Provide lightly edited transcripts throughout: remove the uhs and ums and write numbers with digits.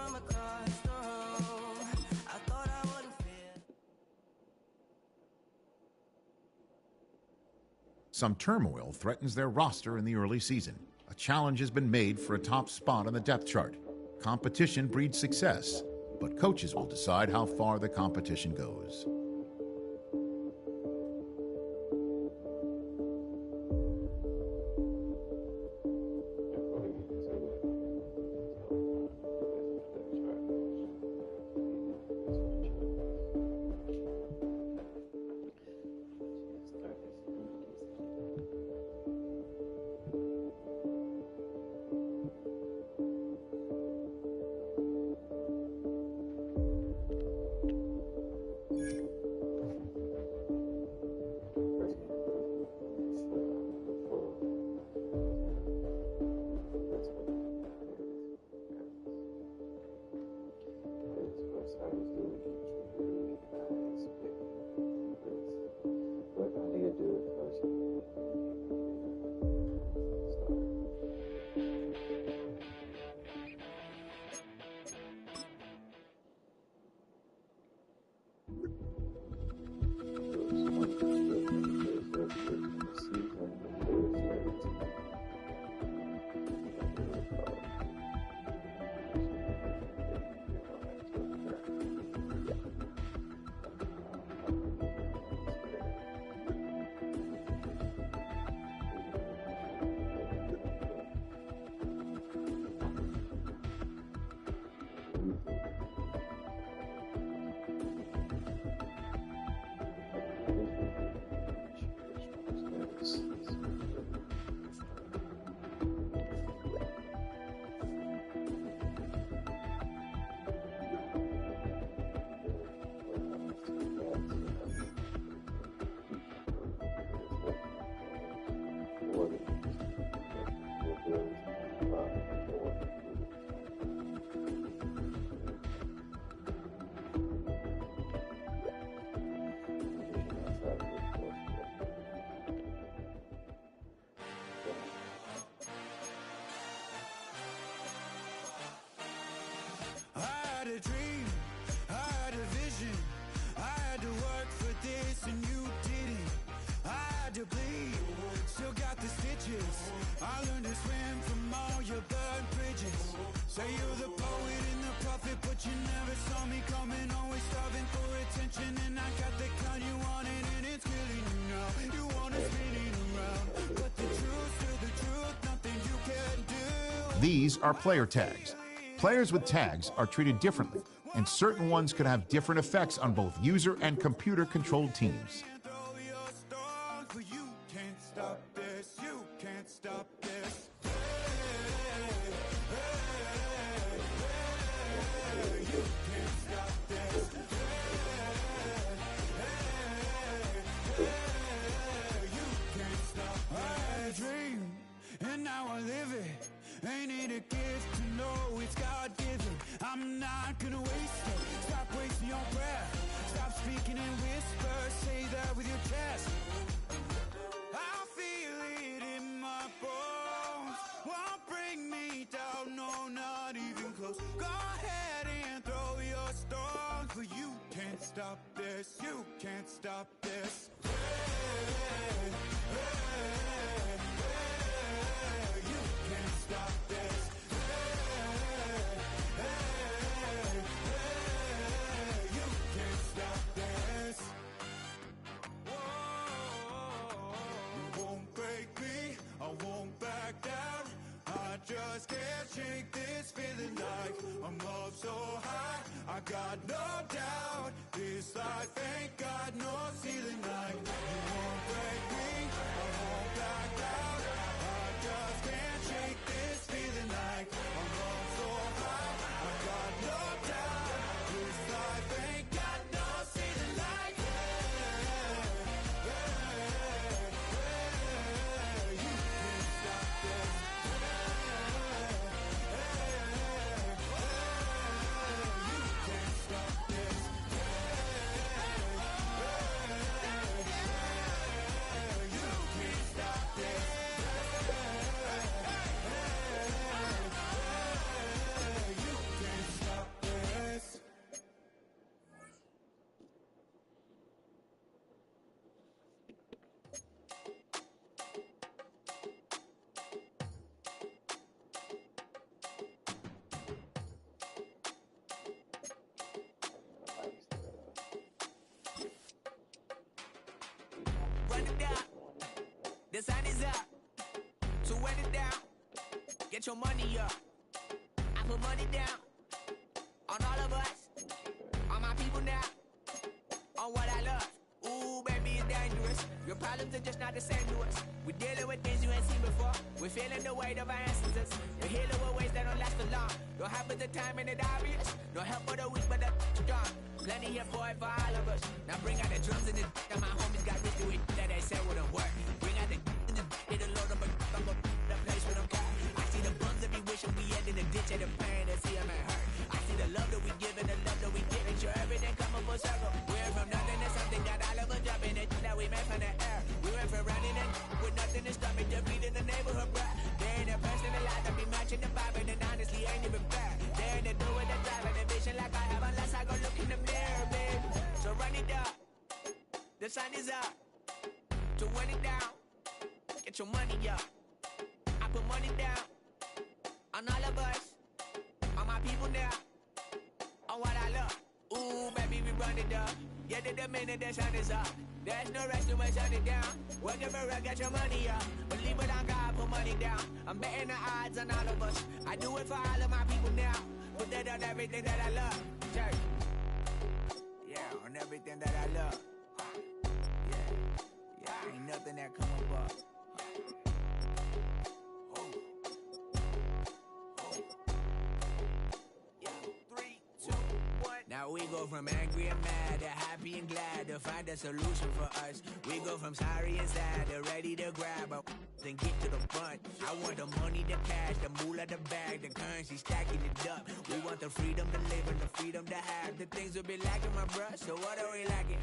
from across the room. I thought I wouldn't feel. Some turmoil threatens their roster in the early season. A challenge has been made for a top spot on the depth chart. Competition breeds success, but coaches will decide how far the competition goes. had a dream, I had a vision. I had to work for this and you didn't. I had to bleed, still got the stitches. I learned to swim from all your burned bridges. Say you're the poet and the prophet, but you never saw me coming. Always starving for attention, and I got the kind you wanted, and it's killing you now. You wanna spin it around, but the truth's still the truth, nothing you can do. These are player tags. Players with tags are treated differently, and certain ones could have different effects on both user and computer-controlled teams. And now I live it. Ain't it a gift to know it's God-given? I'm not gonna waste it. Stop wasting your breath. Stop speaking in whispers. Say that with your chest. I feel it in my bones. Won't bring me down, no, not even close. Go ahead and throw your stones, but you can't stop this. You can't stop this. Just can't shake this feeling like I'm up so high. I got no doubt this life ain't got no ceiling like you won't break me, I won't back down. I just can't shake this feeling like I'm up so high. I got no doubt this life ain't got no ceiling like you can't stop this. So wet it down, get your money up. I put money down on all of us, on my people now, on what I love. Ooh, baby, it's dangerous. Your problems are just not the same to us. We're dealing with things you ain't seen before. We're feeling the weight of our ancestors. We're healing with ways that don't last for long. Don't happen the time and it obvious. No help for the weak, but the strong. Plenty here for it for all of us. Now bring out the drums and the and my homies got rich to it that they said wouldn't work. Bring out the and the it'll load them, but I'm gonna the place with them car. I see the bums that be wishing we end in the ditch of the pain and see them ain't hurt. I see the love that we give and the love that we get. Make sure everything come up full circle. We're from nothing to something, got all of us jumping it that we made from the air. We went from running and with nothing to stop me, just beat in the neighborhood, bruh. There ain't a person alive that be matching the vibe, and honestly ain't even fair. There ain't a do with the drive and the vision like I have unless I go look in the mirror, babe. So run it up, the sun is up. So run it down, get your money up. I put money down on all of us, on my people now, on what I love. Ooh, baby, we run it up. Get it the minute the sun is up. There's no rest to shut it down. Working for real, get your money up. Believe it on God, put money down. I'm betting the odds on all of us. I do it for all of my people now. Put that on everything that I love. Church. Yeah, on everything that I love. Yeah, ain't nothing that come above. Now we go from angry and mad to happy and glad to find a solution for us. We go from sorry and sad to ready to grab up and get to the front. I want the money, the cash, the moolah, the bag, the currency, stacking it up. We want the freedom to live and the freedom to have. The things will be lacking, my bruh, so what are we lacking?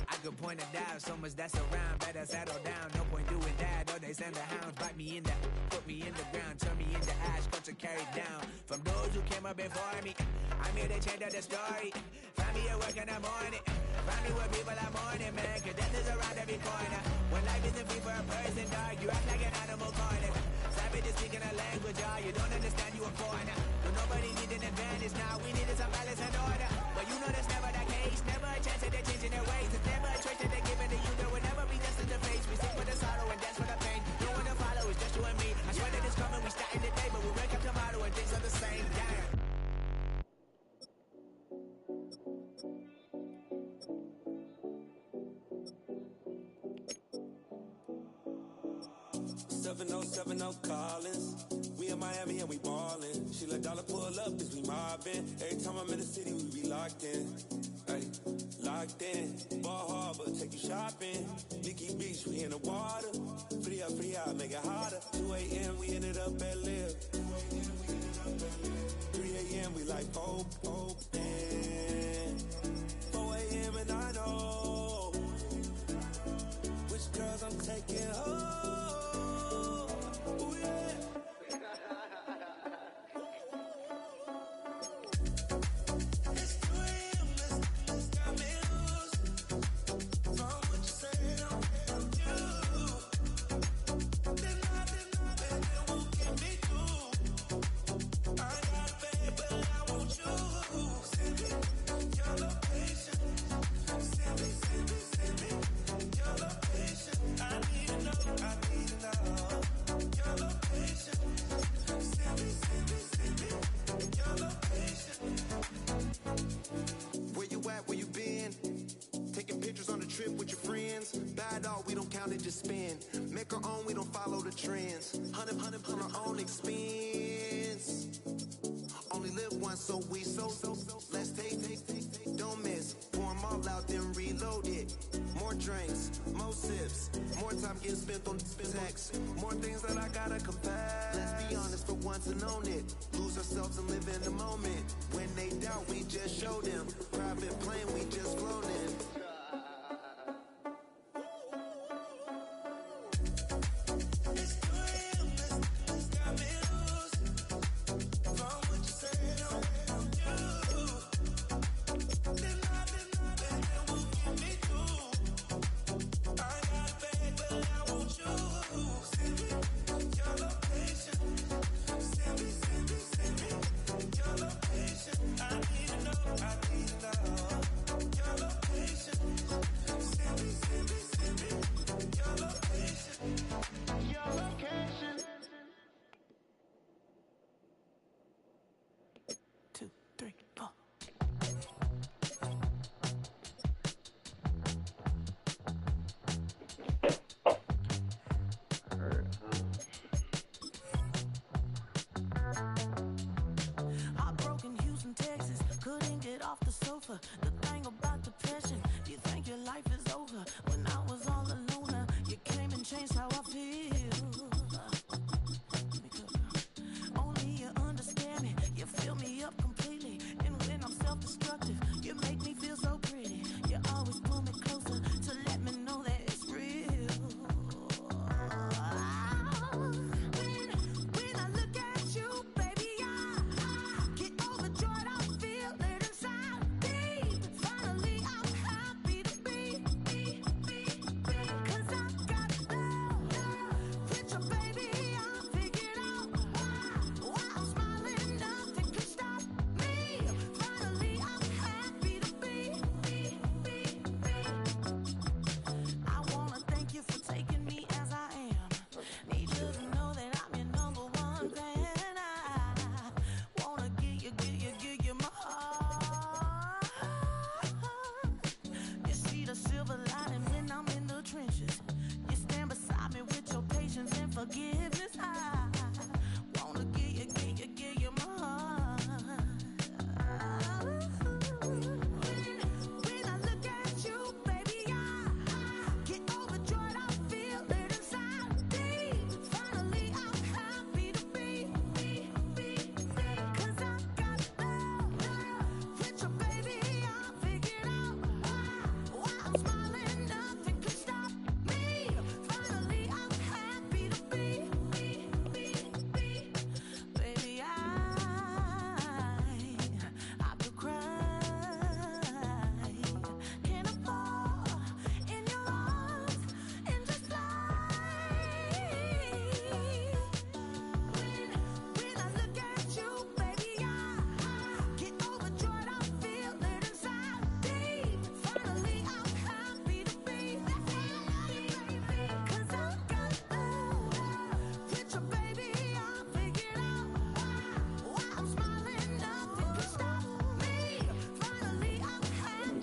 I could point it out, so much that's around. Better settle down, no point doing that. Or they send the hounds, bite me in the, put me in the ground, turn me into ash, culture carried down. From those who came up before me, I'm here to change up the story. Find me at work in the morning. Find me where people are mourning, man. Cause death is around every corner. When life isn't free for a person, dog, you act like an animal corner. Savage is speaking a language, y'all. You don't understand, you a foreigner. But nobody needs an advantage now. We needed some balance and order. But you know that's never the case. Never a chance that they're changing their ways. It's never a choice that they're giving to you. There will never be justice to face. We sing for the sorrow and dance for the pain. No one to follow, it's just you and me. I swear that it's coming, we starting today. But we'll wake up tomorrow and things are the same. Damn. 7070 Collins. We in Miami and we ballin'. She let dollar pull up as we mobbin'. Every time I'm in the city, we be locked in. Ay, locked in. Ball Harbor, take you shopping. Nikki Beach, we in the water. Free up, make it hotter. 2 a.m., we ended up at Live. 3 a.m., we like Pope. And 4 a.m. and I know which girls I'm taking home. Make our own, we don't follow the trends. 100 on our own expense. Only live once, so we so. Let's take. Don't miss. Pour 'em all out, then reload it. More drinks, more sips. More time getting spent on text. More things that I gotta confess. Let's be honest for once and own it. Lose ourselves and live in the moment. When they doubt, we just show them. Private plane, we just flown in. I need to know your location.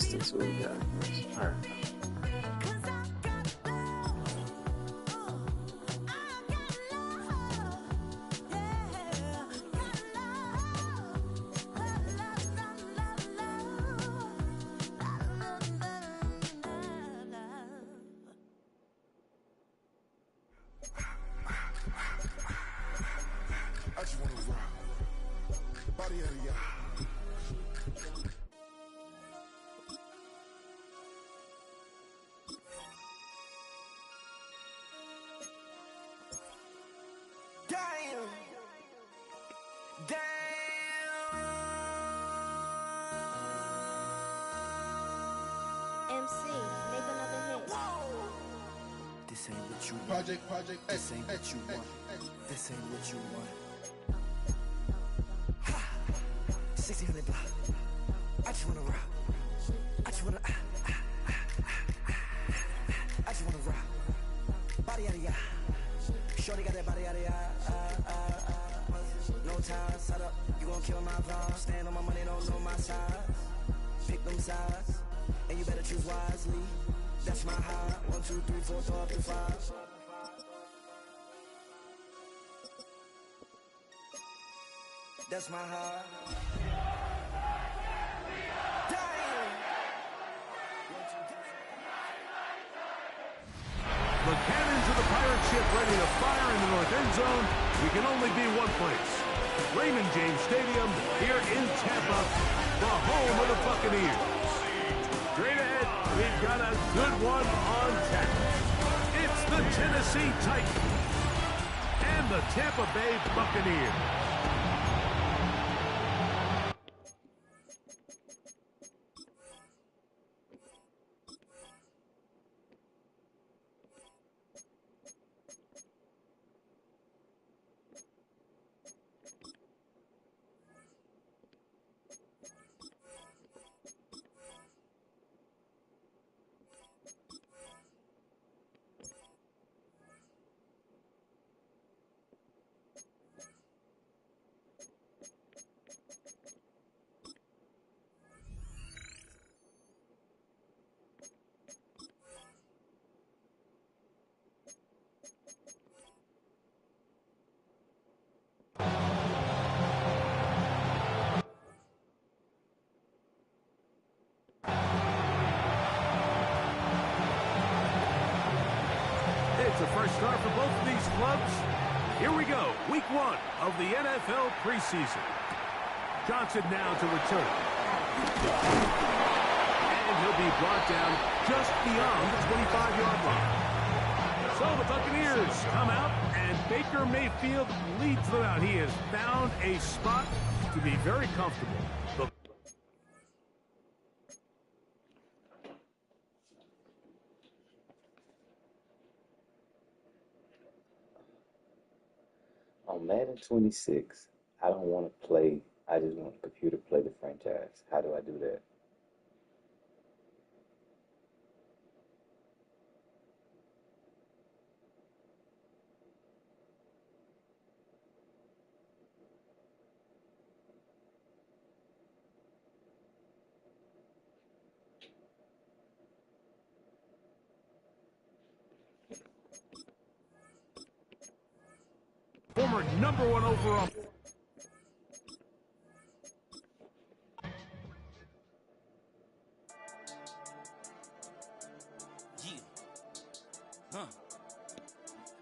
distance. What we got? All right. I just wanna rock. Body out of y'all. Damn. Damn. MC, make another hit. This ain't what you want. Project, This ain't what you want. This ain't what you want. 1600 block. I just wanna rock. I just wanna. I just wanna rock. Body out of ya. Shorty got that body out of ya. No time, set up. You gon' kill my vibe. Stand on my money, don't know my size. Pick them sides, and you better choose wisely. That's my high. 1, 2, 3, 4, throw up to 5. That's my high. The cannons of the pirate ship ready to fire in the north end zone. We can only be one place. Raymond James Stadium here in Tampa, the home of the Buccaneers. Straight ahead, we've got a good one on tap. It's the Tennessee Titans and the Tampa Bay Buccaneers. It's a fresh start for both of these clubs. Here we go, week 1 of the NFL preseason. Johnson now to return. And he'll be brought down just beyond the 25-yard line. So the Buccaneers come out, and Baker Mayfield leads them out. He has found a spot to be very comfortable. On Madden 26, I don't want to play. I just want the computer to play the franchise. How do I do that? Former #1 overall.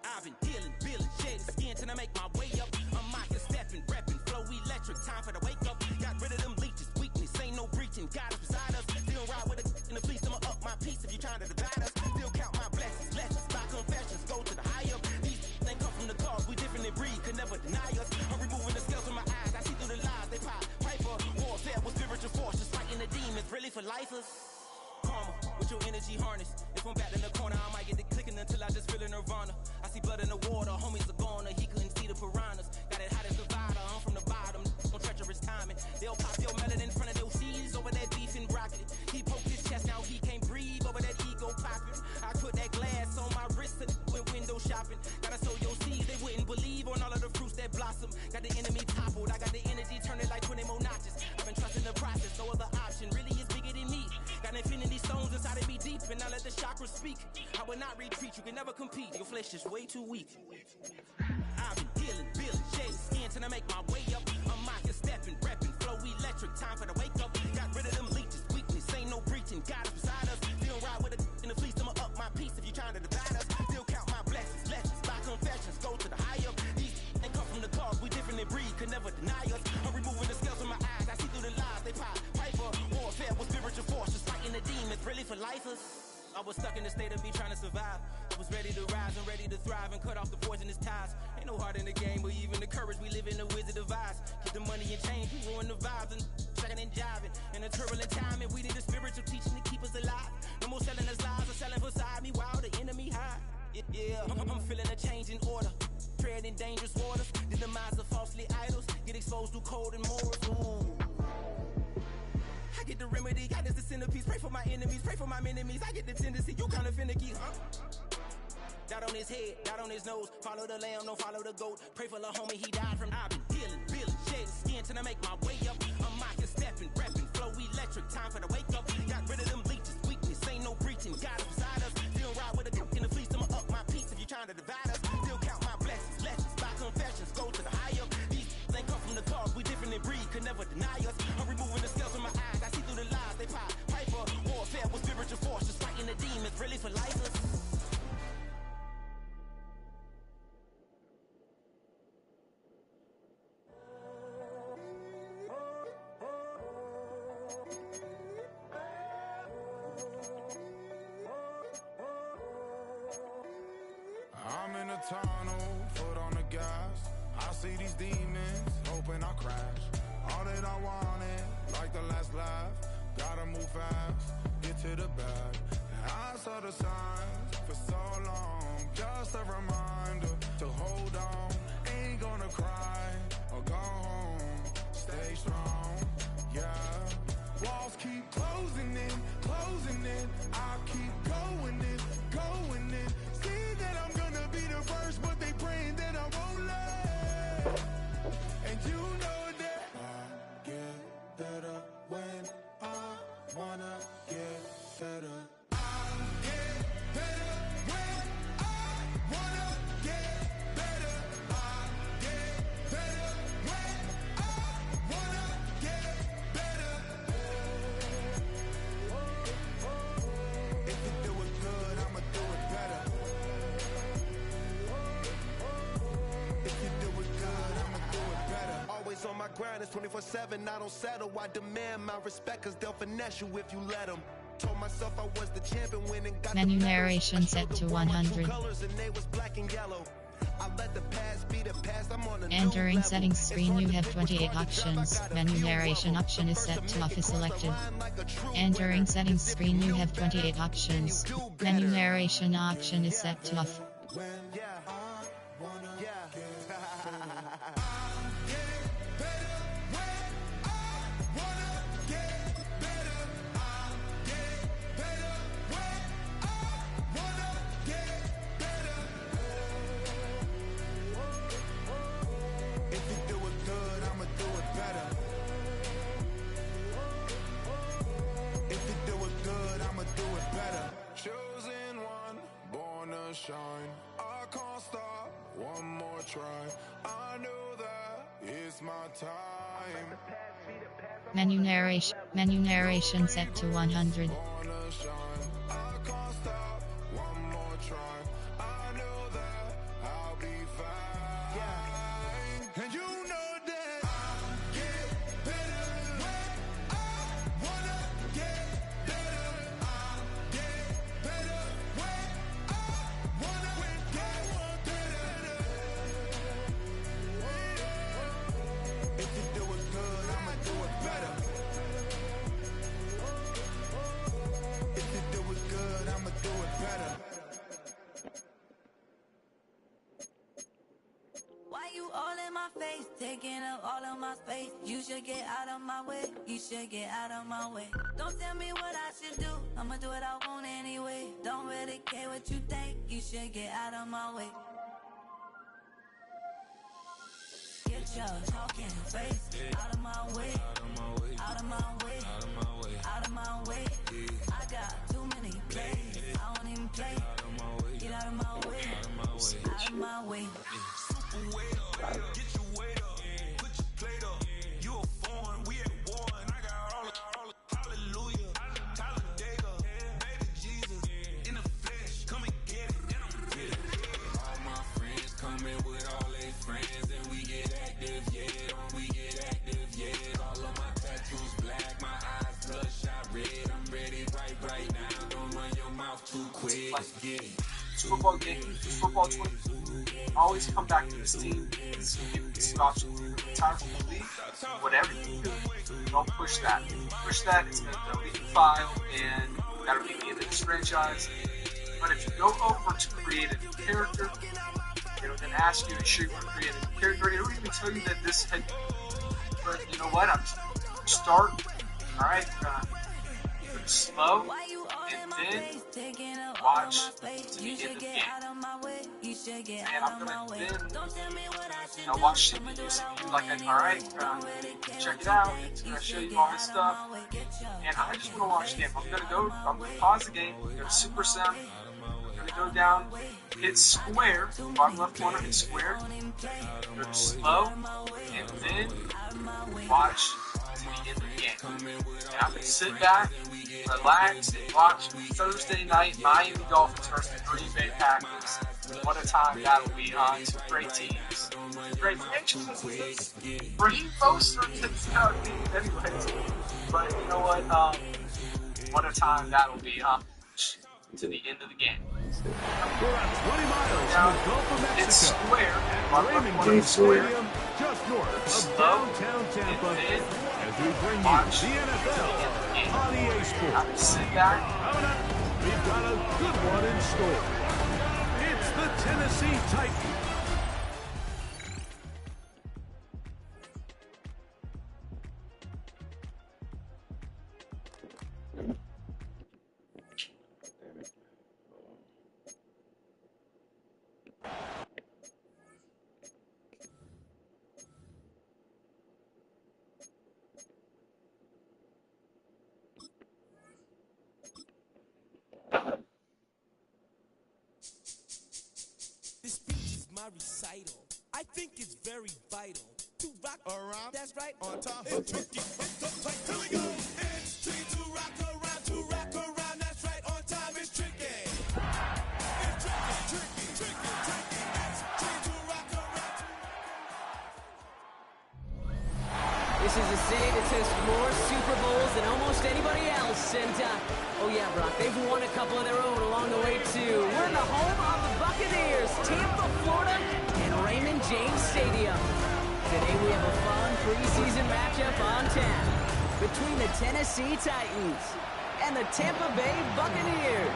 I've been dealing, shedding skin till I make my way up. I'm mocking, stepping, repping, flow electric. Time for the wake up. Got rid of them leeches, weakness, ain't no breaching. Got us beside us. Still ride with a in the fleece. I'ma up my piece if you trying to divide us. Still count my blessings, lessons, by confessions. Go to the high up. These ain't come from the cause. We different than breed, could never deny us. I'm removing the scales from my eyes. I see through the lies they pop. Piper, warfare with spiritual force. Just fighting the demons, really for lifers. Karma, with your energy harness. If I'm back in the corner, I might get it clicking until I just feel a nirvana. I see blood in the water, homies are gone, he couldn't see the piranhas. Got it hot as Nevada, I'm from the bottom, on treacherous timing. They'll pop your melon in front of their seeds over that beef and broccoli. He poked his chest, now he can't breathe over that ego popping. I put that glass on my wrist and went window shopping. Gotta sow your seeds, they wouldn't believe on all of the fruits that blossom. Got the enemy toppled, I got the energy turning like 20 more notches. I've been trusting the process, no other option, really is bigger than me. Got an for speak. I will not retreat, you can never compete. Your flesh is way too weak. I've been dealing, shedding skin till I make my way up. I'm mocking, stepping, repping, flow electric, time for the wake up. Got rid of them leeches, weakness, ain't no breaching. God is beside us, still ride with a in the fleece. I'ma up my piece if you trying to divide us. Still count my blessings, lessons, by confessions, go to the high up. These ain't come from the cause, we different in breed, could never deny us. I'm removing the scales from my eyes, I see through the lies, they pop. Piper, warfare with spiritual forces, fighting the demons, really for lifers. I was stuck in the state of me trying to survive. I was ready to rise and ready to thrive and cut off the poisonous ties. Ain't no heart in the game, but even the courage we live in the wizard of eyes. Get the money and change, we ruin the vibes and checking and jiving. In a turbulent time, and we need a spiritual teaching to keep us alive. No more selling us lies or selling beside me while the enemy hide. Yeah, I'm feeling a change in order. Treading dangerous waters. The demise of falsely idols. Get exposed through cold and morals. Ooh. I get the remedy, God is the centerpiece. Pray for my enemies, pray for my enemies. I get the tendency, you kinda finicky, huh? Dot on his head, dot on his nose. Follow the lamb, don't follow the goat. Pray for the homie, he died from. I've been dealing, shedding skin till I make my way up. I'm mocking, stepping, repping, flow electric. Time for the wake up. Got rid of them leeches, weakness, ain't no breaching. God is beside us, still ride with a cook in the fleece. I'ma up my piece if you trying to divide us. Still count my blessings, lessons, by confessions, go to the high up. These ain't come from the cause, we different in breed, could never deny us. I'm removing the scales from my eyes, I see through the lies, they pop. Piper, warfare with spiritual forces, fighting the demons, really for lifers. I'm in a tunnel, foot on the gas. I see these demons, hoping I crash. All that I wanted, like the last laugh. Gotta move fast, get to the bag. I saw the signs for so long. Just a reminder to hold on. Ain't gonna cry or go home. Stay strong, yeah. Walls keep closing in, closing in. I keep going in, going in. See that I'm gonna be the first, but they praying that I won't let. And you know that I get better when I wanna get better. I get better when I wanna get better. I get better when I wanna get better. If you do it good, I'ma do it better. If you do it good, I'ma do it better. Always on my grind, it's 24/7, I don't settle. I demand my respect, cause they'll finesse you if you let them. Told myself I was the champion when it got Menu the narration set to 100. colors and they was black and yellow. I let the past be the past, I'm on a new Entering level. settings It's screen, hard you to have pick which 28 one to drop. I options. got a Menu few of narration them. option is First set to make off it is cross the selected. line like a true Entering winner. settings 'Cause if screen, you knew have 28 better, options. then you do Menu better. narration option is set to off. Yeah. Yeah. If you do it good, I'ma do it better. If you do it good, I'ma do it better. Chosen one, born to shine. I can't stop, one more try. I know that it's my time. Menu narration set to 100. Born to shine. I can't stop, one more try. I know that I'll be fine. And you know that I get better when I wanna get better. I get better when I wanna get better. If you do it good, I'ma do it better. If you do it good, I'ma do it better. Why you all in my face, taking up all of my space? You should get out of my way, you should get out of my way. Don't tell me what I should do, I'ma do what I want anyway. Don't really care what you think, you should get out of my way. Get your talking face out of my way. Out of my way. Out of my way. I got too many plays. I don't even play. Get out of my way. Out of my way. Get your weight up. Put your plate up. You a foreign, we at war, and I got all hallelujah. Talladega, baby Jesus, in the flesh, come and get it, and I'm with it. All my friends coming with all their friends, and we get active, yeah, we get active, yeah. All of my tattoos black, my eyes bloodshot red. I'm ready right now. Don't run your mouth too quick. Let's get it. Football game, football 20. Always come back to this team. It's an option. Time for you to leave. Whatever you do, don't push that. Push that, it's going to delete the file, and that'll be the end of this franchise. But if you go over to create a new character, it'll then ask you to show you want to create a new character. It'll even tell you that this had. But you know what? I'm start. All right, slow, and then watch to the end of the game. And I'm gonna then, watch CPU, like, alright, check it out, it's gonna show you all this stuff, and I just wanna watch the game. I'm gonna pause the game, go to Super Sim, I'm gonna go down, hit square, bottom left corner, hit square, go to slow, and then watch to the end of the game. And I'm gonna sit back, relax, and watch Thursday night Miami Dolphins versus the Green Bay Packers. What a time that'll be on. Two great teams. Great predictions. Raheem Mostert is out of team anyways. But you know what? What a time that'll be on to the end of the game. We're at 20 miles from the Gulf of Mexico. It's square. Raymond James Stadium, just north of downtown Tampa, as we bring you the NFL on EA Sports. Coming up, we've got a good one in store. It's the Tennessee Titans. This speech is my recital. I think it's very vital to rock around. That's right. On time. It's tricky. It's so tight. Here we go. It's tricky to rock around. To rock around. That's right. On time. It's tricky. It's tricky. It's tricky to rock around. This is a city that has more Super Bowls than almost anybody else. And, oh yeah, Brock, they've won a couple of their own along the way, too. We're in the home of the Buccaneers, Tampa, Florida, and Raymond James Stadium. Today we have a fun preseason matchup on tap between the Tennessee Titans and the Tampa Bay Buccaneers.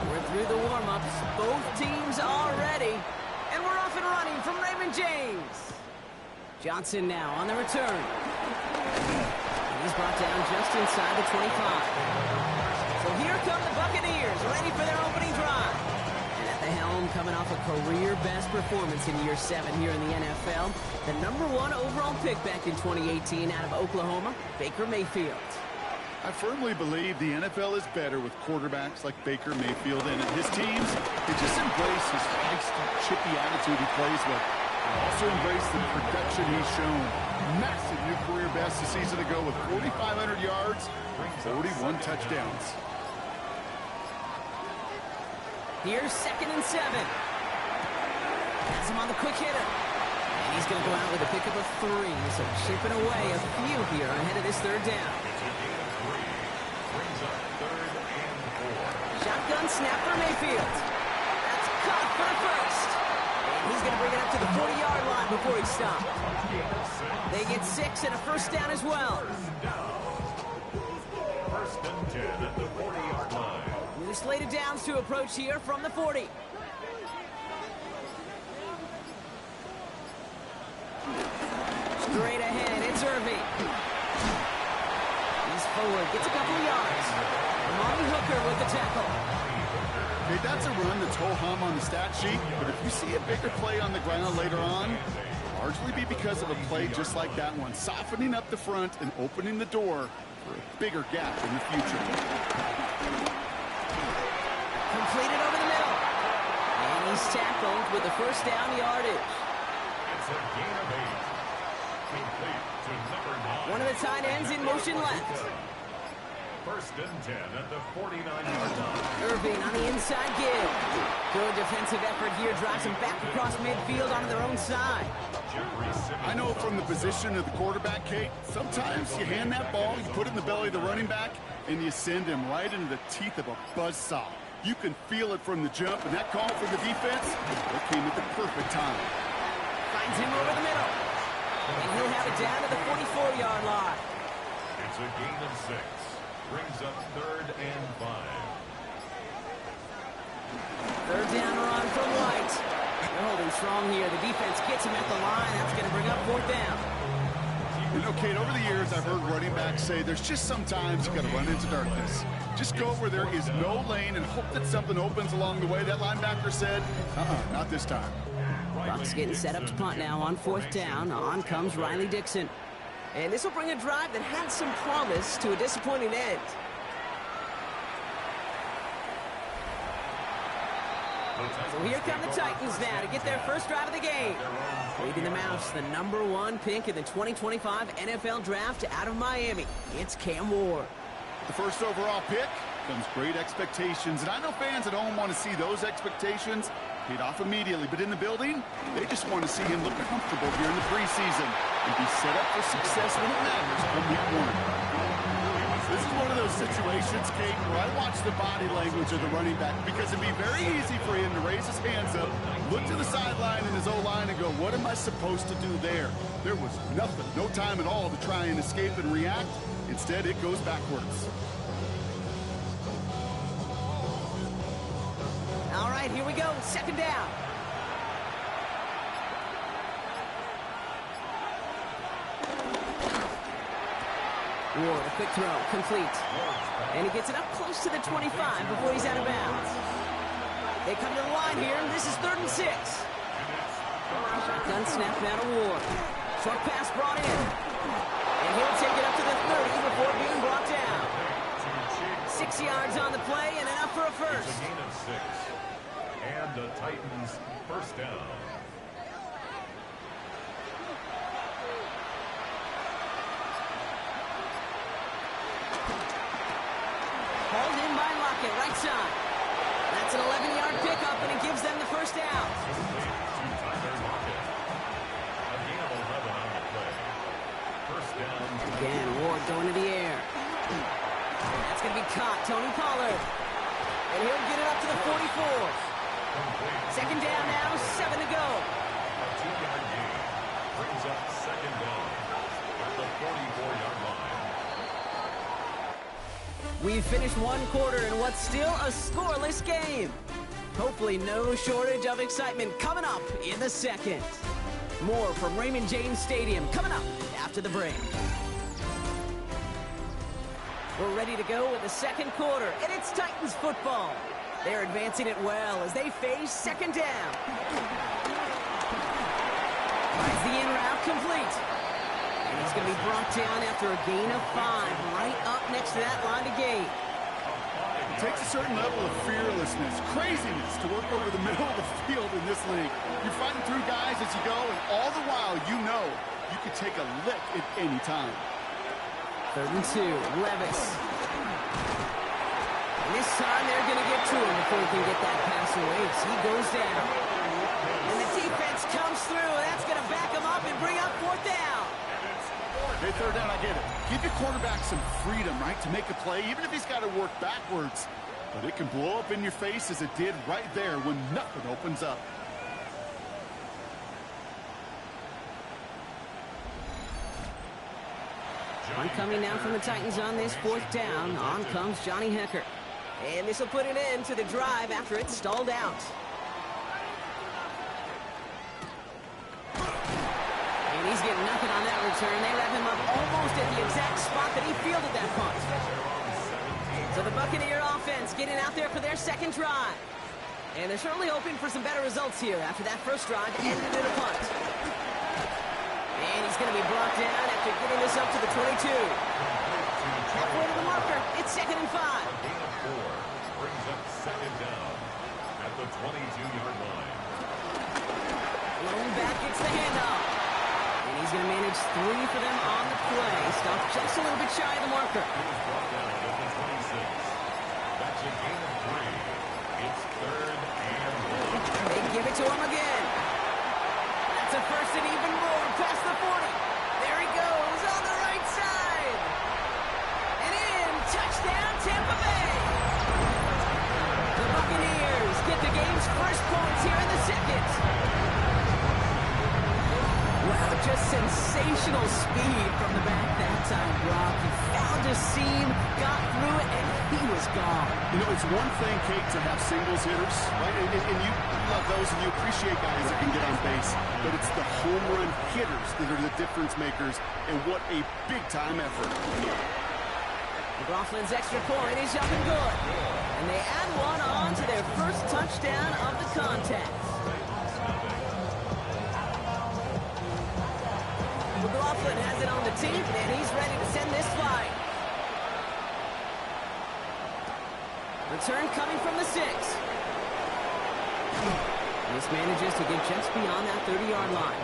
We're through the warm-ups. Both teams are ready. And we're off and running from Raymond James. Johnson now on the return. He's brought down just inside the 25. So here come the Buccaneers, ready for their opening drive. And at the helm, coming off a career-best performance in year 7 here in the NFL, the #1 overall pick back in 2018 out of Oklahoma, Baker Mayfield. I firmly believe the NFL is better with quarterbacks like Baker Mayfield in it. His teams, they just embrace his feisty, chippy attitude he plays with. They also embrace the production he's shown. Massive new career best a season ago with 4,500 yards, 41 touchdowns. Here's 2nd and 7. Has him on the quick hitter. And he's going to go out with a pickup of 3. So chipping away a few here ahead of this 3rd down. Shotgun snap for Mayfield. That's caught for the first. And he's going to bring it up to the 40-yard line before he stopped. They get 6 and a first down as well. 1st and 10 at the 40-yard line. New slated downs to approach here from the 40. Straight ahead, it's Irving. He's forward, gets a couple of yards. Amari Hooker with the tackle. Okay, that's a run that's ho-hum on the stat sheet, but if you see a bigger play on the ground later on, largely be because of a play just like that one, softening up the front and opening the door for a bigger gap in the future. Completed over the middle. And he's tackled with the first down yardage. It's a gain of 8. Complete to number 9. One of the tight ends in motion left. First and 10 at the 49-yard line. Irving on the inside give. Good defensive effort here. Drives them back across midfield onto their own side. I know from the position of the quarterback, Kate, sometimes you hand that ball, you put it in the belly of the running back, and you send him right into the teeth of a buzzsaw. You can feel it from the jump, and that call for the defense, it came at the perfect time. Finds him over the middle. And he'll have it down to the 44-yard line. It's a gain of 6. Brings up 3rd and 5. Third down run from White. They're holding strong here. The defense gets him at the line. That's going to bring up 4th down. You know, Kate, over the years, I've heard running backs say there's just sometimes you got to run into darkness. Just go where there is no lane and hope that something opens along the way. That linebacker said, not this time. Bucks getting set up to punt now on 4th down. On comes Riley Dixon. And this will bring a drive that had some promise to a disappointing end. So here come the Titans now to get their first drive of the game. Leading the Mouse, the number 1 pick in the 2025 NFL Draft out of Miami. It's Cam Ward. The first overall pick comes great expectations. And I know fans at home want to see those expectations paid off immediately. But in the building, they just want to see him look comfortable here in the preseason and be set up for success when it matters come week 1. This is one of those situations, Kate, where I watch the body language of the running back because it'd be very easy for him to raise his hands up, look to the sideline in his O-line and go, what am I supposed to do there? There was nothing, no time at all to try and escape and react. Instead, it goes backwards. All right, here we go. 2nd down. Ward, a quick throw, complete. And he gets it up close to the 25 before he's out of bounds. They come to the line here, and this is 3rd and 6. Shotgun snap now to Ward. Short pass brought in. And he'll take it up to the 30 before being brought down. 6 yards on the play and enough for a first. It's a gain of 6. And the Titans first down. Hauled in by Lockett, right side. That's an 11-yard pickup, and it gives them the first down. Again, Ward going to the air. That's going to be caught, Tony Pollard. And he'll get it up to the 44. 2nd down now, 7 to go. A 2-yard gain brings up 2nd down at the 44-yard line. We've finished 1 quarter in what's still a scoreless game. Hopefully no shortage of excitement coming up in the 2nd. More from Raymond James Stadium coming up after the break. We're ready to go with the 2nd quarter, and it's Titans football. They're advancing it well as they face 2nd down. Finds the in route complete. And he's going to be brought down after a gain of 5, right up next to that line to gain. It takes a certain level of fearlessness, craziness to work over the middle of the field in this league. You're fighting through guys as you go, and all the while you know you could take a lick at any time. 3rd and 2, Levis. And this time they're going to get to him before he can get that pass away as he goes down. And the defense comes through, and that's going to back him up and bring up 4th down. Hey, 3rd down, I get it. Give your quarterback some freedom, right, to make a play, even if he's got to work backwards. But it can blow up in your face as it did right there when nothing opens up. One coming now from the Titans on this 4th down. On comes Johnny Hecker. And this will put an end to the drive after it's stalled out. And he's getting nothing on that return. They wrap him up almost at the exact spot that he fielded that punt. offense getting out there for their second drive. And they're certainly hoping for some better results here after that first drive ended in a punt. And he's going to be brought down after getting this up to the 22. Halfway to the marker, it's 2nd and 5. Gain of 4 brings up 2nd down at the 22-yard line. Lone back gets the handoff. And he's going to manage 3 for them on the play. Stopped just a little bit shy of the marker. He was brought down at the 26. That's a gain of 3. It's 3rd and 1. They give it to him again. That's a first and even more past the 40. There he goes on the right side. And in, touchdown Tampa Bay. The Buccaneers get the game's first points here in the second. Wow, just sensational speed from the back that time, Brock. He found a seam, got through it, and he was gone. You know, it's one thing, Kate, to have singles hitters, right? And you love those, and you appreciate guys that can get on base. But it's the home run hitters that are the difference makers, and what a big-time effort. McLaughlin's extra point is up and good. And they add one on to their first touchdown of the contest. McLaughlin has it on the team, and he's ready to send this flight. Return coming from the 6. This manages to get just beyond that 30-yard line.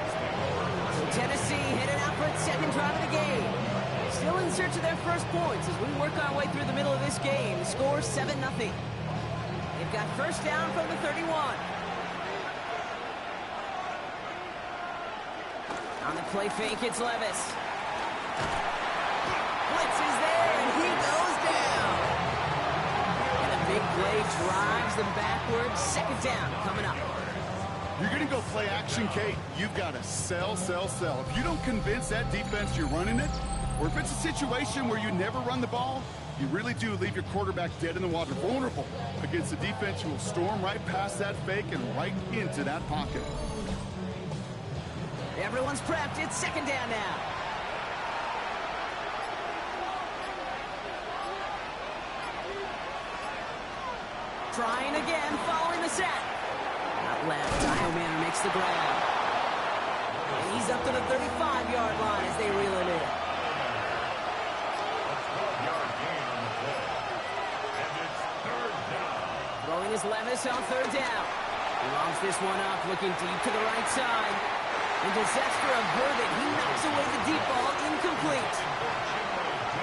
So Tennessee headed out for its second drive of the game. Still in search of their first points as we work our way through the middle of this game. The score 7-0. They've got first down from the 31. On the play fake, it's Levis. Blitz is there, and he goes down. And a big play drives them backwards. Second down coming up. You're going to go play action, Kate. You've got to sell, sell, sell. If you don't convince that defense you're running it, or if it's a situation where you never run the ball, you really do leave your quarterback dead in the water, vulnerable against a defense who will storm right past that fake and right into that pocket. Everyone's prepped. It's second down now. Trying again, following the set. Out left, Dial makes the grab. And he's up to the 35-yard line as they reel him in. Throwing his Levis on third down. He launches this one up, looking deep to the right side. And disaster averted. He knocks away the deep ball, incomplete.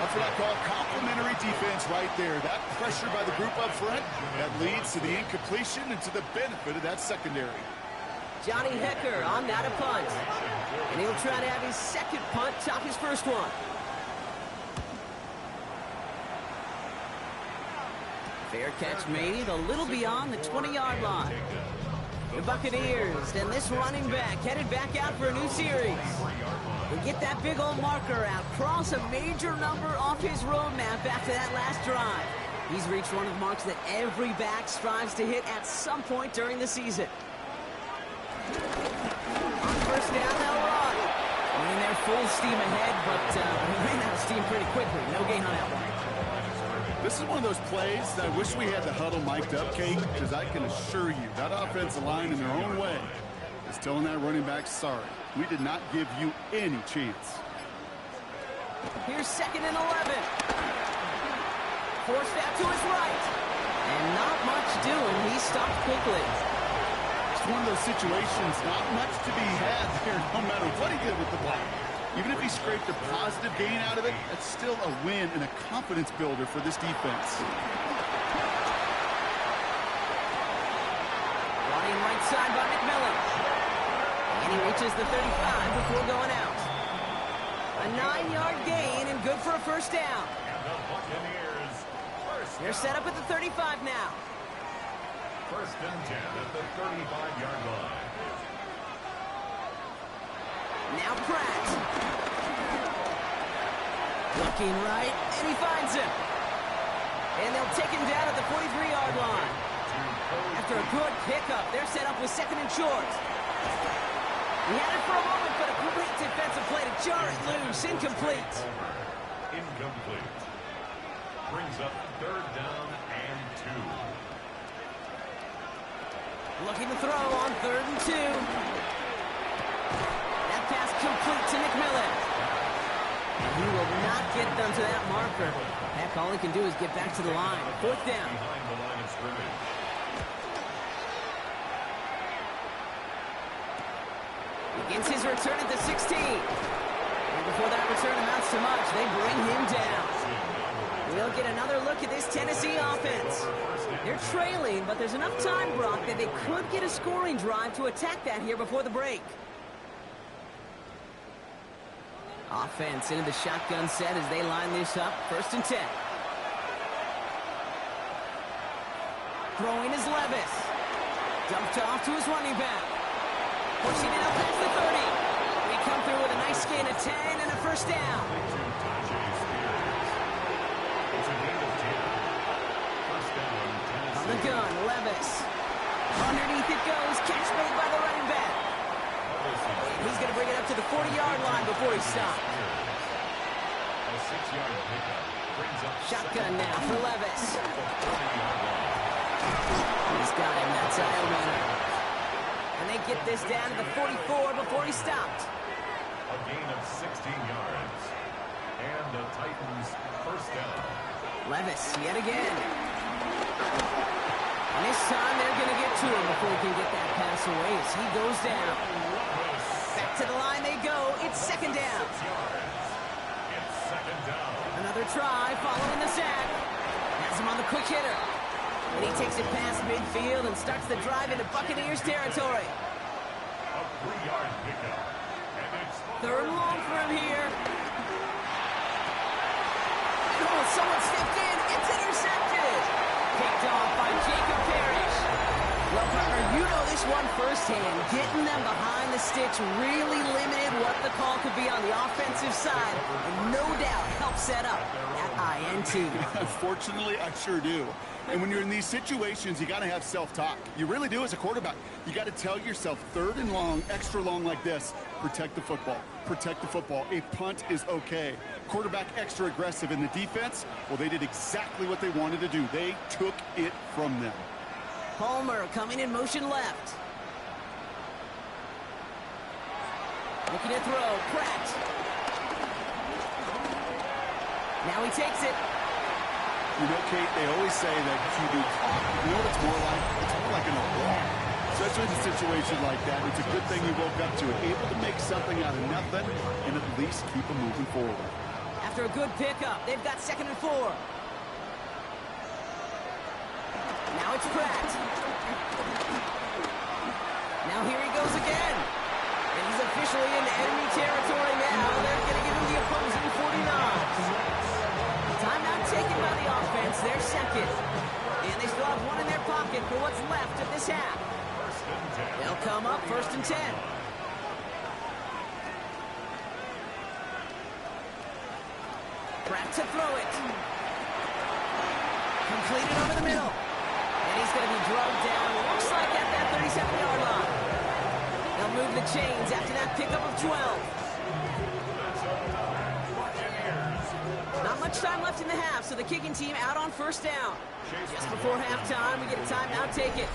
That's what I call complimentary defense right there. That pressure by the group up front, that leads to the incompletion and to the benefit of that secondary. Johnny Hecker on that a punt. And he'll try to have his second punt top his first one. Fair catch made a little beyond the 20-yard line. The Buccaneers and this running back headed back out for a new series. They get that big old marker out, cross a major number off his roadmap after that last drive. He's reached one of the marks that every back strives to hit at some point during the season. On first down, they'll run. I mean, they're full steam ahead, but they ran out of steam pretty quickly. No gain on that one. This is one of those plays that I wish we had the huddle mic'd up, Kate, because I can assure you that offensive line in their own way is telling that running back, sorry, we did not give you any chance. Here's 2nd and 11. Forced out to his right. And not much doing. He stopped quickly. It's one of those situations, not much to be had there, no matter what he did with the ball. Even if he scraped a positive gain out of it, that's still a win and a confidence builder for this defense. Running right side by McMillan. And he reaches the 35 before going out. A 9-yard gain and good for a first down. They're set up at the 35 now. First and 10 at the 35-yard line. Now Pratt. Looking right, and he finds him. And they'll take him down at the 43-yard line. After a good pickup, they're set up with 2nd and short. He had it for a moment, but a great defensive play to jar it loose. Incomplete. Incomplete. brings up 3rd down and 2. Looking to throw on 3rd and 2. That pass complete to McMillan. And he will not get them to that marker. Heck, all he can do is get back to the line. 4th down. Behind the line of scrimmage. Begins his return at the 16. And before that return amounts to much, they bring him down. We'll get another look at this Tennessee offense. They're trailing, but there's enough time, Brock, that they could get a scoring drive to attack that here before the break. Offense into the shotgun set as they line this up. 1st and 10. Throwing is Levis. Dumped off to his running back. Pushing it up past the 30. We come through with a nice gain of 10 and a 1st down. On the gun, Levis. Underneath it goes. Catch made by the running back. He's going to bring it up to the 40-yard line before he stops. A 6-yard pickup brings up Shotgun now for Levis. He's got him. That's Ironman. And they get this down to the 44 before he stopped. a gain of 16 yards. And the Titans 1st down. Levis yet again. And this time they're going to get to him before he can get that pass away as he goes down. Back to the line they go. It's 2nd down. It's 2nd down. Another try following the sack. Has him on the quick hitter. And he takes it past midfield and starts the drive into Buccaneers territory. A 3-yard pickup. And it's 3rd and long for him here. Oh, someone stepped in. It's intercepted. Picked off by Jacob Parrish. Well, partner, you know this one firsthand. Getting them behind the sticks really limited what the call could be on the offensive side. And no doubt helped set up that INT. Unfortunately, I sure do. And when you're in these situations, you got to have self-talk. You really do as a quarterback. You got to tell yourself 3rd and long, extra long like this, protect the football. Protect the football. A punt is okay. Quarterback extra aggressive in the defense, well, they did exactly what they wanted to do. They took it from them. Palmer coming in motion left. Looking to throw. Pratt. Now he takes it. You know, Kate, they always say that QB talk. You know what it's more like? It's more like an alarm. Especially in a situation like that, it's a good thing you woke up to it. Able to make something out of nothing and at least keep them moving forward. After a good pickup, they've got 2nd and 4. Now it's Pratt. Now here he goes again. And he's officially into enemy territory now. They're going to give him the opposing 49. Timeout taken by the offense. They're 2nd. And they still have one in their pocket for what's left of this half. They'll come up 1st and 10. Pratt to throw it. Completed over the middle. And he's going to be drugged down. Looks like at that 37-yard line. They'll move the chains after that pickup of 12. Not much time left in the half, so the kicking team out on 1st down. Just before halftime, we get a timeout taken.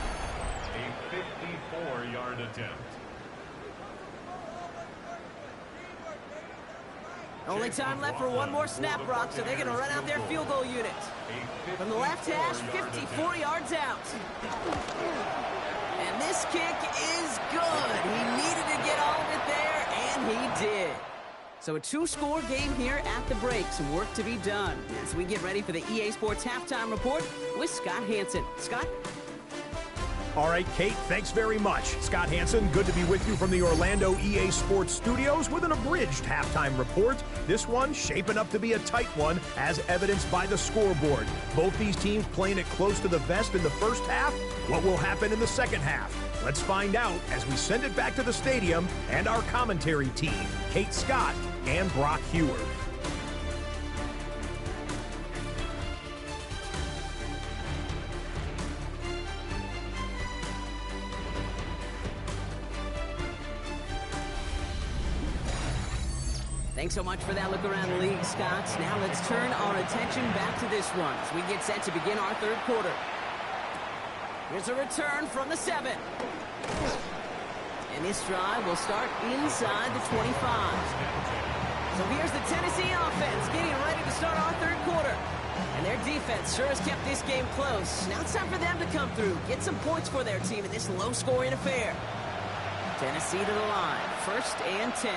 A 54-yard attempt. Only time left for one more snap, Brock, so they're going to run out their field goal unit. From the left hash, 54 yards out. And this kick is good. He needed to get all of it there, and he did. So a 2-score game here at the break. Some work to be done as we get ready for the EA Sports Halftime Report with Scott Hansen. Scott? All right, Kate, thanks very much. Scott Hansen, good to be with you from the Orlando EA Sports Studios with an abridged halftime report. This one shaping up to be a tight one, as evidenced by the scoreboard. Both these teams playing it close to the vest in the first half. What will happen in the second half? Let's find out as we send it back to the stadium and our commentary team, Kate Scott and Brock Hewer. Thanks so much for that look around the league, Scott. Now let's turn our attention back to this one as we get set to begin our third quarter. Here's a return from the 7. And this drive will start inside the 25. So here's the Tennessee offense getting ready to start our third quarter. And their defense sure has kept this game close. Now it's time for them to come through, get some points for their team in this low-scoring affair. Tennessee to the line, 1st and 10.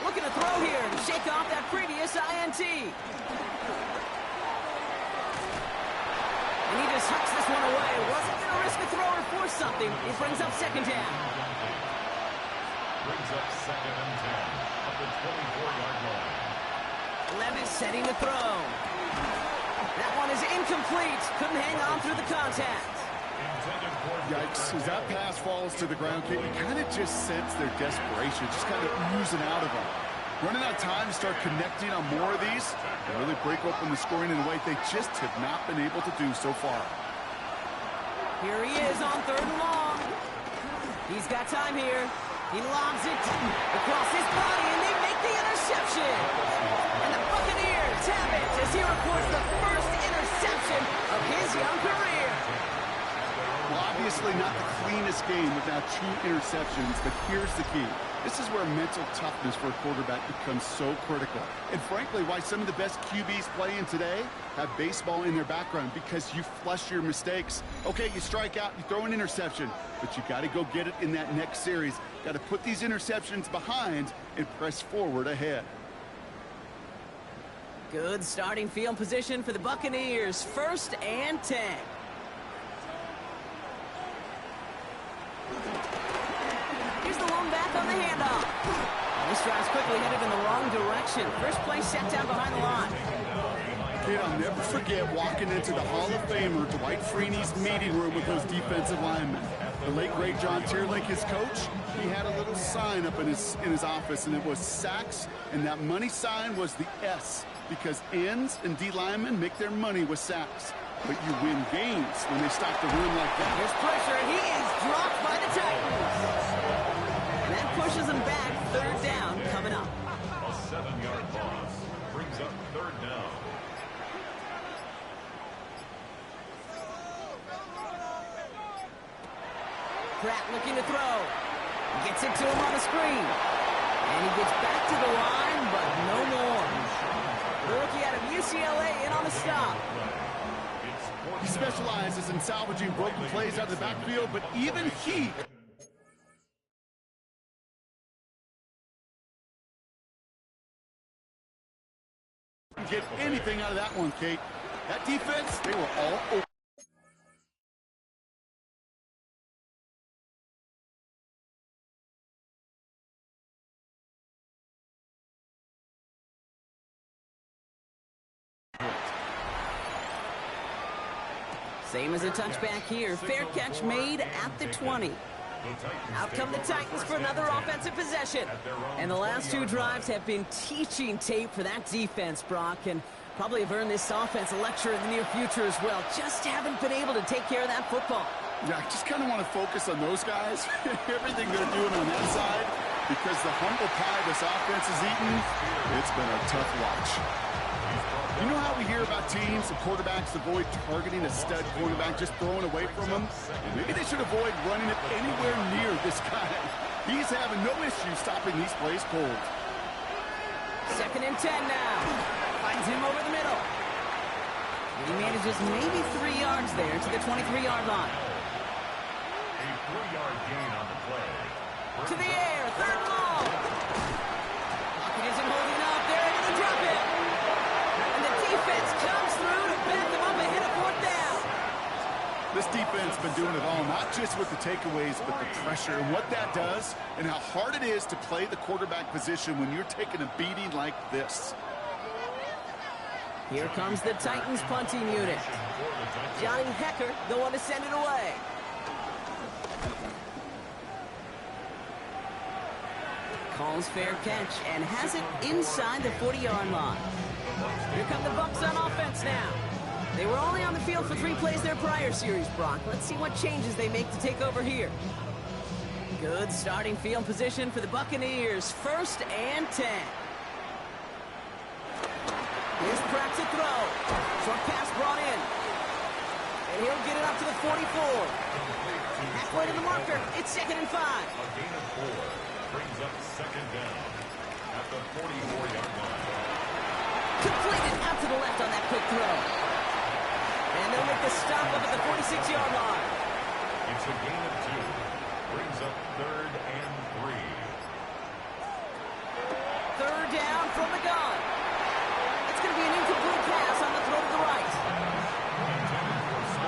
Looking to throw here to shake off that previous INT. And he just hucks this one away. Wasn't going to risk a throw or force something. He brings up 2nd down. Brings up 2nd and 10 up the 24-yard line. Levis setting the throw. That one is incomplete. Couldn't hang on through the contact. Yikes. As that pass falls to the ground, Kate, you kind of just sense their desperation, just kind of oozing out of them. Running out of time to start connecting on more of these and really break open the scoring in a way they just have not been able to do so far. Here he is on 3rd and long. He's got time here. He lobs it across his body, and they make the interception. And the Buccaneers have it as he records the first interception of his young career. Well, obviously not the cleanest game with now 2 interceptions, but here's the key. This is where mental toughness for a quarterback becomes so critical. And frankly, why some of the best QBs playing today have baseball in their background, because you flush your mistakes. Okay, you strike out, you throw an interception, but you got to go get it in that next series. Got to put these interceptions behind and press forward ahead. Good starting field position for the Buccaneers. 1st and 10. Here's the lone back on the handoff. This drive's quickly headed in the wrong direction. First play set down behind the line. Kid, I'll never forget walking into the Hall of Famer Dwight Freeney's meeting room with those defensive linemen. The late great John Tierlink, his coach, he had a little sign up in his office, and it was sacks, and that money sign was the S, because ends and D linemen make their money with sacks. But you win games when they stop the run like that. There's pressure, and he is dropped by the Titans. And that pushes him back. 3rd down coming up. A 7-yard loss brings up 3rd down. Pratt looking to throw. Gets it to him on the screen. And he gets back to the line, but no more. The rookie out of UCLA in on the stop. He specializes in salvaging broken plays out of the backfield, but even he... get anything out of that one, Kate. That defense, they were all open. Same as a touchback here. Fair catch made at the 20. Out come the Titans for another offensive possession. And the last 2 drives have been teaching tape for that defense, Brock, and probably have earned this offense a lecture in the near future as well. Just haven't been able to take care of that football. Yeah, I just kind of want to focus on those guys, everything they're doing on that side, because the humble pie this offense is eating, it's been a tough watch. You know how we hear about teams and quarterbacks avoid targeting a stud quarterback, just throwing away from him? Maybe they should avoid running it anywhere near this guy. He's having no issue stopping these plays cold. 2nd and 10 now. Finds him over the middle. And he manages maybe 3 yards there to the 23-yard line. A 3-yard gain on the play. To the air, 3rd and long. Lockett isn't holding up. They're able to drop it. And the defense comes through to back them up and hit a 4th down. This defense has been doing it all, not just with the takeaways, but the pressure and what that does and how hard it is to play the quarterback position when you're taking a beating like this. Here comes the Titans punting unit. Johnny Hecker, the one to send it away. Calls fair catch and has it inside the 40-yard line. Here come the Bucs on offense now. They were only on the field for 3 plays their prior series, Brock. Let's see what changes they make to take over here. Good starting field position for the Buccaneers. 1st and 10. Here's Pratt to throw. Short pass brought in. And he'll get it up to the 44. Halfway to the marker. It's 2nd and 5. A gain of 4 brings up 2nd down at the 44-yard line. Completed out to the left on that quick throw. And they'll make the stop up at the 46-yard line. It's a gain of 2. Brings up 3rd and 3. 3rd down from the gun. It's going to be an incomplete pass on the throw to the right.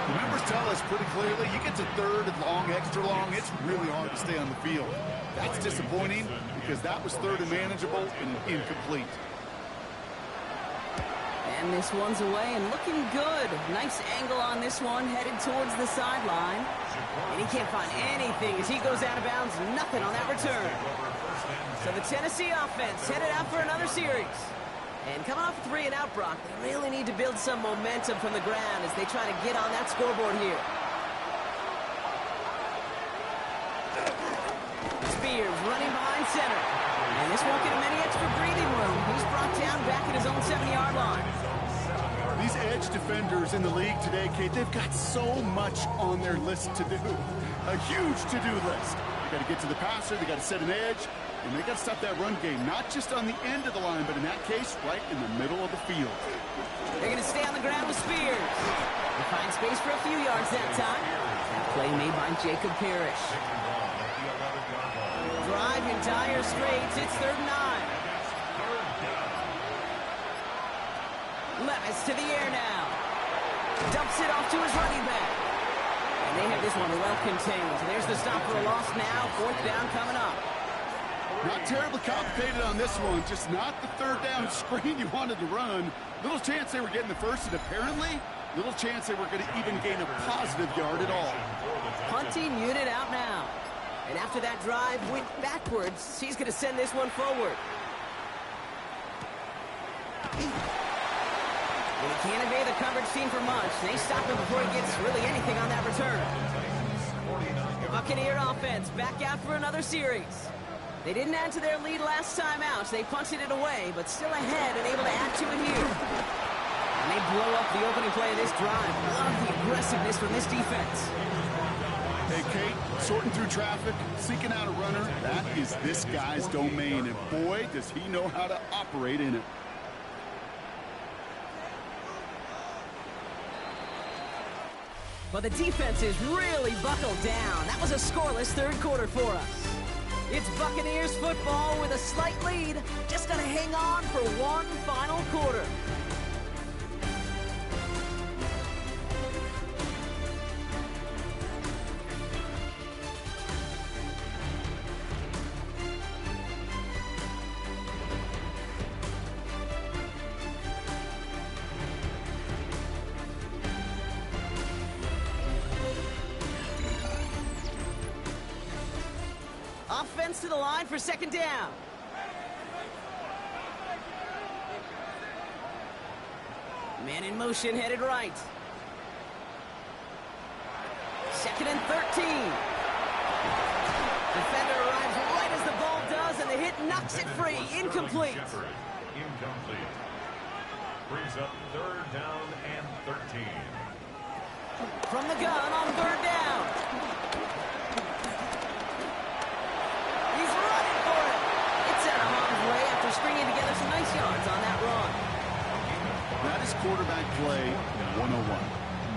The numbers tell us pretty clearly, you get to 3rd and long, extra long, it's really hard to stay on the field. That's disappointing because that was 3rd and manageable and incomplete. And this one's away and looking good. Nice angle on this one, headed towards the sideline. And he can't find anything as he goes out of bounds. Nothing on that return. So the Tennessee offense headed out for another series. And coming off a 3 and out, Brock, they really need to build some momentum from the ground as they try to get on that scoreboard here. Spears running behind center. And this won't get him any extra breathing room. He's brought down back at his own 7-yard line. These edge defenders in the league today, Kate, they've got so much on their list to do. A huge to-do list. They got to get to the passer, they got to set an edge, and they got to stop that run game, not just on the end of the line, but in that case, right in the middle of the field. They're going to stay on the ground with Spears. They find space for a few yards that time. That play made by Jacob Parrish. Drive entire straights. It's 3rd and 9. Levis to the air now. Dumps it off to his running back. And they have this one well contained. There's the stop for a loss now. 4th down coming up. Not terribly complicated on this one. Just not the 3rd down screen you wanted to run. Little chance they were getting the first, and apparently, little chance they were going to even gain a positive yard at all. Punting unit out now. And after that drive went backwards, he's going to send this one forward. He can't evade the coverage team for much. They stop him before he gets really anything on that return. The Buccaneer offense back out for another series. They didn't add to their lead last time out. They punted it away, but still ahead and able to add to it here. And they blow up the opening play of this drive. Love the aggressiveness from this defense. Hey, Kate, sorting through traffic, seeking out a runner, that is this guy's domain, and boy, does he know how to operate in it. But the defense is really buckled down. That was a scoreless 3rd quarter for us. It's Buccaneers football with a slight lead. Just gonna hang on for one final quarter. Offense to the line for 2nd down. Man in motion, headed right. 2nd and 13. Defender arrives right as the ball does, and the hit knocks it free. Incomplete. Incomplete. Brings up 3rd down and 13. From the gun on 3rd down. He's running for it. It's out of harm's way after stringing together some nice yards on that run. That is quarterback play 101.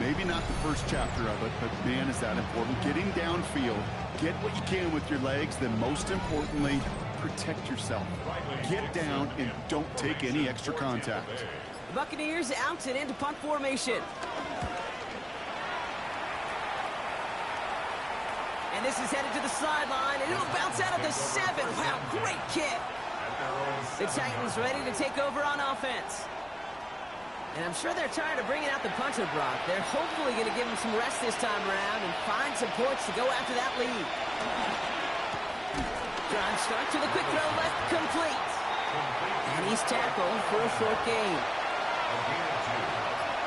Maybe not the first chapter of it, but man, is that important. Getting downfield, get what you can with your legs, then most importantly, protect yourself. Get down and don't take any extra contact. The Buccaneers out and into punt formation. And this is headed to the sideline, and it'll bounce out of the 7. Wow, great kick. The Titans ready to take over on offense. And I'm sure they're tired of bringing out the punter, Brock. They're hopefully going to give him some rest this time around and find some points to go after that lead. Drive start to the quick throw left, complete. And he's tackled for a short gain.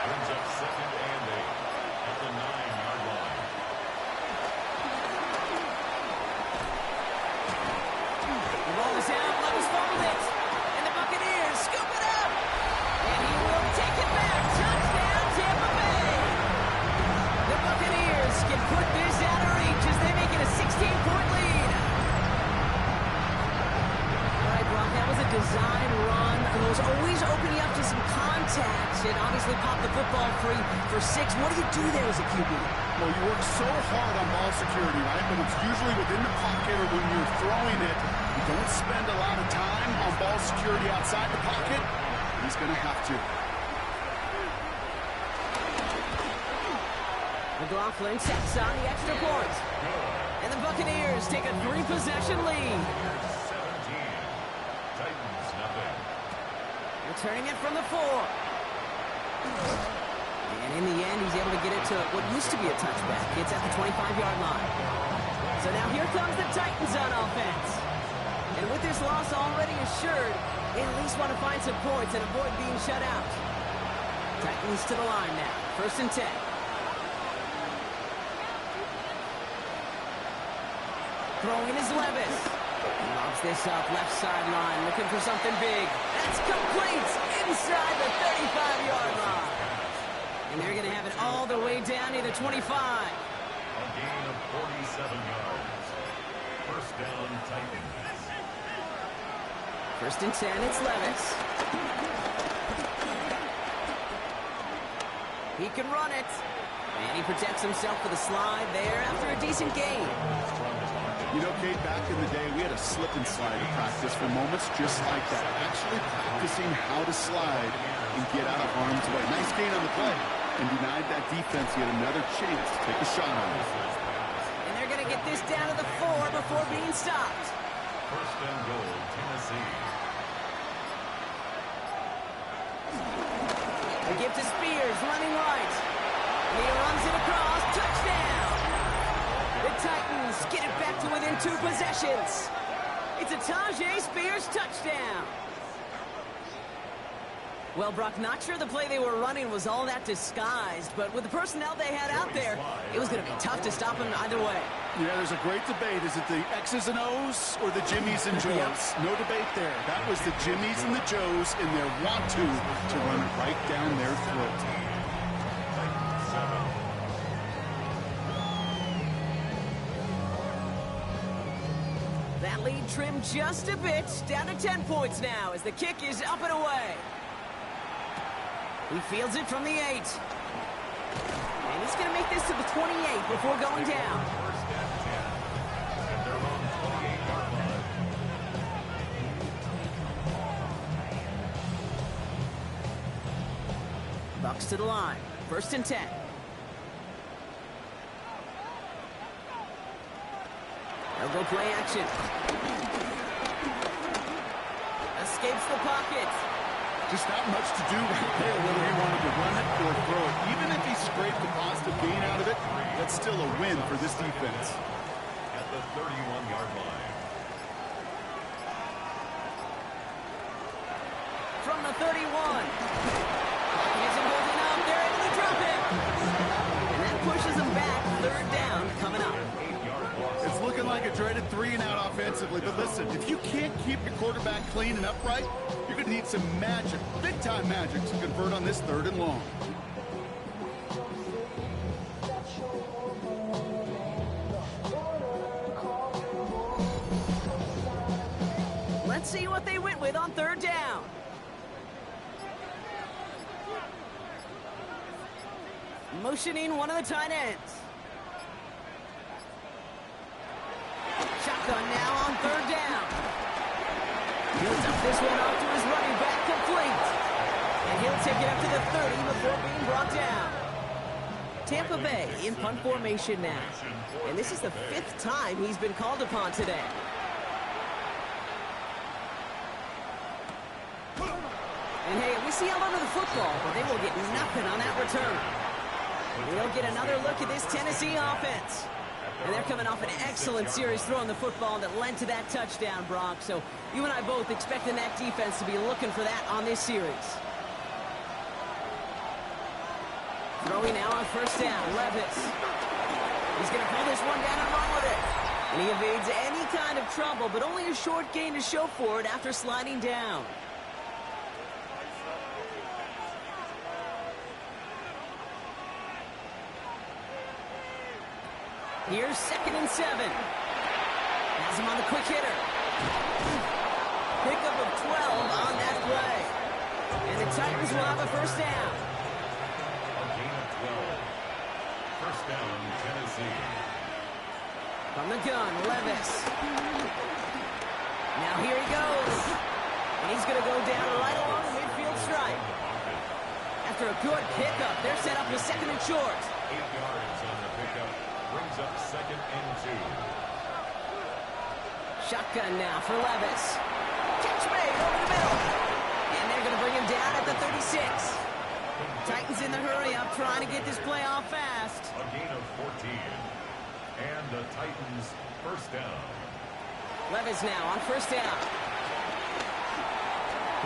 Brings up 2nd and 8 at the 9-yard line. The ball is out. Levis fumbled it. And the Buccaneers scoop it up. And he will take it back. Touchdown, Tampa Bay. The Buccaneers can put this out of reach as they make it a 16-point lead. All right, Brock, that was a design run. It was always opening up to some contacts and obviously popped the football free for 6. What do you do there as a QB? Well, you work so hard on ball security, right? But it's usually within the pocket or when you're throwing it. You don't spend a lot of time on ball security outside the pocket. He's going to have to. McLaughlin sets on the extra point. And the Buccaneers take a 3-possession lead. 17. Titans nothing. Returning it from the 4. And in the end, he's able to get it to what used to be a touchback. It's at the 25-yard line. So now here comes the Titans on offense. And with this loss already assured, they at least want to find some points and avoid being shut out. Titans to the line now. 1st and 10. Throwing is Levis. He lobs this up left sideline, looking for something big. That's complete inside the 35-yard line. And they're going to have it all the way down to the 25. A gain of 47 yards. 1st down, Titans. 1st and 10, it's Levis. He can run it. And he protects himself with a slide there after a decent gain. You know, Kate, back in the day, we had a slip and slide practice for moments just like that. Actually practicing how to slide and get out of harm's way. Nice gain on the play. And denied that defense yet another chance to take a shot on it. And they're going to get this down to the 4 before being stopped. 1st and goal, Tennessee. The gift to Spears, running right. And he runs it across. Touchdown! The Titans get it back to within 2 possessions. It's a Tajay Spears touchdown. Well, Brock, not sure the play they were running was all that disguised, but with the personnel they had out there, it was going to be tough to stop him either way. Yeah, there's a great debate. Is it the X's and O's or the Jimmies and Joes? No debate there. That was the Jimmies and the Joes in their want-to run it right down their throat. That lead trimmed just a bit, down to 10 points now as the kick is up and away. He fields it from the 8. And he's going to make this to the 28 before going down. Bucks to the line. 1st and 10. They'll go play action. Escapes the pocket. Just not much to do right there, whether he wanted to run it or throw it. Even if he scraped a positive gain out of it, that's still a win for this defense. At the 31-yard line. From the 31. He isn't holding up. They're able to drop him. And that pushes him back. 3rd down coming up. It's looking like a dreaded 3-and-out offensively, but listen, if you can't keep your quarterback clean and upright, you're going to need some magic, big-time magic, to convert on this 3rd and long. Let's see what they went with on 3rd down. Motioning one of the tight ends. Shotgun now on 3rd down. He'll dump this one off to his running back, complete. And he'll take it up to the 30 before being brought down. Tampa Bay in punt formation now. And this is the 5th time he's been called upon today. And hey, we see a lot of the football, but they will get nothing on that return. We'll get another look at this Tennessee offense. And they're coming off an excellent series throwing the football that led to that touchdown, Brock. So you and I both expecting that defense to be looking for that on this series. Throwing now on first down, Levis. He's going to pull this one down and run with it. And he evades any kind of trouble, but only a short gain to show for it after sliding down. Here's 2nd and 7. Has him on the quick hitter. Pickup of 12 on that play. And the Titans will have a first down. A gain of 12. First down, Tennessee. From the gun, Levis. Now here he goes. And he's going to go down right along the midfield stripe. After a good pickup, they're set up with 2nd and short. 8 yards on the pickup. Brings up 2nd and 2. Shotgun now for Levis. Catch made over the middle. And they're going to bring him down at the 36. Titans in the hurry-up trying to get this play off fast. A gain of 14. And the Titans first down. Levis now on first down.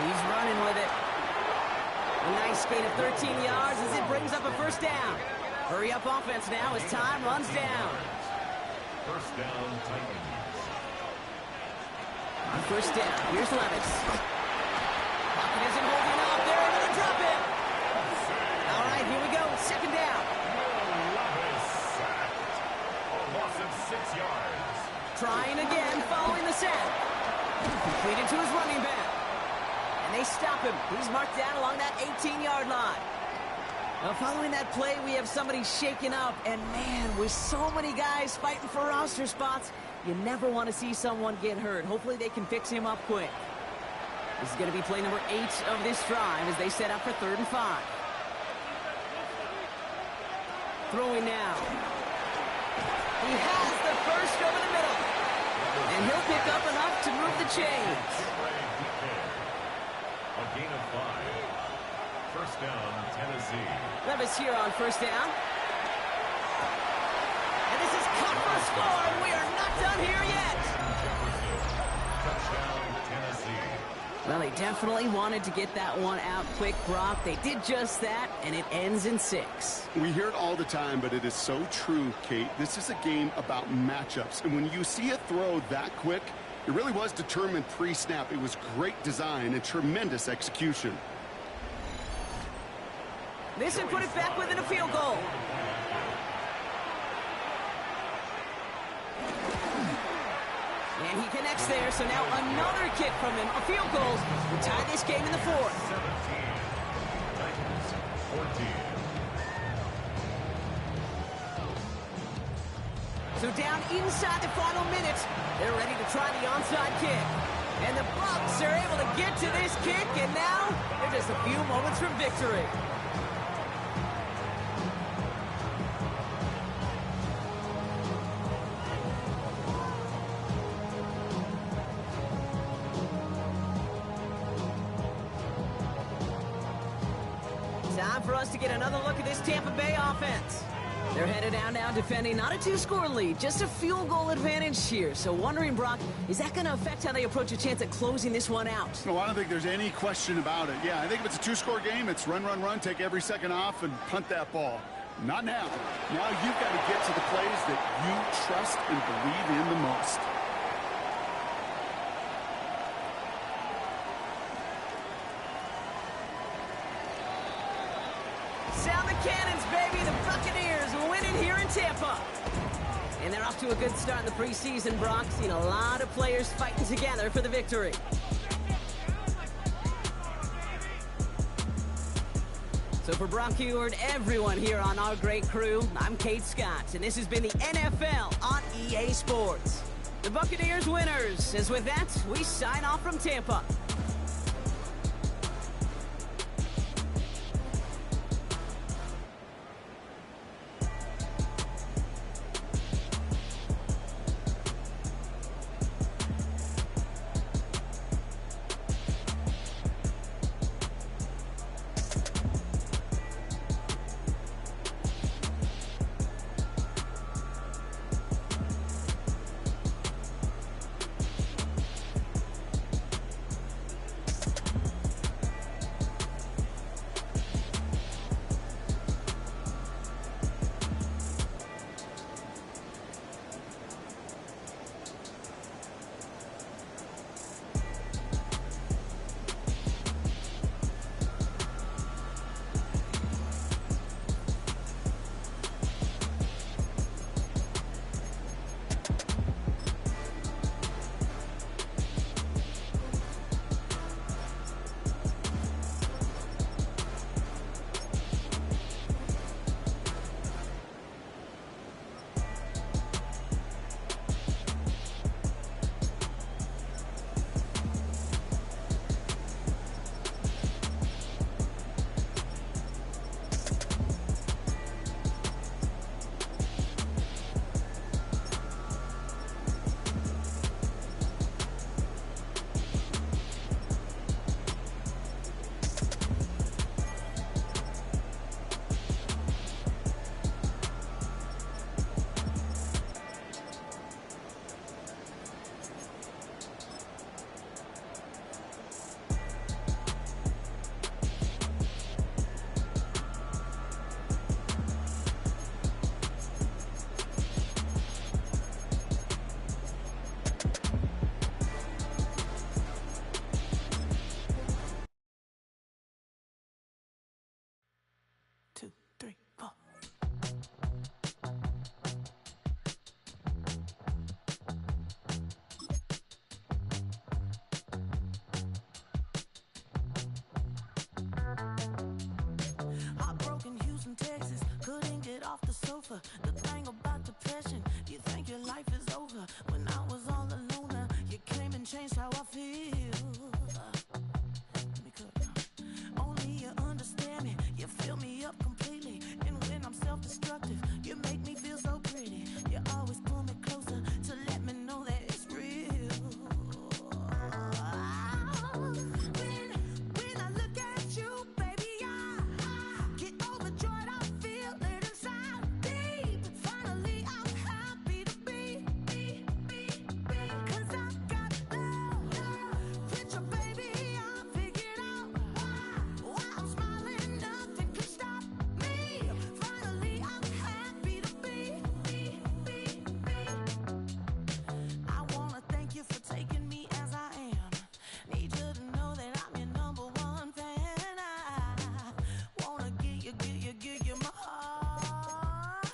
He's running with it. A nice gain of 13 yards as it brings up a first down. Hurry up offense now as time runs down. First down, Titans. On first down, here's Levis. Pocket isn't holding up. They're able to drop it. All right, here we go. 2nd down. Levis sacked. A loss of 6 yards. Trying again following the sack. Completed to his running back. And they stop him. He's marked down along that 18-yard line. Now, following that play, we have somebody shaken up. And, man, with so many guys fighting for roster spots, you never want to see someone get hurt. Hopefully they can fix him up quick. This is going to be play number 8 of this drive as they set up for 3rd and 5. Throwing now. He has the first over the middle. And he'll pick up enough to move the chains. A gain of 5. First down, Tennessee. Levis here on first down. And this is cut for a score, and we are not done here yet. Touchdown, Tennessee. Well, they definitely wanted to get that one out quick, Brock. They did just that, and it ends in 6. We hear it all the time, but it is so true, Kate. This is a game about matchups, and when you see a throw that quick, it really was determined pre-snap. It was great design and tremendous execution. This would put it back within a field goal. And he connects there, so now another kick from him. A field goal will tie this game in the 4th. 17. Titans 14. So down inside the final minutes, they're ready to try the onside kick. And the Bucs are able to get to this kick, and now they're just a few moments from victory. Time for us to get another look at this Tampa Bay offense. They're headed down now defending not a 2-score lead, just a field goal advantage here. So wondering, Brock, is that going to affect how they approach a chance at closing this one out? No, I don't think there's any question about it. Yeah, I think if it's a 2-score game, it's run, run, run, take every second off and punt that ball. Not now. Now you've got to get to the plays that you trust and believe in the most. Sound the cannons, baby. The Buccaneers winning here in Tampa. And they're off to a good start in the preseason, Brock. Seen a lot of players fighting together for the victory. So for Brock Heward, everyone here on our great crew, I'm Kate Scott, and this has been the NFL on EA Sports. The Buccaneers winners. As with that, we sign off from Tampa. chauffeur. The thing about depression, you think your life is over. When I was all alone, you came and changed how I feel. Let me cook now. Only you understand me, you fill me up completely. And when I'm self-destructive, you make me feel so pretty. You always pull me closer to let me know that it's real. When I look at you, baby, I get overjoyed. I feel it inside deep. Finally, I'm happy to be. 'Cause I got love. Picture, baby, I figured out why I'm smiling. Nothing can stop me. Finally, I'm happy to be. I wanna thank you for taking me as I am. Need you to know that I'm your number one fan. I wanna give you my heart.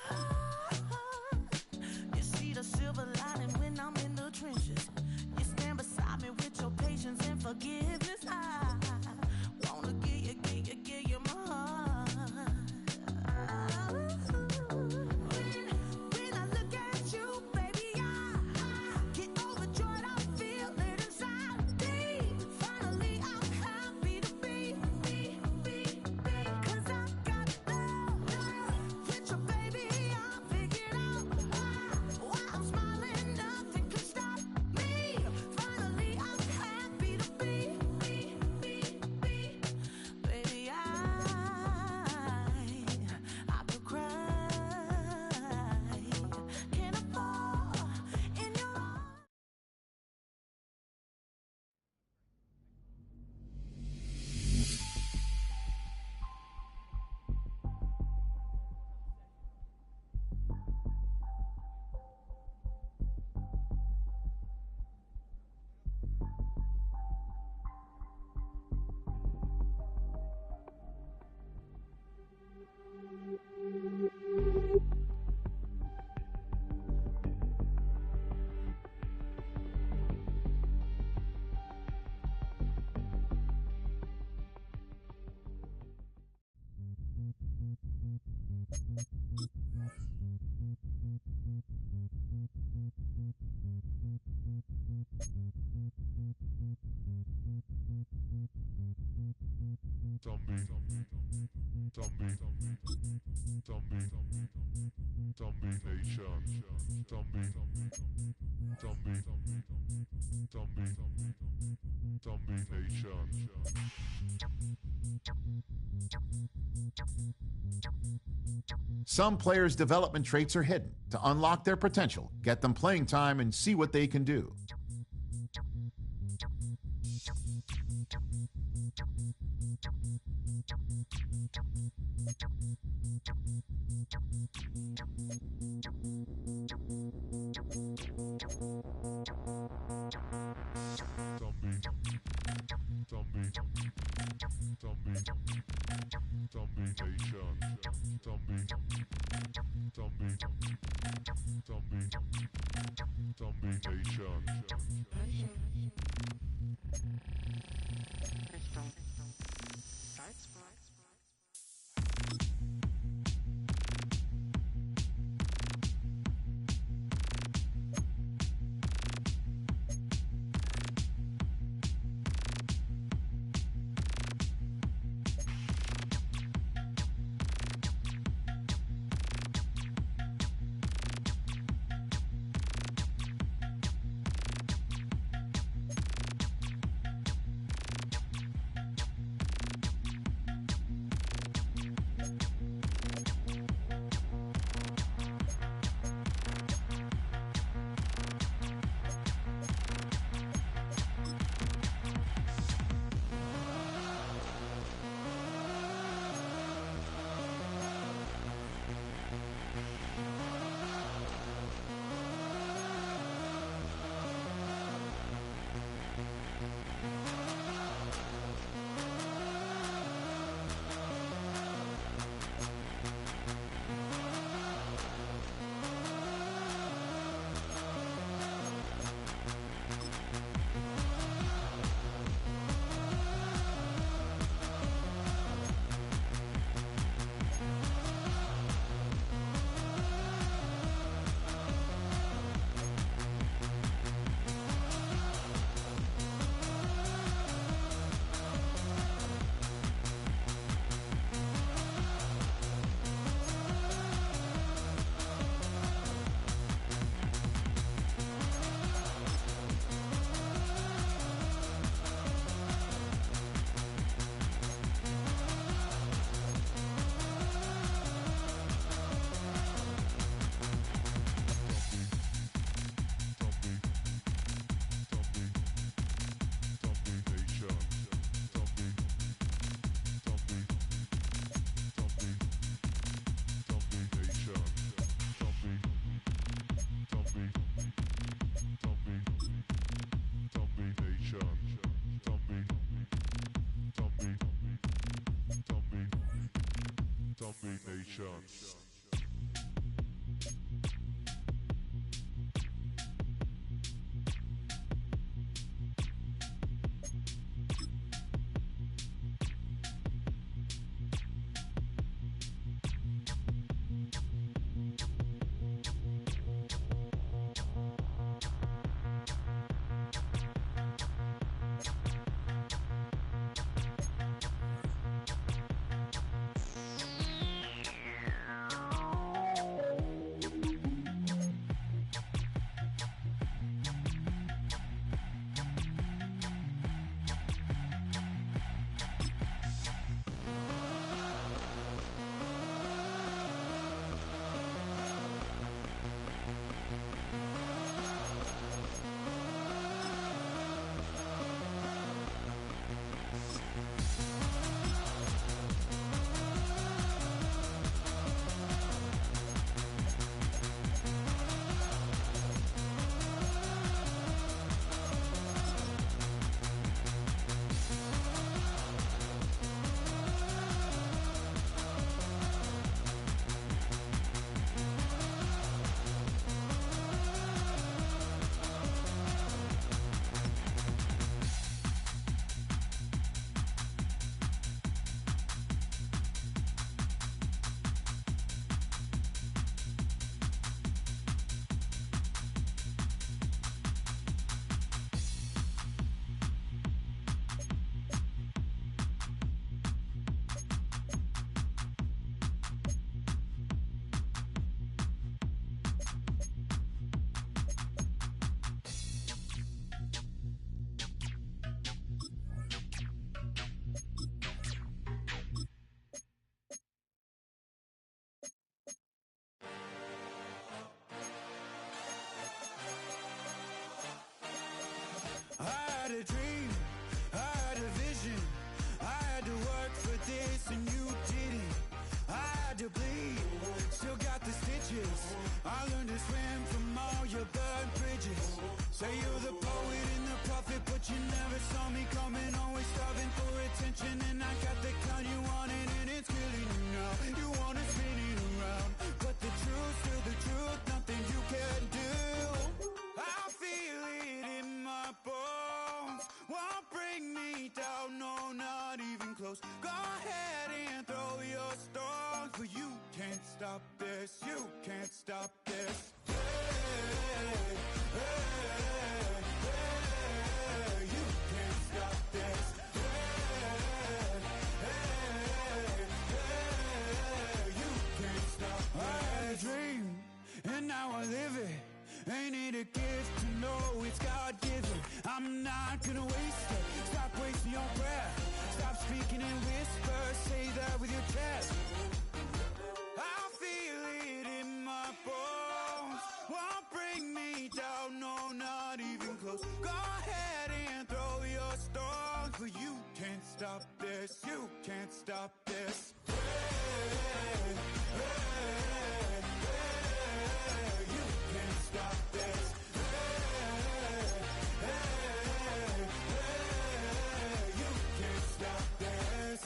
You see the silver lining when I'm in the trenches. You stand beside me with your patience and forgiveness. I wanna give you my heart. When I look at you, baby, I get overjoyed. I feel it inside deep. Finally, I'm happy to be. 'Cause I got love. Picture, baby, I figured out why I'm smiling. Nothing can stop me. Finally, I'm happy to be. Baby, I could cry. Can I fall in your arms? Some players' development traits are hidden. To unlock their potential, get them playing time, and see what they can do. I had a dream, I had a vision, I had to work for this and you didn't. I had to bleed, still got the stitches. I learned to swim from all your burned bridges. Say you're the poet and the prophet, but you never saw me coming. Always starving for attention, and I got the kind you wanted, and it's killing you now. You wanna spin it around, but the truth's still the truth. Nothing you can do. I feel it in my bones. Won't bring me down, no, not even close. Go ahead and throw your stones, but you can't stop this. You can't stop this. Hey, hey, hey, you can't stop this. Hey, hey, hey, you can't stop this. I had a dream, and now I live it. Ain't it a gift to know it's God-given? I'm not gonna waste it. Stop wasting your breath. Stop speaking in whispers. Say that with your chest. I feel it in my bones. Won't bring me down, no, not even close. Go ahead and throw your stones, but you can't stop this. You can't stop this. Hey, hey, hey, you can't stop this. Hey, hey, hey, you can't stop this.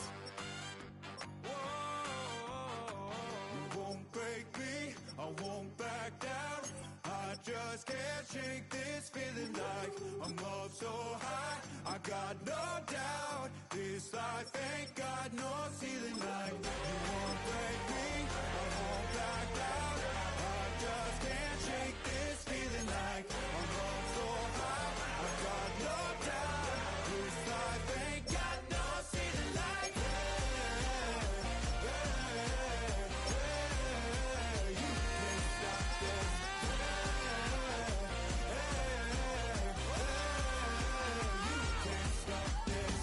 Whoa, you won't break me, I won't back down. I just can't shake this feeling like I'm up so high. I got no doubt this life ain't got no ceiling like. You won't break me, I won't back down. I just can't shake this feeling like I'm up so high. I got no doubt this life ain't got no ceiling like. Hey, hey, hey, you can't stop this. You can't stop this.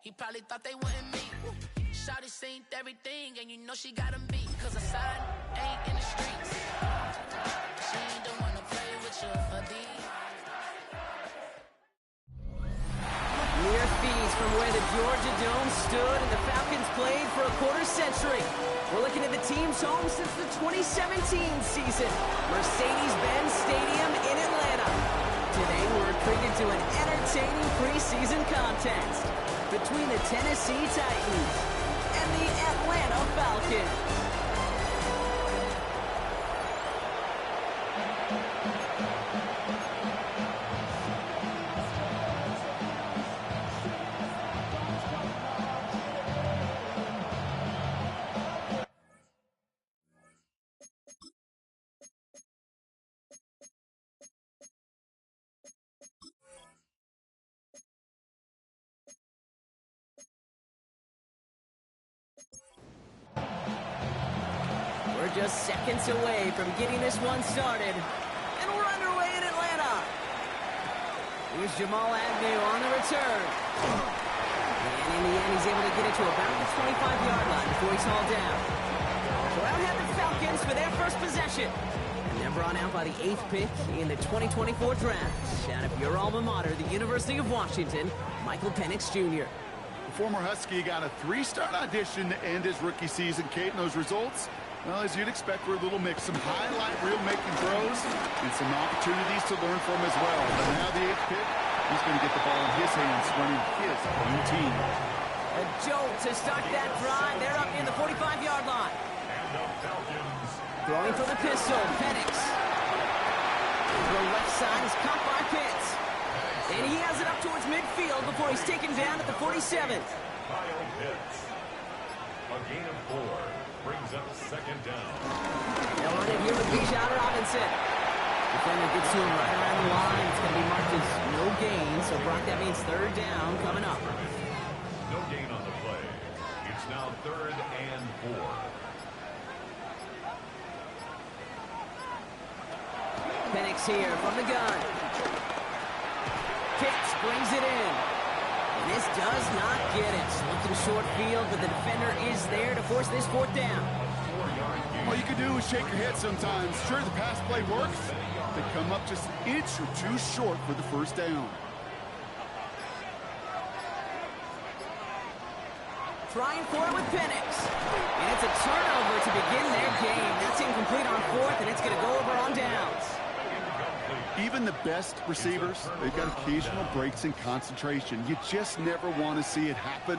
He probably thought they wouldn't meet. Shawty seen everything, and you know she got him beat. Cause her son ain't in the streets. She ain't the one to play with you for these. Mere feeds from where the Georgia Dome stood and the Falcons played for a quarter century. We're looking at the team's home since the 2017 season, Mercedes-Benz Stadium in Atlanta. Today we're treated to an entertaining preseason contest between the Tennessee Titans and the Atlanta Falcons. We're just seconds away from getting this one started, and we're underway in Atlanta. Here's Jamal Agnew on the return. And in the end, he's able to get it to about the 25-yard line before he's hauled down. So out have the Falcons for their first possession. And they're brought out by the 8th pick in the 2024 draft. Out of your alma mater, the University of Washington, Michael Penix Jr. The former Husky got a 3-start audition to end his rookie season. Kate, and those results, well, as you'd expect, were a little mix. Some highlight reel making throws and some opportunities to learn from as well. But now the 8th pick, he's going to get the ball in his hands running his own team. A jolt to start that drive. They're up near the 45-yard line. Throwing for the pistol, Penix. The left side is caught by Pitts. And he has it up towards midfield before he's taken down at the 47th. Kyle Pitts. A gain of 4 brings up second down. They'll run it here with Bijan Robinson. Defender gets to him right around the line. It's going to be marked as no gain. So, Brock, that means third down coming up. No gain on the play. It's now 3rd and 4. Penix here from the gun. Pitts brings it in. And this does not get it. Looking short field, but the defender is there to force this 4th down. All you can do is shake your head sometimes. Sure, the pass play works. They come up just an inch or two short for the 1st down. Trying for it with Penix. And it's a turnover to begin their game. That's incomplete on 4th, and it's going to go over on downs. Even the best receivers, they've got occasional breaks in concentration. You just never want to see it happen.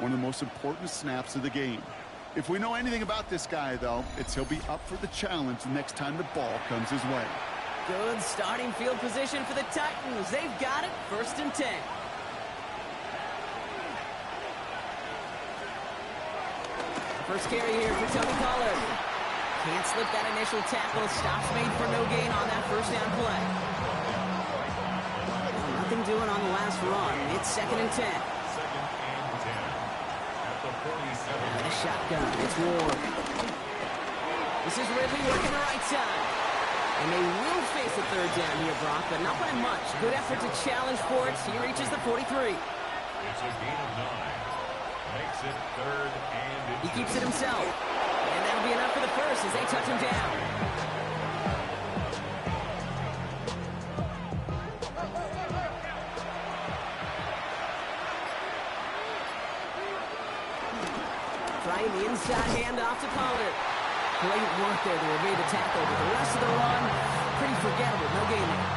One of the most important snaps of the game. If we know anything about this guy, though, it's he'll be up for the challenge the next time the ball comes his way. Good starting field position for the Titans. They've got it, 1st and 10. First carry here for Tony Pollard. Can't slip that initial tackle. Stops made for no gain on that 1st down play. Nothing doing on the last run. It's 2nd and 10. And a shotgun. It's Ward. This is Ridley working the right side. And they will face a 3rd down here, Brock, but not by much. Good effort to challenge for it. He reaches the 43. It's a gain of 9. Makes it 3rd and he keeps it himself. And that'll be enough for the first as they touch him down. Trying the inside handoff to Pollard. Great work there to evade the tackle, but the rest of the run, pretty forgettable. No gain there.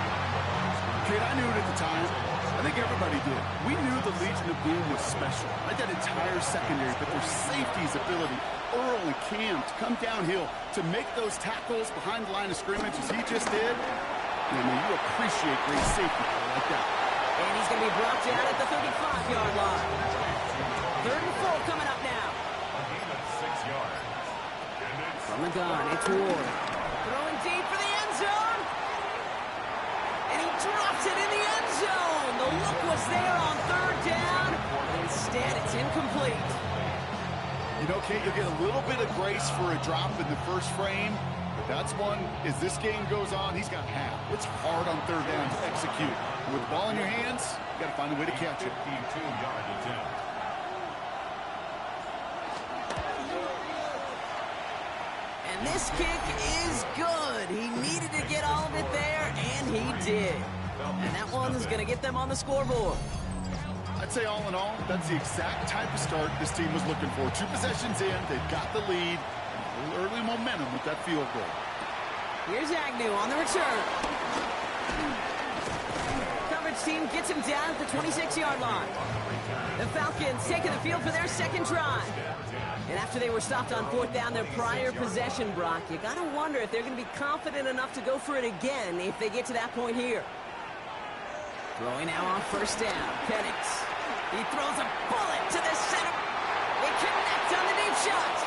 Kid, I knew it at the time. I think everybody did. We knew the Legion of Boom was special. Right, that entire secondary, but their safety's ability, Earl and Cam, to come downhill, to make those tackles behind the line of scrimmage as he just did. I mean, you appreciate great safety play like that. And he's going to be brought down at the 35-yard line. 3rd and 4 coming up now. A gain of 6 yards. From the gun, it's Ward. Throwing deep for the end zone. And he drops it in the end zone. The look was there on 3rd down. Instead, it's incomplete. You know, Kate, you'll get a little bit of grace for a drop in the first frame, but that's one, as this game goes on, he's got half. It's hard on 3rd down to execute. And with the ball in your hands, you got to find a way to catch it. 52-yard attempt. And this kick is good. He needed to get all of it there, and he did. And that one is going to get them on the scoreboard. I'd say all in all, that's the exact type of start this team was looking for. 2 possessions in, they've got the lead, and a little early momentum with that field goal. Here's Agnew on the return. Coverage team gets him down at the 26-yard line. The Falcons taking the field for their second drive. And after they were stopped on 4th down their prior possession, Brock, you got to wonder if they're going to be confident enough to go for it again if they get to that point here. Throwing now on 1st down. Penix. He throws a bullet to the center. They connect on the deep shot.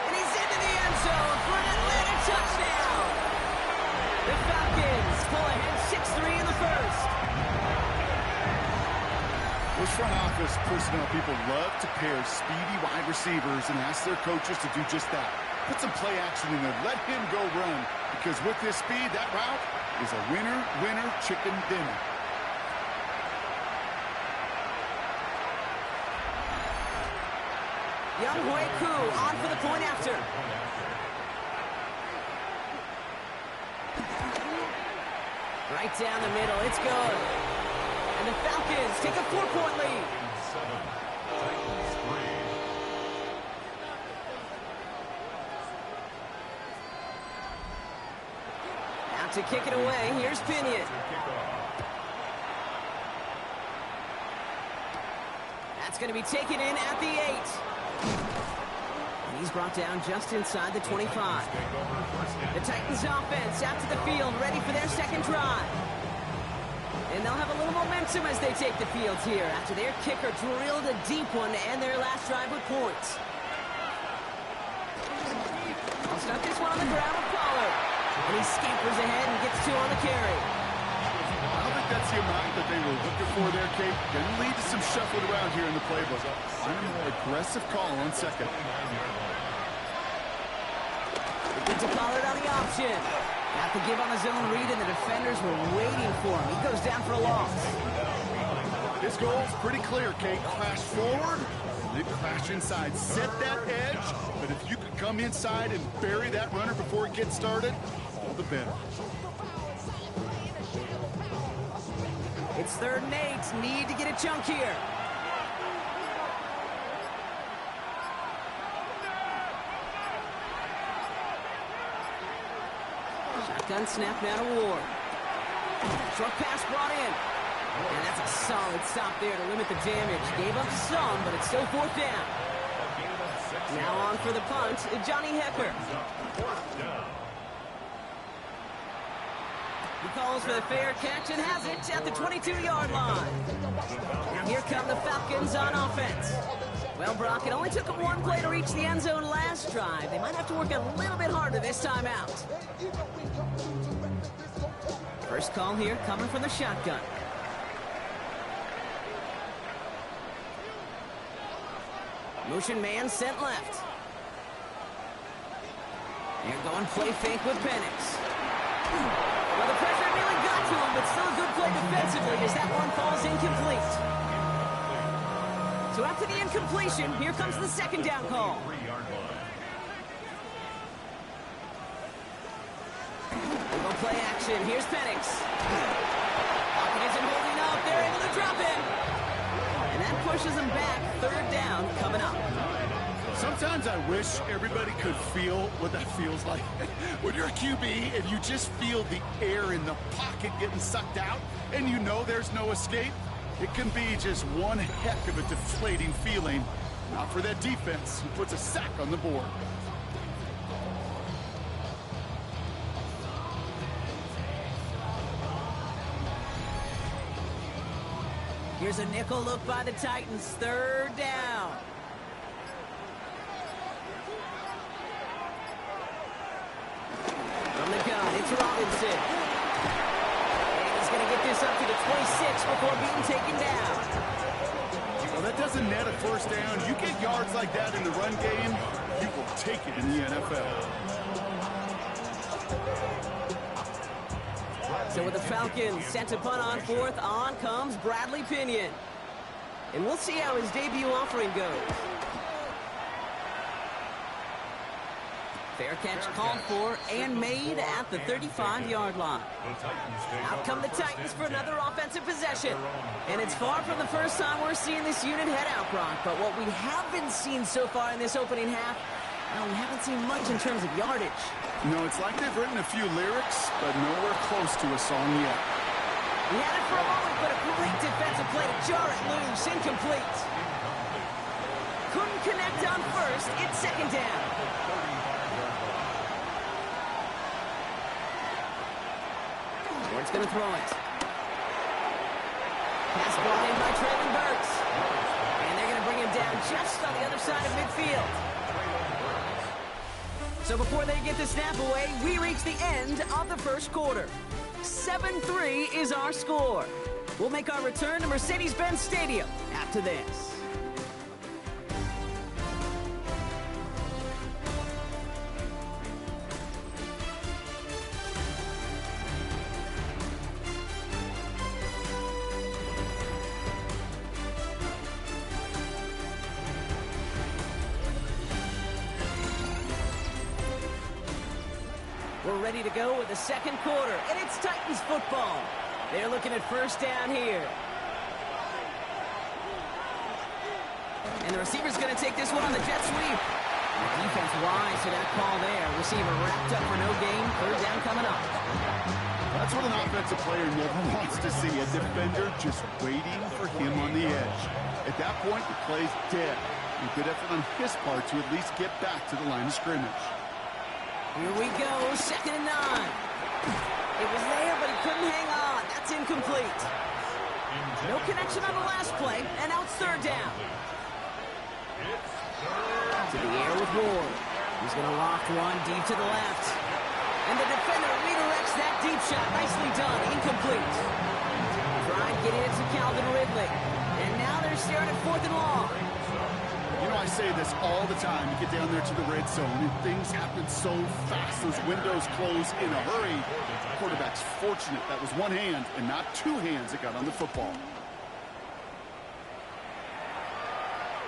And he's into the end zone for an Atlanta touchdown. The Falcons pull ahead 6-3 in the first. Those front office personnel people love to pair speedy wide receivers and ask their coaches to do just that. Put some play action in there. Let him go run. Because with this speed, that route is a winner, chicken dinner. Young Hui Koo on for the point after. Right down the middle. It's good. And the Falcons take a 4-point lead. Now to kick it away, here's Pinion. That's going to be taken in at the 8. And he's brought down just inside the 25. The Titans offense out to the field, ready for their second drive. And they'll have a little momentum as they take the field here after their kicker drilled a deep one to end their last drive with points. I'll start this one on the ground with Pollard. And he scampers ahead and gets 2 on the carry. I don't think that's the amount that they were looking for there, Kate. Going to lead to some shuffling around here in the playbook. I'm a more aggressive call on second. It's a Pollard on the option. Got the give on his own read, and the defenders were waiting for him. He goes down for a loss. This goal's pretty clear, Kate. Crash forward, then crash inside. Set that edge, but if you could come inside and bury that runner before it gets started, all the better. It's 3rd and 8. Need to get a chunk here. Shotgun snap now to Ward. Short pass brought in. And that's a solid stop there to limit the damage. Gave up some, but it's still 4th down. Now on for the punt, Johnny Hecker. He calls for the fair catch and has it at the 22-yard line. Now here come the Falcons on offense. Well, Brock, it only took them 1 play to reach the end zone last drive. They might have to work a little bit harder this time out. First call here coming from the shotgun. Motion man sent left. They're going play fake with Penix. Well, the pressure nearly got to him, but still a good play defensively as that one falls incomplete. So after the incompletion, here comes the 2nd down call. We'll go play action. Here's Penix. Pocket isn't holding up. They're able to drop it. And that pushes them back. 3rd down coming up. Sometimes I wish everybody could feel what that feels like. When you're a QB and you just feel the air in the pocket getting sucked out and you know there's no escape, it can be just one heck of a deflating feeling. Not for that defense who puts a sack on the board. Here's a nickel look by the Titans. 3rd down. From the gun, it's Robinson. And he's going to get this up to the 26 before being taken down. Well, that doesn't net a 1st down. You get yards like that in the run game, you will take it in the NFL. So with the Falcons set to punt on 4th, on comes Bradley Pinion. And we'll see how his debut offering goes. Fair catch called for and made at the 35-yard line. Out come the Titans for another offensive possession. And it's far from the first time we're seeing this unit head out, Brock. But what we haven't seen so far in this opening half, well, we haven't seen much in terms of yardage. No, it's like they've written a few lyrics, but nowhere close to a song yet. We had it for a moment, but a great defensive play to jar it loose. Incomplete. Couldn't connect on first. It's second down. Ward's going to throw it. Pass brought in by Traylon Burks. And they're going to bring him down just on the other side of midfield. So before they get the snap away, we reach the end of the first quarter. 7-3 is our score. We'll make our return to Mercedes-Benz Stadium after this. We're ready to go with the second quarter, and it's Titans football. They're looking at first down here. And the receiver's going to take this one on the jet sweep. The defense wise to that call there. Receiver wrapped up for no gain. Third down coming up. That's what an offensive player never wants to see. A defender just waiting for him on the edge. At that point, the play's dead. A good effort on his part to at least get back to the line of scrimmage. Here we go, 2nd and 9. It was there, but he couldn't hang on. That's incomplete. No connection on the last play, and now it's third down. To the air with Ward. He's going to loft one deep to the left. And the defender redirects that deep shot. Nicely done. Incomplete. Trying to get it to Calvin Ridley. And now they're staring at 4th and long. You know, I say this all the time. You get down there to the red zone, and things happen so fast. Those windows close in a hurry. The quarterback's fortunate that was one hand and not two hands that got on the football.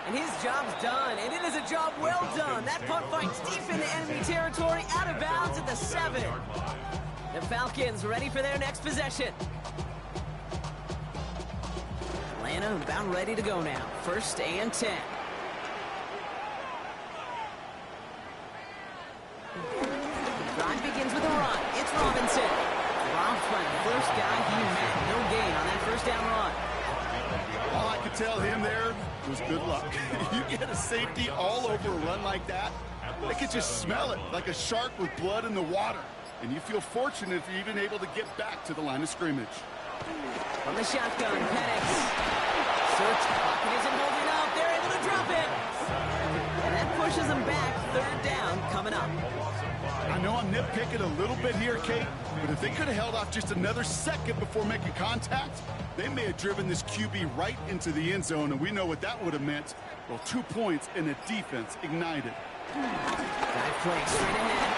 And his job's done, and it is a job well done. That punt finds deep into enemy territory, out of bounds at the 7. The Falcons ready for their next possession. Atlanta about ready to go now. 1st and 10. The drive begins with a run. It's Robinson. Dropped by the first guy he met. No gain on that first down run. All I could tell him there was good luck. You get a safety all over a run like that, they could just smell it like a shark with blood in the water. And you feel fortunate if you're even able to get back to the line of scrimmage. From the shotgun, Penix. Search pocket isn't holding up. They're able to drop it. And that pushes them back. 3rd down coming up. I know I'm nitpicking a little bit here, Kate, but if they could have held off just another second before making contact, they may have driven this QB right into the end zone, and we know what that would have meant. Well, 2 points and the defense ignited. Drive play straight ahead.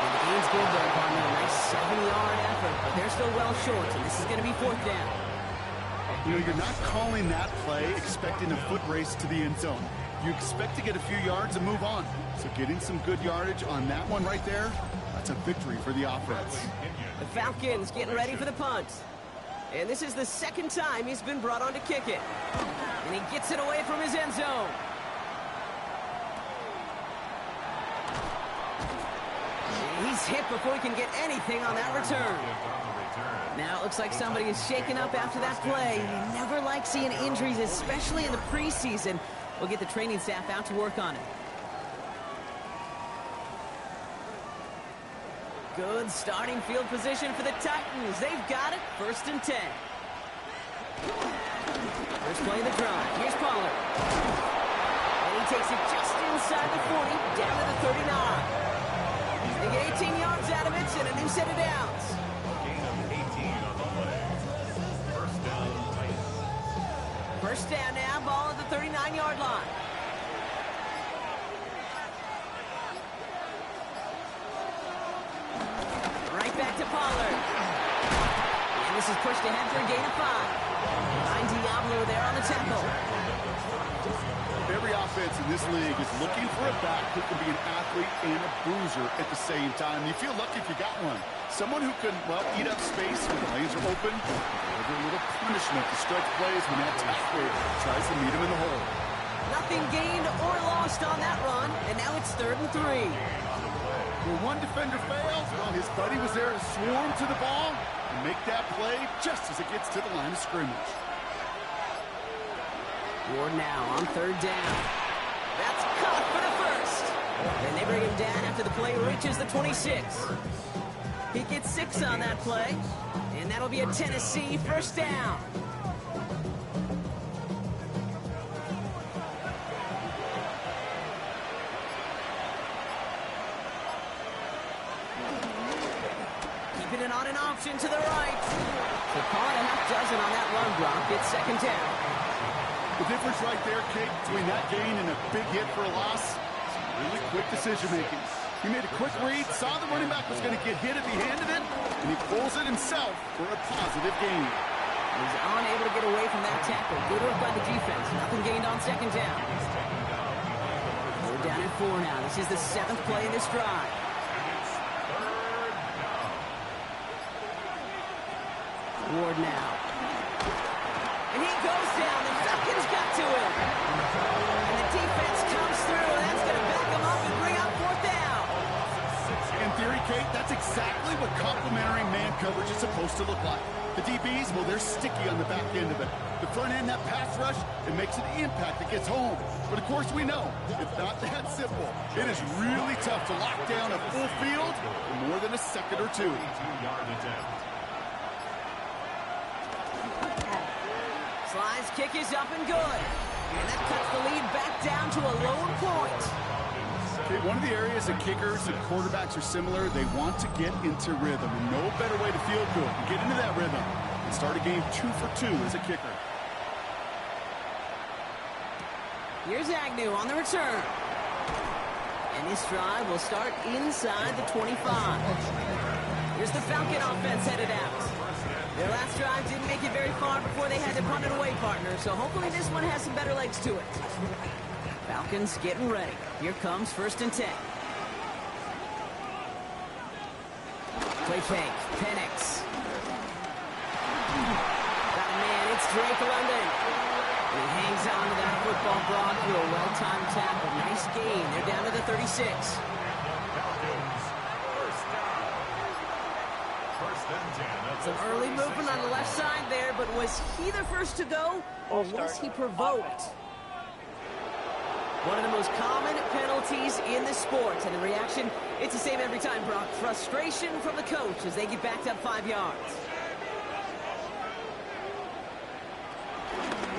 And the game's good there, partner. A nice 7-yard effort, but they're still well short, and this is going to be 4th down. You know, you're not calling that play expecting a foot race to the end zone. You expect to get a few yards and move on. So getting some good yardage on that one right there, that's a victory for the offense. The Falcons getting ready for the punt. And this is the 2nd time he's been brought on to kick it. And he gets it away from his end zone. And he's hit before he can get anything on that return. Now it looks like somebody is shaken up after that play. You never like seeing injuries, especially in the preseason. We'll get the training staff out to work on it. Good starting field position for the Titans. They've got it. 1st and 10. First play of the drive. Here's Pollard. And he takes it just inside the 40, down to the 39. They get 18 yards out of it and a new set of downs. First down now, ball at the 39-yard line. Right back to Pollard. And this is pushed ahead for a gain of 5. Find Diablo there on the tackle. Every offense in this league is looking for a back who can be an athlete and a bruiser at the same time. You feel lucky if you got one. Someone who can, well, eat up space when the lanes are open, deliver a little punishment to stretch plays when that tackler tries to meet him in the hole. Nothing gained or lost on that run, and now it's 3rd and 3. When one defender fails, well, his buddy was there to swarm to the ball and make that play just as it gets to the line of scrimmage. Ward now on 3rd down. That's caught for the first. And they bring him down after the play reaches the 26. He gets 6 on that play, and that'll be a Tennessee first down. Keeping it on an option to the right. So call it a half dozen on that run block. It's 2nd down. The difference right there, Kate, between that gain and a big hit for a loss, really quick decision-making. He made a quick read, saw the running back was going to get hit if he handed it, and he pulls it himself for a positive gain. He's unable to get away from that tackle. Good work by the defense. Nothing gained on 2nd down. We're down at 4 now. This is the 7th play in this drive. Ward now. And he goes down. The Falcons got to him. And the defense comes through. That's going to back him up and bring up 4th down. In theory, Kate, that's exactly what complementary man coverage is supposed to look like. The DBs, well, they're sticky on the back end of it. The front end, that pass rush, it makes an impact that gets home. But of course we know, it's not that simple. It is really tough to lock down a full field for more than a second or two. Sly's kick is up and good. And that cuts the lead back down to a lower point. Okay, one of the areas that kickers and quarterbacks are similar, they want to get into rhythm. And no better way to feel good than get into that rhythm and start a game 2 for 2 as a kicker. Here's Agnew on the return. And this drive will start inside the 25. Here's the Falcon offense headed out. Their last drive didn't make it very far before they had to punt it away, partner, so hopefully this one has some better legs to it. Falcons getting ready. Here comes 1st and 10. Play fake. Penix. Got a man. It's Drake London. And he hangs on to that football broad through a well-timed tackle. Nice gain. They're down to the 36. Some early movement on the left side there, but was he the first to go, or was he provoked? One of the most common penalties in the sport, and the reaction, it's the same every time, Brock. Frustration from the coach as they get backed up 5 yards.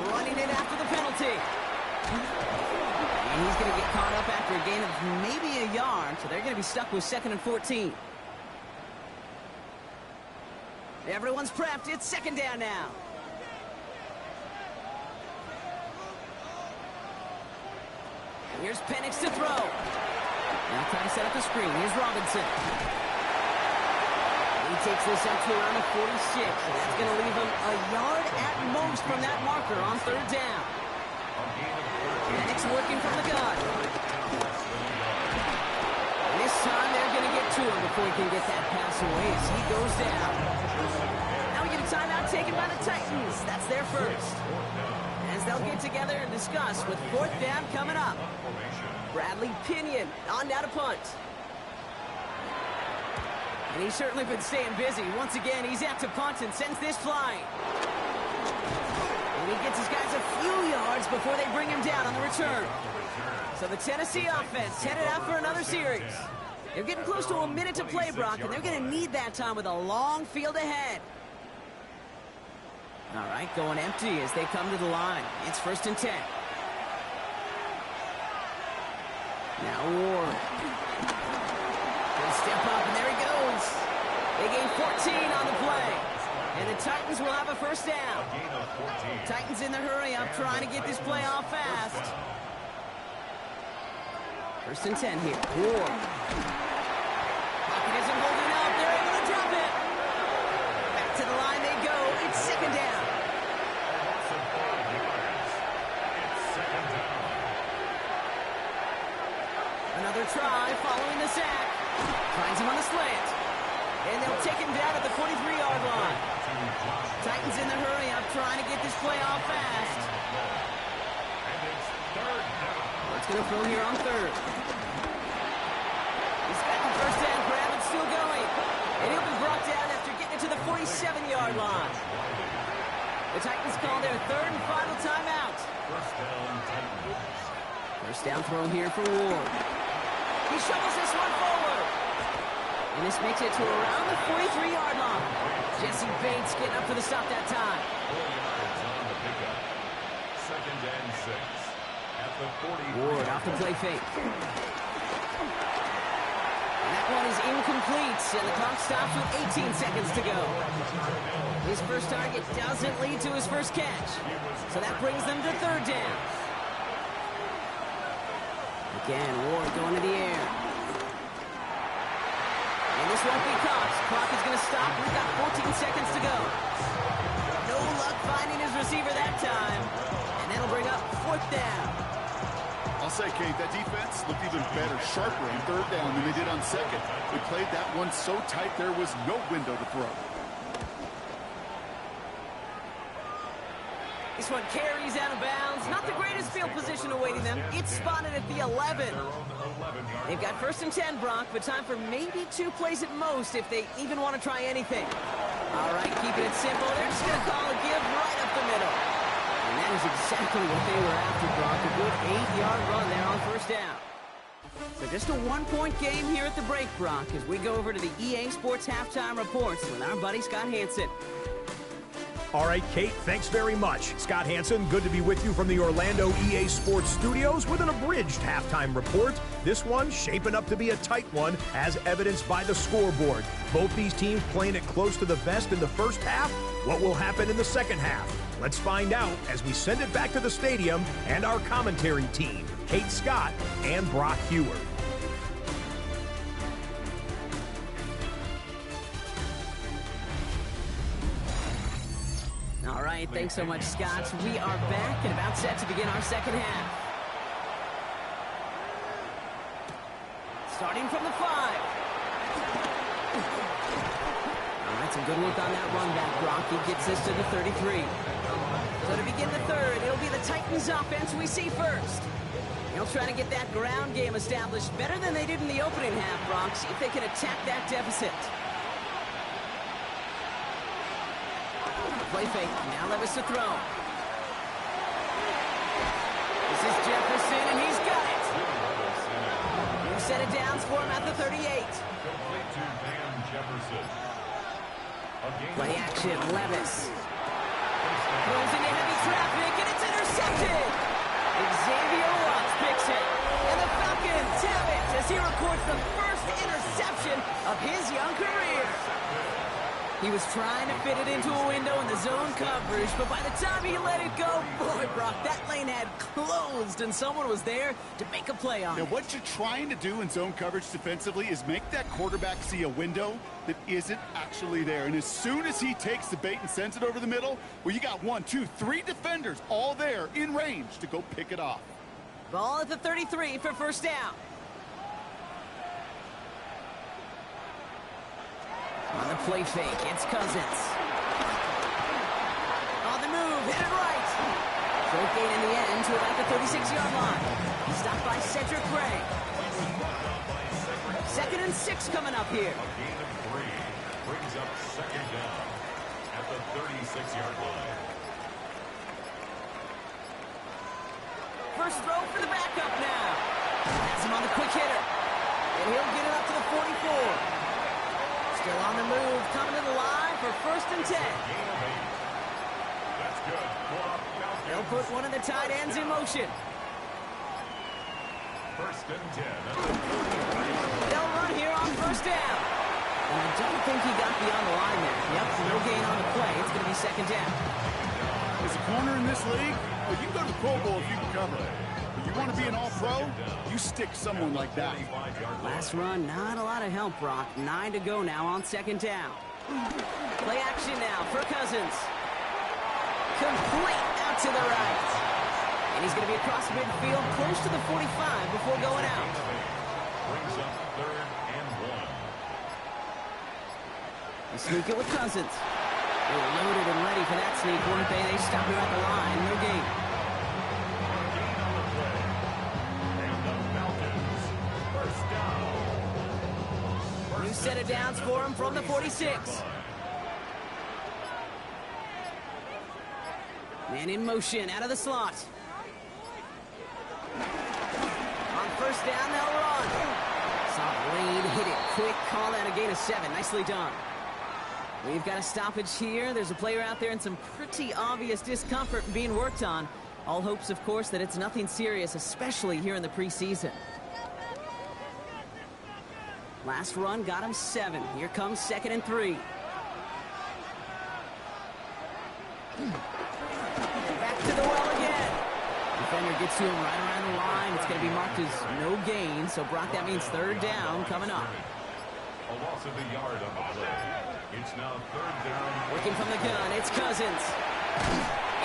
Running it after the penalty. And he's going to get caught up after a gain of maybe a yard, so they're going to be stuck with 2nd and 14. Everyone's prepped. It's 2nd down now. Here's Penix to throw. Now trying to set up a screen. Here's Robinson. He takes this up to around the 46, and that's going to leave him a yard at most from that marker on 3rd down. Penix working from the gun. And this time they're going to get to him before he can get that pass away as he goes down. Now we get a timeout taken by the Titans. That's their first. As they'll get together and discuss with 4th down coming up. Bradley Pinion on down to punt. And he's certainly been staying busy. Once again, he's out to punt and sends this flying. And he gets his guys a few yards before they bring him down on the return. So the Tennessee offense headed out for another series. They're getting close to a minute to play, Brock, and they're going to need that time with a long field ahead. All right, going empty as they come to the line. It's 1st and 10. Now Ward. He'll step up, and there he goes. They gain 14 on the play. And the Titans will have a 1st down. Titans in the hurry-up, trying to get this play off fast. 1st and 10 here. Ward. Pocket isn't holding up. They're able to drop it. Back to the line they go. It's 2nd down. Another try following the sack. Finds him on the slant. And they'll take him down at the 43-yard line. Titans in the hurry up, trying to get this play off fast. It's going to throw here on third. He's got the first down grab. It's still going. And he'll be brought down after getting it to the 47-yard line. The Titans call their third and final timeout. First down throw here for Ward. He shovels this one forward. And this makes it to around the 43-yard line. Jesse Bates getting up for the stop that time. Second and 6 at the 40. Ward off the play fake. And that one is incomplete, and the clock stops with 18 seconds to go. His first target doesn't lead to his first catch, so that brings them to third down. Again, Ward going to the air. And this won't be caught. Clock is going to stop. We've got 14 seconds to go. No luck finding his receiver that time. And that'll bring up fourth down. I'll say, Kate, that defense looked even better, sharper on third down than they did on second. They played that one so tight there was no window to throw. This one carries out of bounds. Not the greatest field position awaiting them. It's spotted at the 11. They've got first and 10, Brock, but time for maybe 2 plays at most if they even want to try anything. All right, keeping it simple. They're just going to call a give right up the middle. And that is exactly what they were after, Brock. A good 8-yard run there on first down. So just a 1-point game here at the break, Brock, as we go over to the EA Sports Halftime Reports with our buddy Scott Hanson. All right, Kate, thanks very much. Scott Hanson, good to be with you from the Orlando EA Sports Studios with an abridged halftime report. This one shaping up to be a tight one, as evidenced by the scoreboard. Both these teams playing it close to the vest in the first half. What will happen in the second half? Let's find out as we send it back to the stadium and our commentary team, Kate Scott and Brock Hewer. All right, thanks so much, Scott. We are back and about set to begin our second half. Starting from the 5. All right, some good work on that run back, Brock. He gets this to the 33. So to begin the third, it'll be the Titans offense we see first. They'll try to get that ground game established better than they did in the opening half, Brock. See if they can attack that deficit. Play fake. Now Levis to throw. This is Jefferson, and he's got it. New set of downs for him at the 38. Play action. Levis. Throws into heavy traffic, and it's intercepted. Xavier Watts picks it. And the Falcons have it as he records the first interception of his young career. He was trying to fit it into a window in the zone coverage, but by the time he let it go, boy, Brock, that lane had closed, and someone was there to make a play on it. Now, what you're trying to do in zone coverage defensively is make that quarterback see a window that isn't actually there. And as soon as he takes the bait and sends it over the middle, well, you got 1, 2, 3 defenders all there in range to go pick it off. Ball at the 33 for first down. On the play fake, it's Cousins. On the move, hit it right. Short gain in the end to about the 36-yard line. He's stopped by Cedric Gray. 2nd and 6 coming up here. A gain of 3 brings up second down at the 36-yard line. First throw for the backup now. Has him on the quick hitter. And he'll get it up to the 44. Still on the move, coming to the line for first and 10. That's good. They'll put one of the tight ends in motion. First and 10. They'll run here on first down. And I don't think he got beyond the line there. Yep, no gain on the play. It's going to be second down. As a corner in this league, well, you can go to the Pro Bowl if you can cover. But you want to be an all-pro, you stick someone like that. Last run, not a lot of help, Brock. 9 to go now on second down. Play action now for Cousins. Complete out to the right. And he's going to be across midfield, close to the 45 before going out. Brings up 3rd and 1. They sneak it with Cousins. They were loaded and ready for that sneak, weren't they? They stopped him at the line. No gain. Gain on the play. And the Falcons, first down. New set of downs for him from the 46. Man in motion, out of the slot. On first down, they'll run. Saw Wade hit it quick. Call that a gain of 7. Nicely done. We've got a stoppage here. There's a player out there in some pretty obvious discomfort being worked on. All hopes, of course, that it's nothing serious, especially here in the preseason. Last run got him 7. Here comes 2nd and 3. Back to the well again. Defender gets to him right around the line. It's going to be marked as no gain. So, Brock, that means 3rd down coming up. A loss of a yard on the play. It's now 3rd down. Working from the gun, it's Cousins.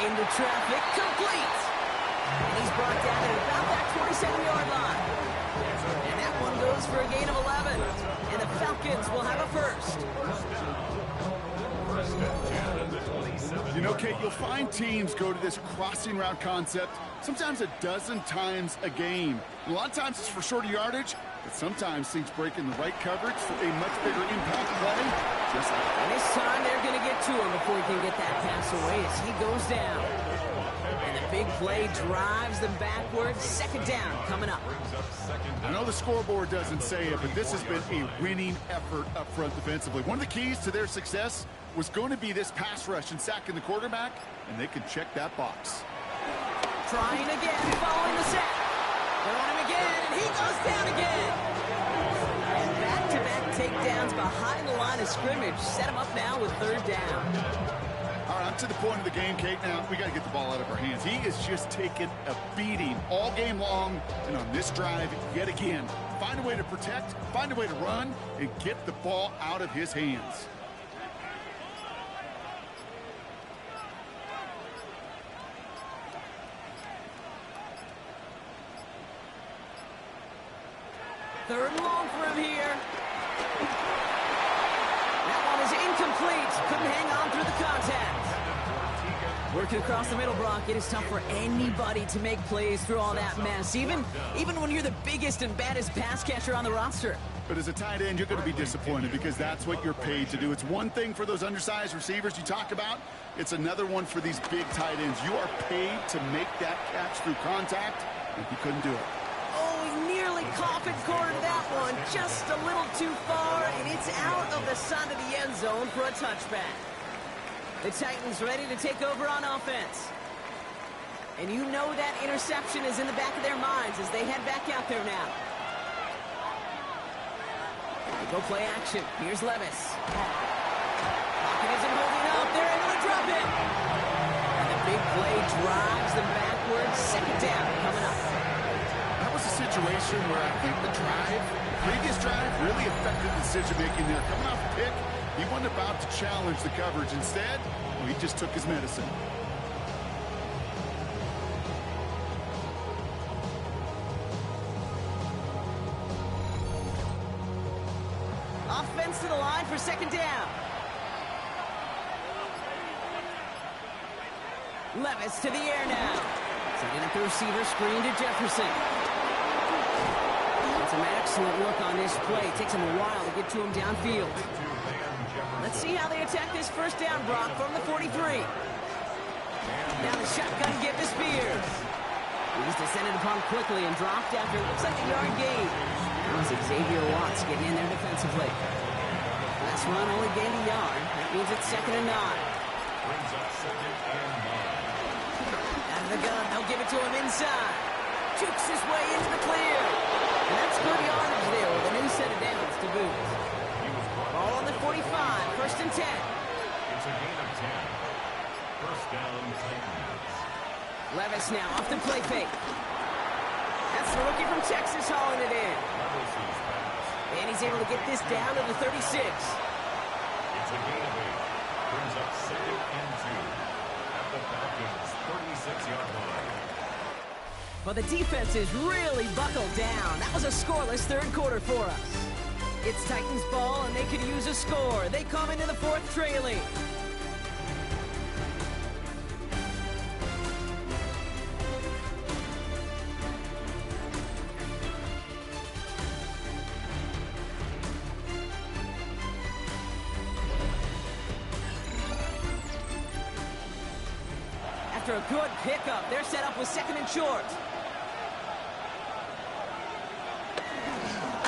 Into traffic, complete. And he's brought down at about that 27-yard line. And that one goes for a gain of 11. And the Falcons will have a first. You know, Kate, you'll find teams go to this crossing route concept sometimes a dozen times a game. And a lot of times it's for shorter yardage, but sometimes things break in the right coverage for a much bigger impact play. Just like that. And this time they're going to get to him before he can get that pass away as he goes down. And the big play drives them backwards. 2nd down coming up. I know the scoreboard doesn't say it, but this has been a winning effort up front defensively. One of the keys to their success was going to be this pass rush and sacking the quarterback, and they can check that box. Trying again, following the sack. They're on him again, and he goes down again. And back-to-back takedowns behind the line of scrimmage. Set him up now with 3rd down. All right, up to the point of the game, Kate. Now, we got to get the ball out of our hands. He is just taking a beating all game long, and on this drive, yet again, find a way to protect, find a way to run, and get the ball out of his hands. Third and long for him here. That one is incomplete. Couldn't hang on through the contact. Working across the middle, Brock. It is tough for anybody to make plays through all that mess, even when you're the biggest and baddest pass catcher on the roster. But as a tight end, you're going to be disappointed because that's what you're paid to do. It's one thing for those undersized receivers you talk about. It's another one for these big tight ends. You are paid to make that catch through contact, and he couldn't do it. Oh, he nearly coffin cornered that one. Just a little too far, and it's out of the side of the end zone for a touchback. The Titans ready to take over on offense. And you know that interception is in the back of their minds as they head back out there now. They go play action. Here's Levis. Pocket isn't holding up. They're able to drop it. And the big play drives them backwards. 2nd down coming up. That was a situation where I think the previous drive really affected the decision-making there. Coming off a pick, he wasn't about to challenge the coverage. Instead, he just took his medicine. Offense to the line for 2nd down. Levis to the air now. Setting up the receiver, screen to Jefferson. It's an excellent look on this play. It takes him a while to get to him downfield. Let's see how they attack this 1st down, Brock, from the 43. Now the shotgun give to Spears. He's descended upon quickly and dropped after it looks like a yard gain. That was Xavier Watts getting in there defensively. Last run only gained a yard. That means it's 2nd and 9. Brings up 2nd and 9. Out of the gun, they'll give it to him inside. Jukes his way into the clear. And that's good yardage there with a new set of downs to boot. Ball on the 45, 1st and 10. It's a gain of 10. First down, Titans. Levis now off the play fake. That's the rookie from Texas hauling it in. And he's able to get this down to the 36. It's a gain of 8. Brings up 2nd and 2. At the Falcons' 36-yard line. Well, the defense is really buckled down. That was a scoreless third quarter for us. It's Titans ball, and they could use a score. They come into the fourth trailing. After a good pickup, they're set up with second and short.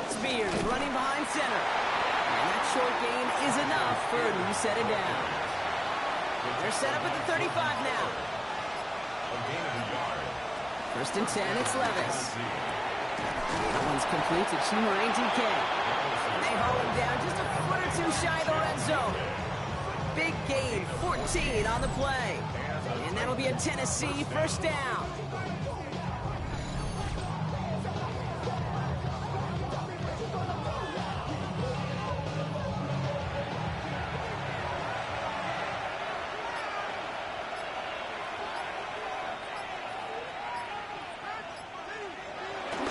Spears running behind center. And that short gain is enough for a new set of down. They're set up at the 35 now. First and 10, it's Levis. That one's complete to Chimerain DK. And they haul him down just a foot or two shy of the red zone. Big gain, 14 on the play. And that'll be a Tennessee first down.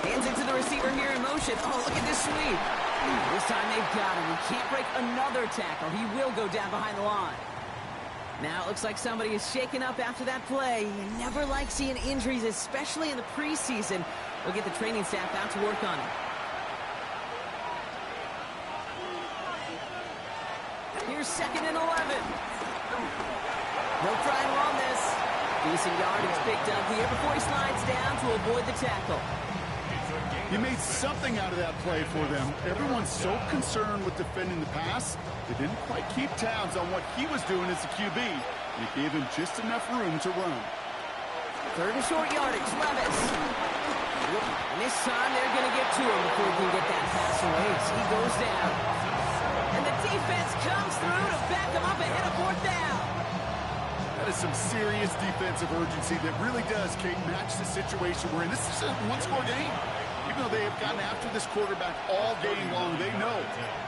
Hands into the receiver here in motion. Oh, look at this sweep. This time they've got him. He can't break another tackle. He will go down behind the line. Now it looks like somebody is shaken up after that play. You never like seeing injuries, especially in the preseason. We'll get the training staff out to work on it. Here's second and 11. They'll try and run this. Decent yardage picked up here before he slides down to avoid the tackle. He made something out of that play for them. Everyone's so concerned with defending the pass, they didn't quite keep tabs on what he was doing as a QB. It gave him just enough room to run. Third and short yardage, Levis. And this time they're going to get to him before he can get that pass away. So he goes down. And the defense comes through to back him up ahead of fourth down. That is some serious defensive urgency that really does, Kate, match the situation we're in. This is a one-score game. Even though they have gotten after this quarterback all game long, they know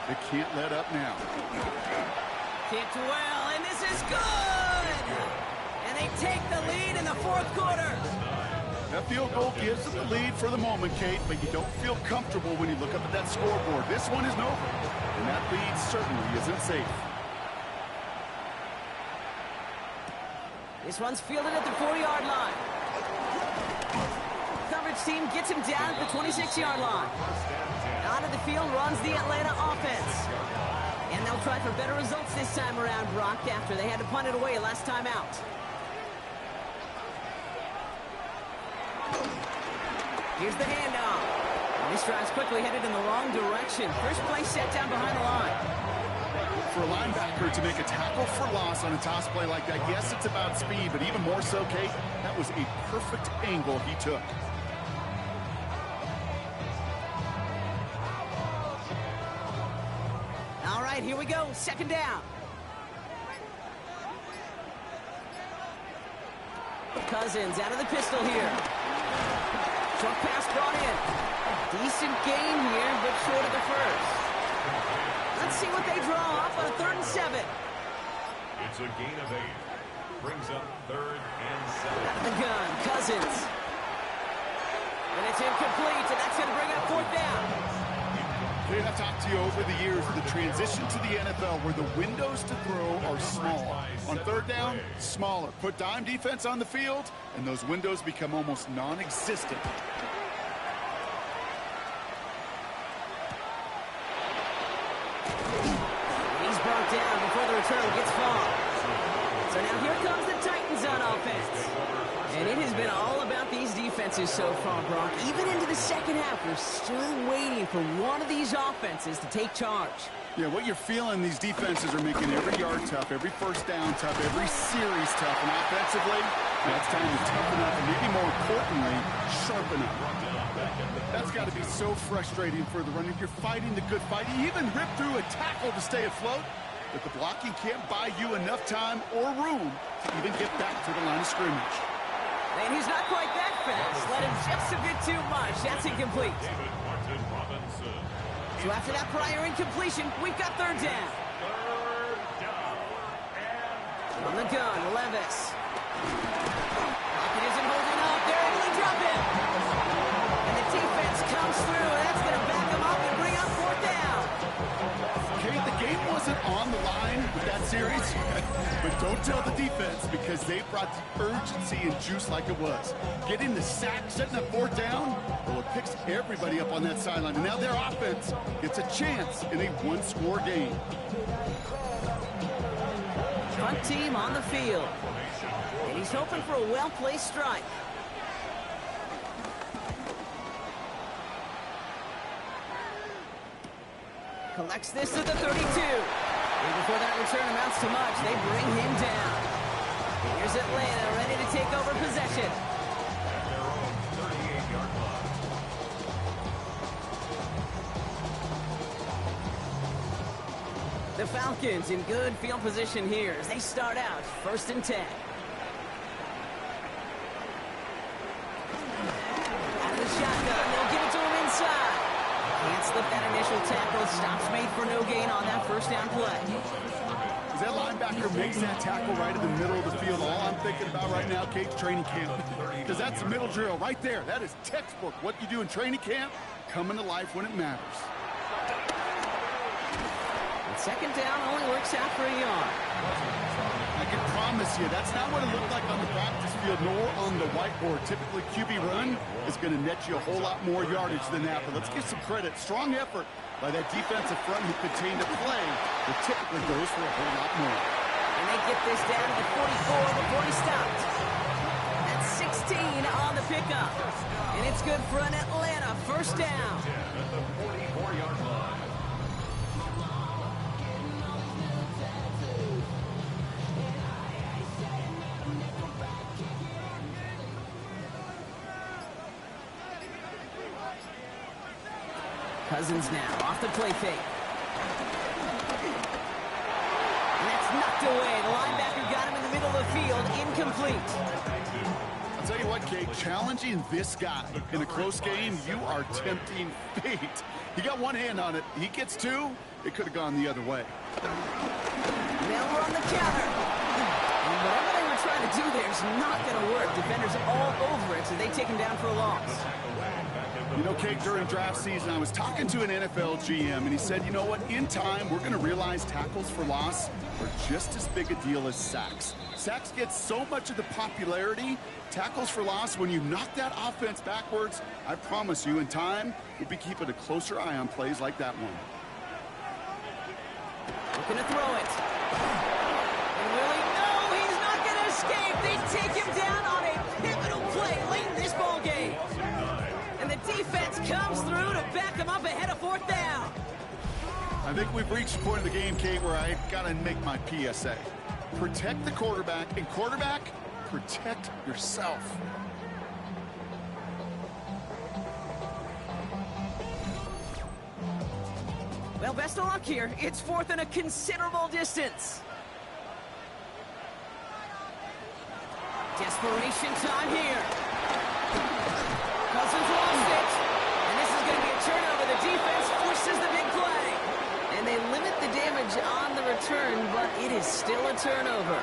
they can't let up now. Kicked well, and this is good! And they take the lead in the fourth quarter. That field goal gives them the lead for the moment, Kate, but you don't feel comfortable when you look up at that scoreboard. This one isn't over, and that lead certainly isn't safe. This one's fielded at the 4-yard line. Coverage team gets him down at the 26-yard line. Out of the field runs the Atlanta offense. And they'll try for better results this time around, Brock, after they had to punt it away last time out. Here's the handoff. And this drive's quickly headed in the wrong direction. First play set down behind the line. For a linebacker to make a tackle for loss on a toss play like that, yes, it's about speed, but even more so, Kate, that was a perfect angle he took. All right, here we go. Second down. Cousins out of the pistol here. Short pass brought in. Decent gain here, but short of the first. Let's see what they draw up on a 3rd and 7. It's a gain of 8. Brings up 3rd and 7. Out of the gun, Cousins. And it's incomplete, and that's going to bring up 4th down. I've talked to you over the years of the transition to the NFL where the windows to throw are small. On 3rd down, smaller. Put dime defense on the field, and those windows become almost non-existent. He's brought down before the return gets far. So now here comes the Titans on offense. And it has been all about these defenses so far, Brock. Even into the second half, we're still waiting for one of these offenses to take charge. Yeah, what you're feeling, these defenses are making every yard tough, every first down tough, every series tough. And offensively, it's time to toughen up and maybe more importantly, sharpen up. That's got to be so frustrating for the runner. You're fighting the good fight. You even rip through a tackle to stay afloat, but the blocking can't buy you enough time or room to even get back to the line of scrimmage. And he's not quite that fast. Let him just a bit too much. That's incomplete. So after that prior incompletion, we've got 3rd down. On the gun, Levis. Lockett isn't holding up. They're able to drop him. series? But don't tell the defense, because they brought the urgency and juice like it was. Getting the sack, setting up fourth down, well, it picks everybody up on that sideline. And now their offense gets a chance in a one-score game. Front team on the field. And he's hoping for a well-placed strike. Collects this at the 32. And before that return amounts to much, they bring him down. Here's Atlanta ready to take over possession. The Falcons in good field position here as they start out 1st and 10. Out of the shotgun, they'll give it to him inside. Can't slip that initial tackle. Stops made for no gain on that first down play. As that linebacker makes that tackle right in the middle of the field, all I'm thinking about right now, Kate's training camp. Because that's the middle drill right there. That is textbook. What you do in training camp, coming to life when it matters. And second down only works out for a yard. I can promise you, that's not what it looked like on the practice field, nor on the whiteboard. Typically, QB run is going to net you a whole lot more yardage than that. But let's give some credit. Strong effort by that defensive front who contained a play that typically goes for a whole lot more. And they get this down to the 44 before he stopped. That's 16 on the pickup. And it's good for an Atlanta first down. At the 44-yard line. Cousins now off the play fake. And that's knocked away. The linebacker got him in the middle of the field. Incomplete. I'll tell you what, Kate, challenging this guy in a close game, you are tempting fate. He got one hand on it. He gets two. It could have gone the other way. Now we're on the counter. And whatever they were trying to do there is not going to work. Defenders all over it, so they take him down for a loss. You know, Kate, during draft season, I was talking to an NFL GM, and he said, you know what, in time, we're going to realize tackles for loss are just as big a deal as sacks. Sacks get so much of the popularity. Tackles for loss, when you knock that offense backwards, I promise you, in time, we'll be keeping a closer eye on plays like that one. Looking to throw it. And really, no, he's not going to escape. They take him down on a pivotal play late in this ball game. And the defense comes through to back him up ahead of fourth down. I think we've reached the point of the game, Kate, where I got to make my PSA. Protect the quarterback, and quarterback, protect yourself. Well, best of luck here. It's fourth and a considerable distance. Desperation time here. Cousins lost it. And this is going to be a turnover. The defense forces the big play. And they limit the damage on the return, but it is still a turnover.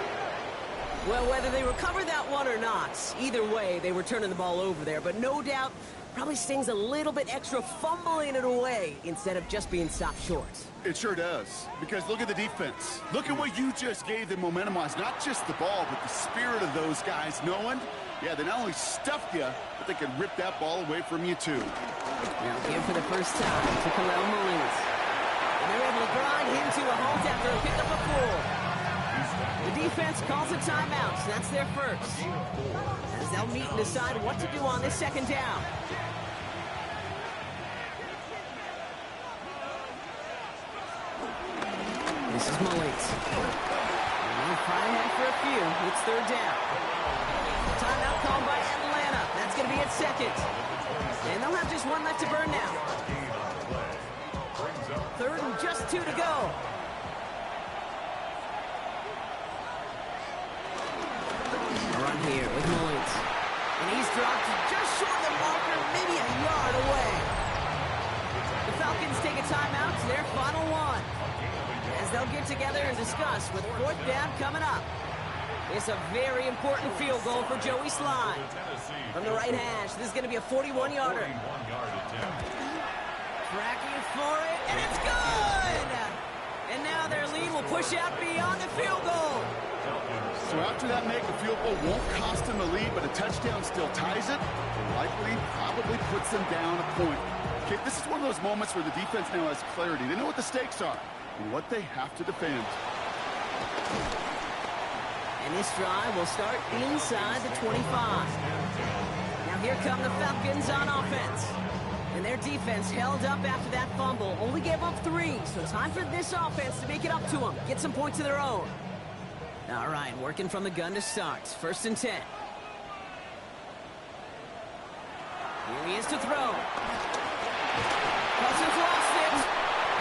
Well, whether they recover that one or not, either way, they were turning the ball over there. But no doubt, probably stings a little bit extra fumbling it away instead of just being stopped short. It sure does, because look at the defense. Look at what you just gave them momentum-wise. Not just the ball, but the spirit of those guys knowing, yeah, they not only stuffed you, but they can rip that ball away from you, too. Now give for the first time to Khalil Mullins. And they're able to grind him to a halt after a pick up a full. The defense calls a timeout, so that's their first. As they'll meet and decide what to do on this second down. This is Mullins. They'll try ahead for a few. It's third down. Timeout called by Atlanta. That's going to be at second. And they'll have just one left to burn now. Third and just 2 to go. A run here with Mullins. And he's dropped just short of the marker, maybe a yard away. The Falcons take a timeout to their final one. As they'll get together and discuss with fourth down coming up. It's a very important field goal for Joey Slye. From the right hash, this is going to be a 41-yarder. Tracking for it, and it's good! And now their lead will push out beyond ready on the field goal. So after that make, a field goal won't cost them the lead, but a touchdown still ties it, and likely probably puts them down a point. Okay, this is one of those moments where the defense now has clarity. They know what the stakes are and what they have to defend. And this drive will start inside the 25. Now here come the Falcons on offense. And their defense held up after that fumble. Only gave up 3, so time for this offense to make it up to them. Get some points of their own. All right, working from the gun to start. 1st and 10. Here he is to throw. Cousins lost it,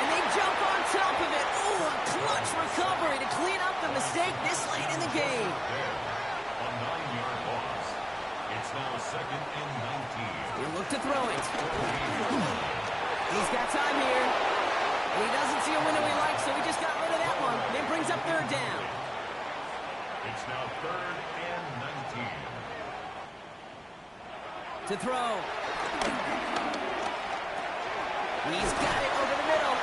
and they jump on top of it. Oh, a clutch recovery to clean up the mistake this late in the game. A 9-yard loss. It's now 2nd and 19. He'll look to throw it. He's got time here. He doesn't see a window he likes, so he just got rid of that one. Then brings up 3rd down. It's now 3rd and 19. To throw. He's got it over the middle.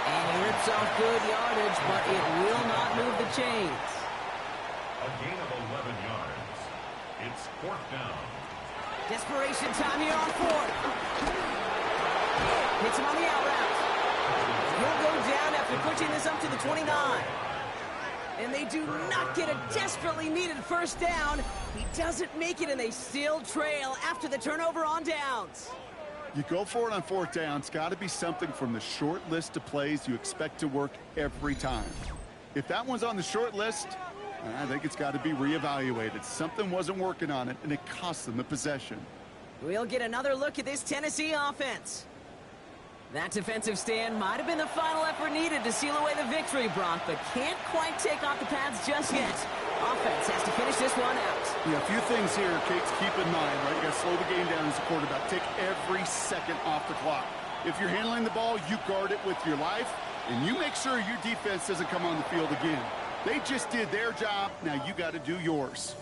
And he rips off good yardage, but it will not move the chains. A gain of 11 yards. It's 4th down. Desperation time here on 4th. Hits him on the out route. He'll go down after pushing this up to the 29. And they do not get a desperately needed 1st down. He doesn't make it, and they still trail after the turnover on downs. You go for it on 4th down. It's got to be something from the short list of plays you expect to work every time. If that one's on the short list, I think it's got to be reevaluated. Something wasn't working on it, and it cost them the possession. We'll get another look at this Tennessee offense. That defensive stand might have been the final effort needed to seal away the victory, Brock, but can't quite take off the pads just yet. Offense has to finish this one out. Yeah, a few things here, Kate, to keep in mind, right? You got to slow the game down as a quarterback. Take every second off the clock. If you're handling the ball, you guard it with your life, and you make sure your defense doesn't come on the field again. They just did their job. Now you got to do yours.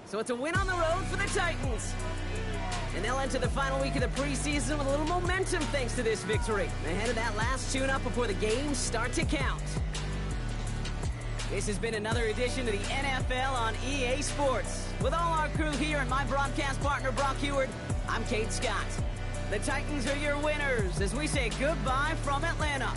So it's a win on the road for the Titans. And they'll enter the final week of the preseason with a little momentum thanks to this victory. Ahead of that last tune-up before the games start to count. This has been another edition of the NFL on EA Sports. With all our crew here and my broadcast partner, Brock Heward, I'm Kate Scott. The Titans are your winners as we say goodbye from Atlanta.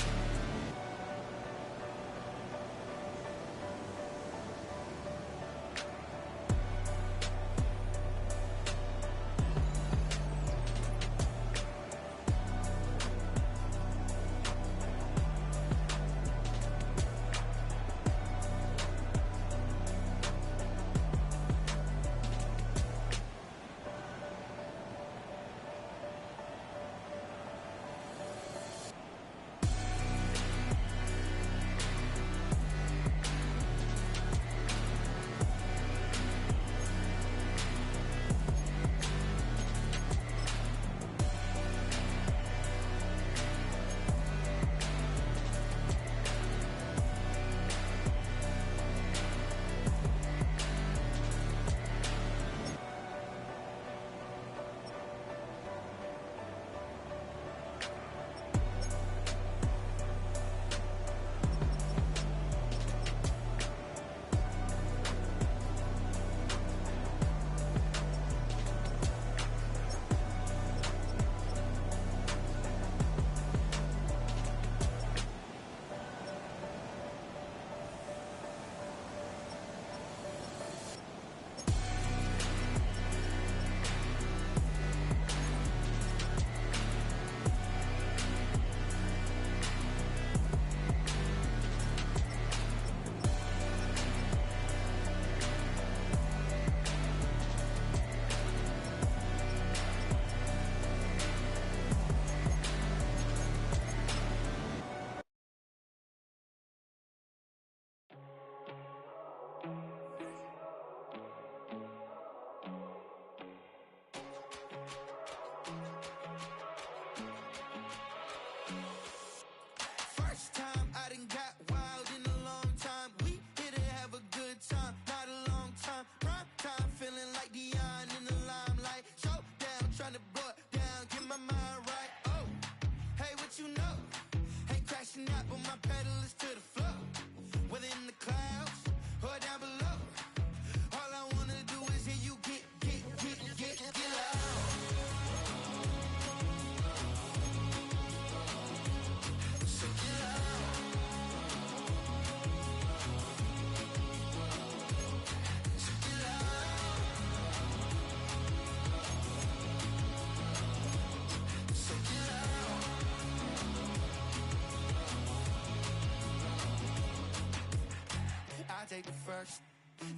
first.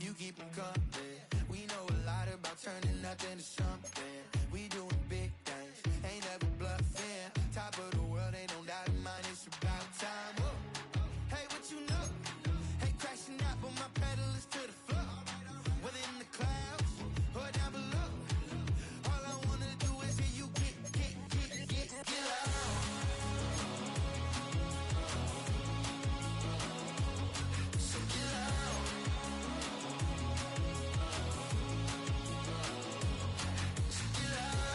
You keep it coming. We know a lot about turning nothing to something. We doing big things, ain't never bluffing. Top of the world, ain't no doubt in mine. It's about time. Whoa. Hey, what you know? Hey, crashing out, but my pedal is to the floor. Whether in the clouds or down below, all I wanna do is hear you get loud. So get loud. So get loud.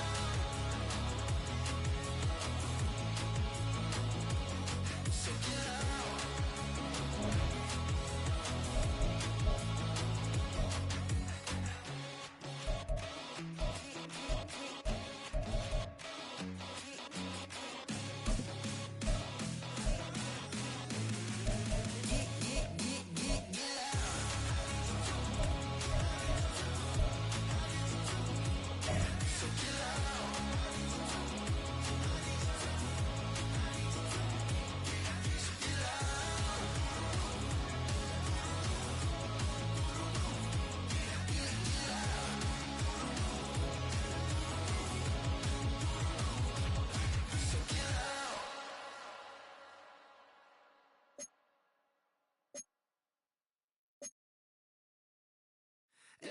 So get loud.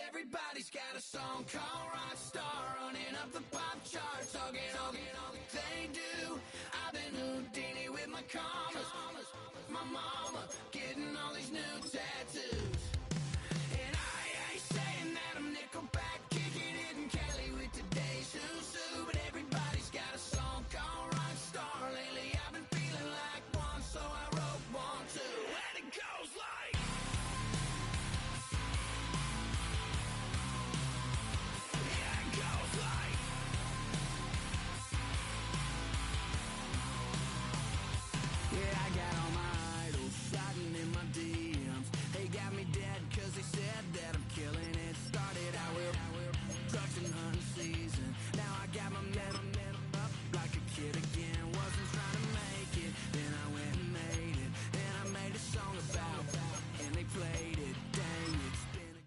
Everybody's got a song called Rockstar, running up the pop charts, all they do. I've been Houdini with my commas, my mama getting all these new tattoos. And I ain't saying that I'm Nickelback, kicking it in Cali with today's Susu, but everybody's got a song called Rockstar. Lately I've been feeling like one, so I wrote one too, and it goes like. Yeah, I got all my idols sliding in my DMs. They got me dead cause they said that I'm killing it. Started out with trucks and hunting season. Now I got my metal up like a kid again. Wasn't trying to make it, then I went and made it. Then I made a song about, and they played it. Dang, it's been a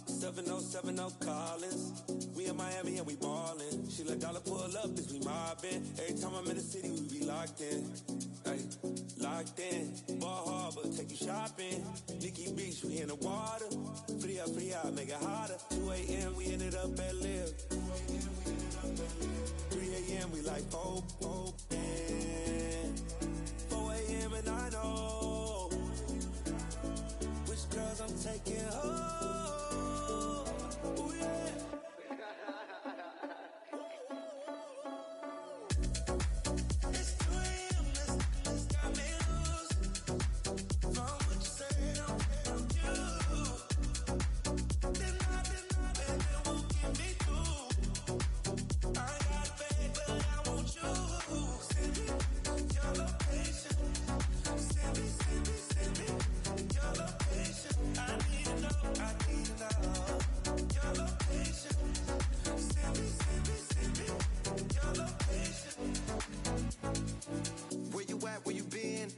Seven oh 70 Collins. We in Miami and we ballin'. She let dollar pull up as we mobbin'. Every time I'm in the city, we be locked in. Ay, locked in. Ball Harbor, take you shopping. Nikki Beach, we in the water. Free up, make it hotter. 2 a.m., we ended up at Live. 3 a.m., we like Pope. 4 a.m. and I know which girls I'm taking home. Ooh, yeah. It's 2 a.m., let's got me loose. From what you say, I'm you. Then won't get me through. I got faith, but I won't choose. Send me your location. Send me your location. I need to know. Your location. Send me your location. Where you at? Where you been?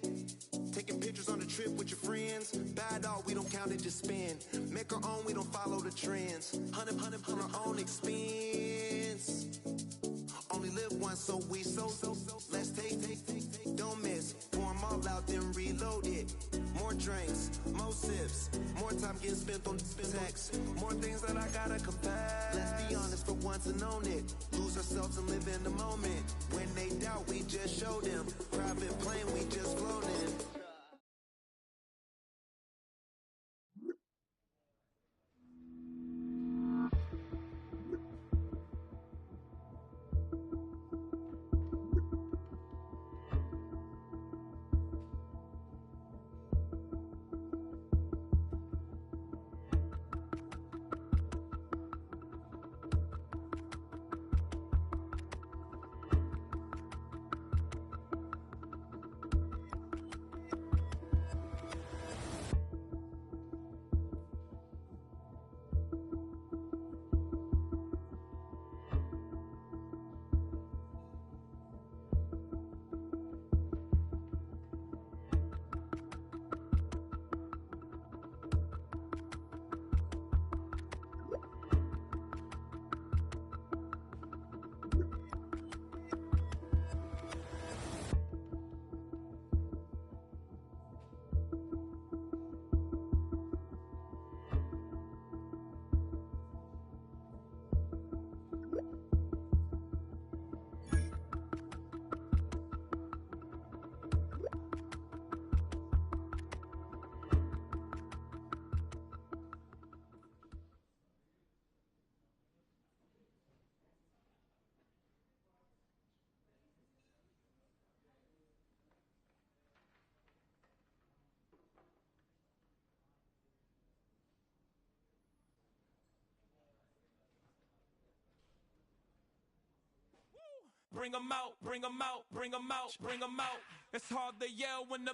Taking pictures on the trip with your friends. Bad dog, we don't count it, just spend. Make our own, we don't follow the trends. 100 on our own expense. Only live once, so let's take. Don't miss. Pour 'em all out, then reload it. More drinks, more sips, more time getting spent on text. More things that I gotta confess. Let's be honest for once and own it. Lose ourselves and live in the moment. When they doubt, we just show them. Private plane, we just float in. bring 'em out, bring 'em out, bring 'em out, bring 'em out. It's hard to yell when the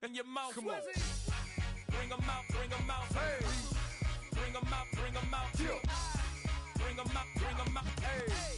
in your mouth. Come on. Bring 'em out, bring 'em out. Hey. Bring 'em out, bring 'em out. Yeah. Bring 'em out, bring 'em out. Hey.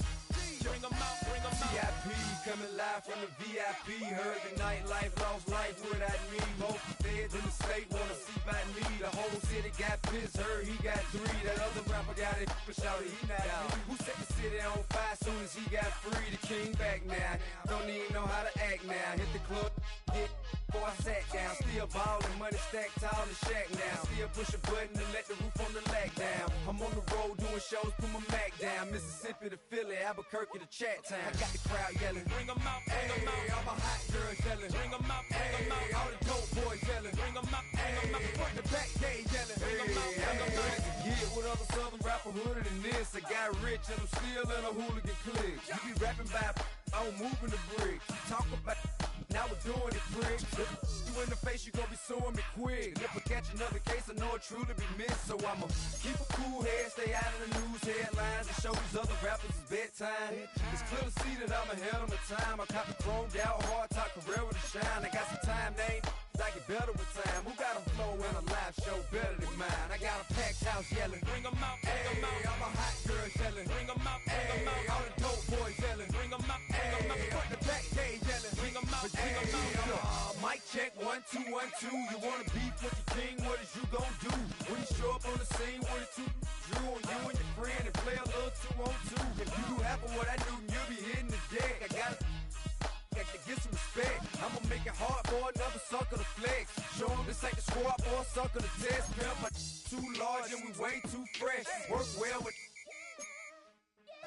Bring 'em out, bring 'em out. VIP coming live from the VIP. Heard the nightlife, lost life without me. Both feds in the state wanna see by me. The whole city got pissed, heard he got 3. That other rapper got it, but shouted he not out. Who set the city on fire soon as he got free? The king back now. Don't even know how to act now. Hit the club, hit before I sat down. Still ballin', money stacked tall in the shack now. Still push a button to let the roof on the lag down. I'm on the road doing shows, put my Mac down. Mississippi to Philly, Albuquerque to Chat Town. I got the crowd yelling, bring 'em out, bring 'em out. All my hot girls yelling, bring 'em out, bring 'em out. All the dope boys yelling, bring 'em out, bring 'em out. Front to back, they yelling, bring 'em out, bring 'em out. Get with other southern rapper hooded than this. I got rich and I'm still in a hooligan clique. You be rapping by, I'm moving the bricks. Talk about, now we're doing it, pricks. You in the face, you gon' be suing me quick. If I catch another case, I know it truly be missed. So I'ma keep a cool head, stay out of the news headlines, and show these other rappers it's bedtime. It's clear to see that I'm ahead of my time. I caught the chromed out, hard talk, career with a shine. I got some time, they ain't I get better with time. Who got a flow and a live show better than mine? I got a packed house yelling, bring 'em out, bring 'em out. All my hot girls yelling, bring 'em out, bring 'em out. All the dope boys yelling, bring 'em out, bring 'em out. Front the back, they yelling, bring 'em out, bring 'em out. Mic check, 1 2 1 2. You wanna beef with the king? What is you gon' do? When you show up on the scene, 1 2 drew on you and your friend and play a little 2 on 2. If you do half of what I do, you'll be hitting the deck. I gotta get some respect. I'ma make it hard for another sucker to flex. Show them this ain't the squad for a sucker to test. Girl, my too large and we way too fresh. Work well with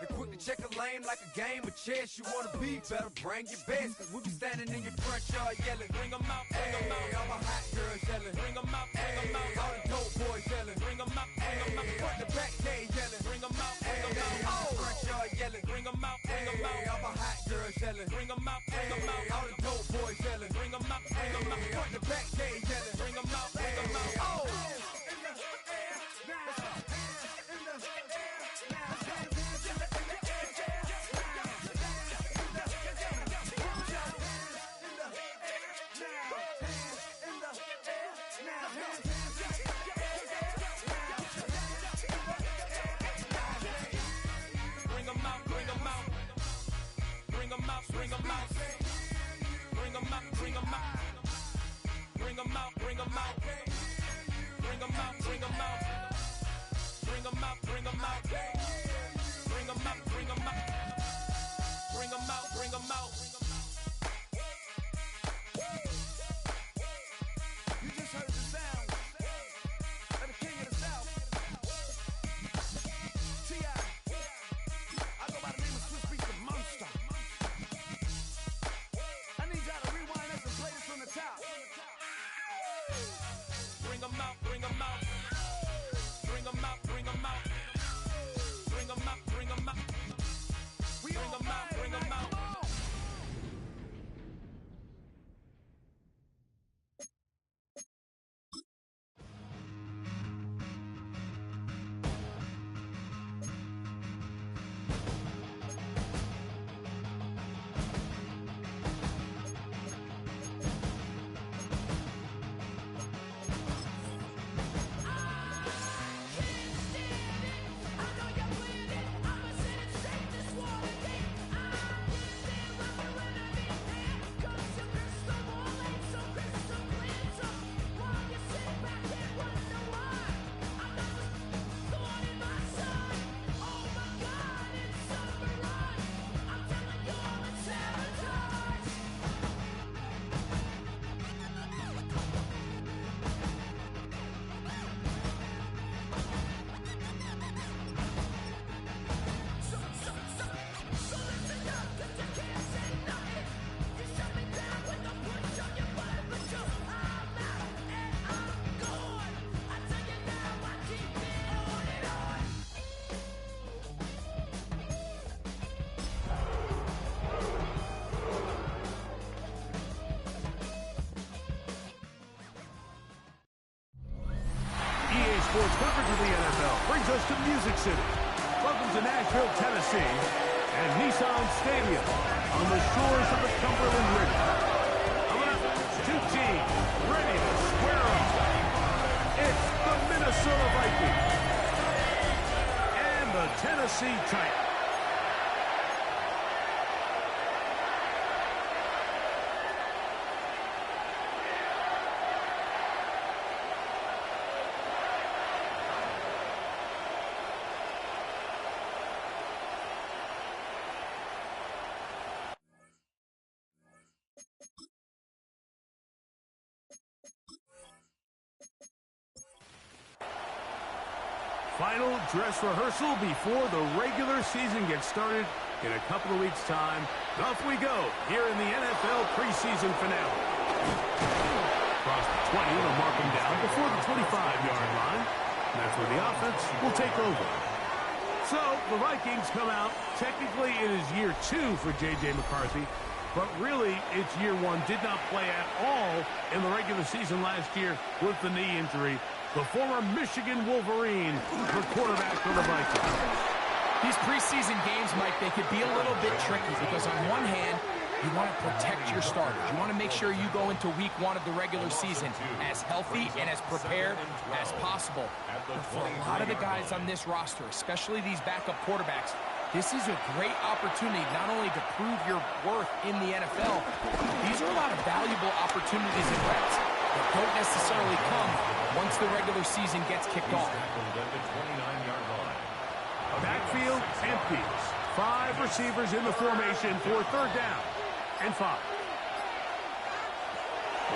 and quick to check a lane like a game of chess. You wanna be better, bring your best. Cause we be standing in your front yard yelling, bring 'em out, bring 'em out. All my hot girls yelling, bring 'em out, bring 'em out. All the dope boys yelling, bring 'em out, bring 'em out. Front the back, they yelling, bring 'em out, bring 'em out. Oh, front yard yelling, bring 'em out, bring 'em out. All my hot girls yelling, bring 'em out, bring 'em out. All the dope boys yelling, bring 'em out, bring 'em out. Front the back, they yelling, bring 'em out, bring 'em out. Oh. Bring 'em out, bring 'em out. Bring 'em out, bring 'em out. Bring 'em out, bring 'em out. Bring 'em out, bring 'em out. Bring 'em out, bring 'em out. Bring 'em out, bring 'em out. Bring 'em out, bring 'em out. Bring 'em out, bring 'em out. You just heard the sound of the king of the South. T.I. I go by the name of Swiss Beats the Monster. I need y'all to rewind this and play this from the top. Bring 'em out, bring 'em out. Bring 'em out, bring 'em out. Bring 'em out, bring 'em out. Bring 'em out, bring 'em out. Sports coverage of the NFL brings us to Music City. Welcome to Nashville, Tennessee. and Nissan Stadium on the shores of the Cumberland River. Coming up, two teams ready to square up. It's the Minnesota Vikings and the Tennessee Titans. Final dress rehearsal before the regular season gets started in a couple of weeks' time. Off we go here in the NFL preseason finale. Across the 20, they'll mark them down before the 25-yard line. And that's where the offense will take over. So the Vikings come out. Technically, it is year 2 for J.J. McCarthy. But really, it's year 1. Did not play at all in the regular season last year with the knee injury. The former Michigan Wolverine, the quarterback for the Vikings. These preseason games, Mike, they could be a little bit tricky because on one hand, you want to protect your starters. You want to make sure you go into week 1 of the regular season as healthy and as prepared as possible. But for a lot of the guys on this roster, especially these backup quarterbacks, this is a great opportunity not only to prove your worth in the NFL, these are a lot of valuable opportunities and reps that don't necessarily come once the regular season gets kicked off. Backfield empties. 5 receivers in the formation for 3rd down and 5.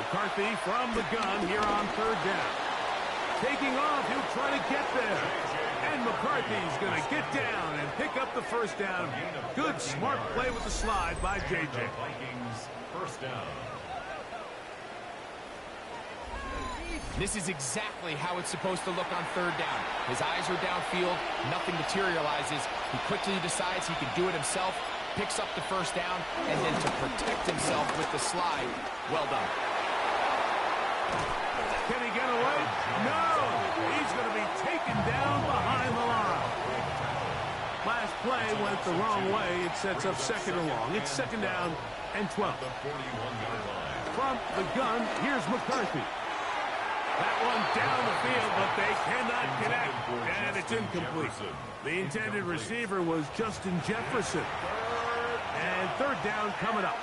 McCarthy from the gun here on 3rd down. Taking off, he'll try to get there. And McCarthy's going to get down and pick up the 1st down. Good, smart play with the slide by J.J. Vikings, 1st down. This is exactly how it's supposed to look on 3rd down. His eyes are downfield, nothing materializes. He quickly decides he can do it himself, picks up the 1st down, and then to protect himself with the slide. Well done. Can he get away? No! He's going to be taken down behind the line. Last play went the wrong way. It sets up 2nd and long. It's 2nd down and 12. From the gun, here's McCarthy. That one down the field, but they cannot connect, and it's incomplete. The intended receiver was Justin Jefferson. And 3rd down coming up.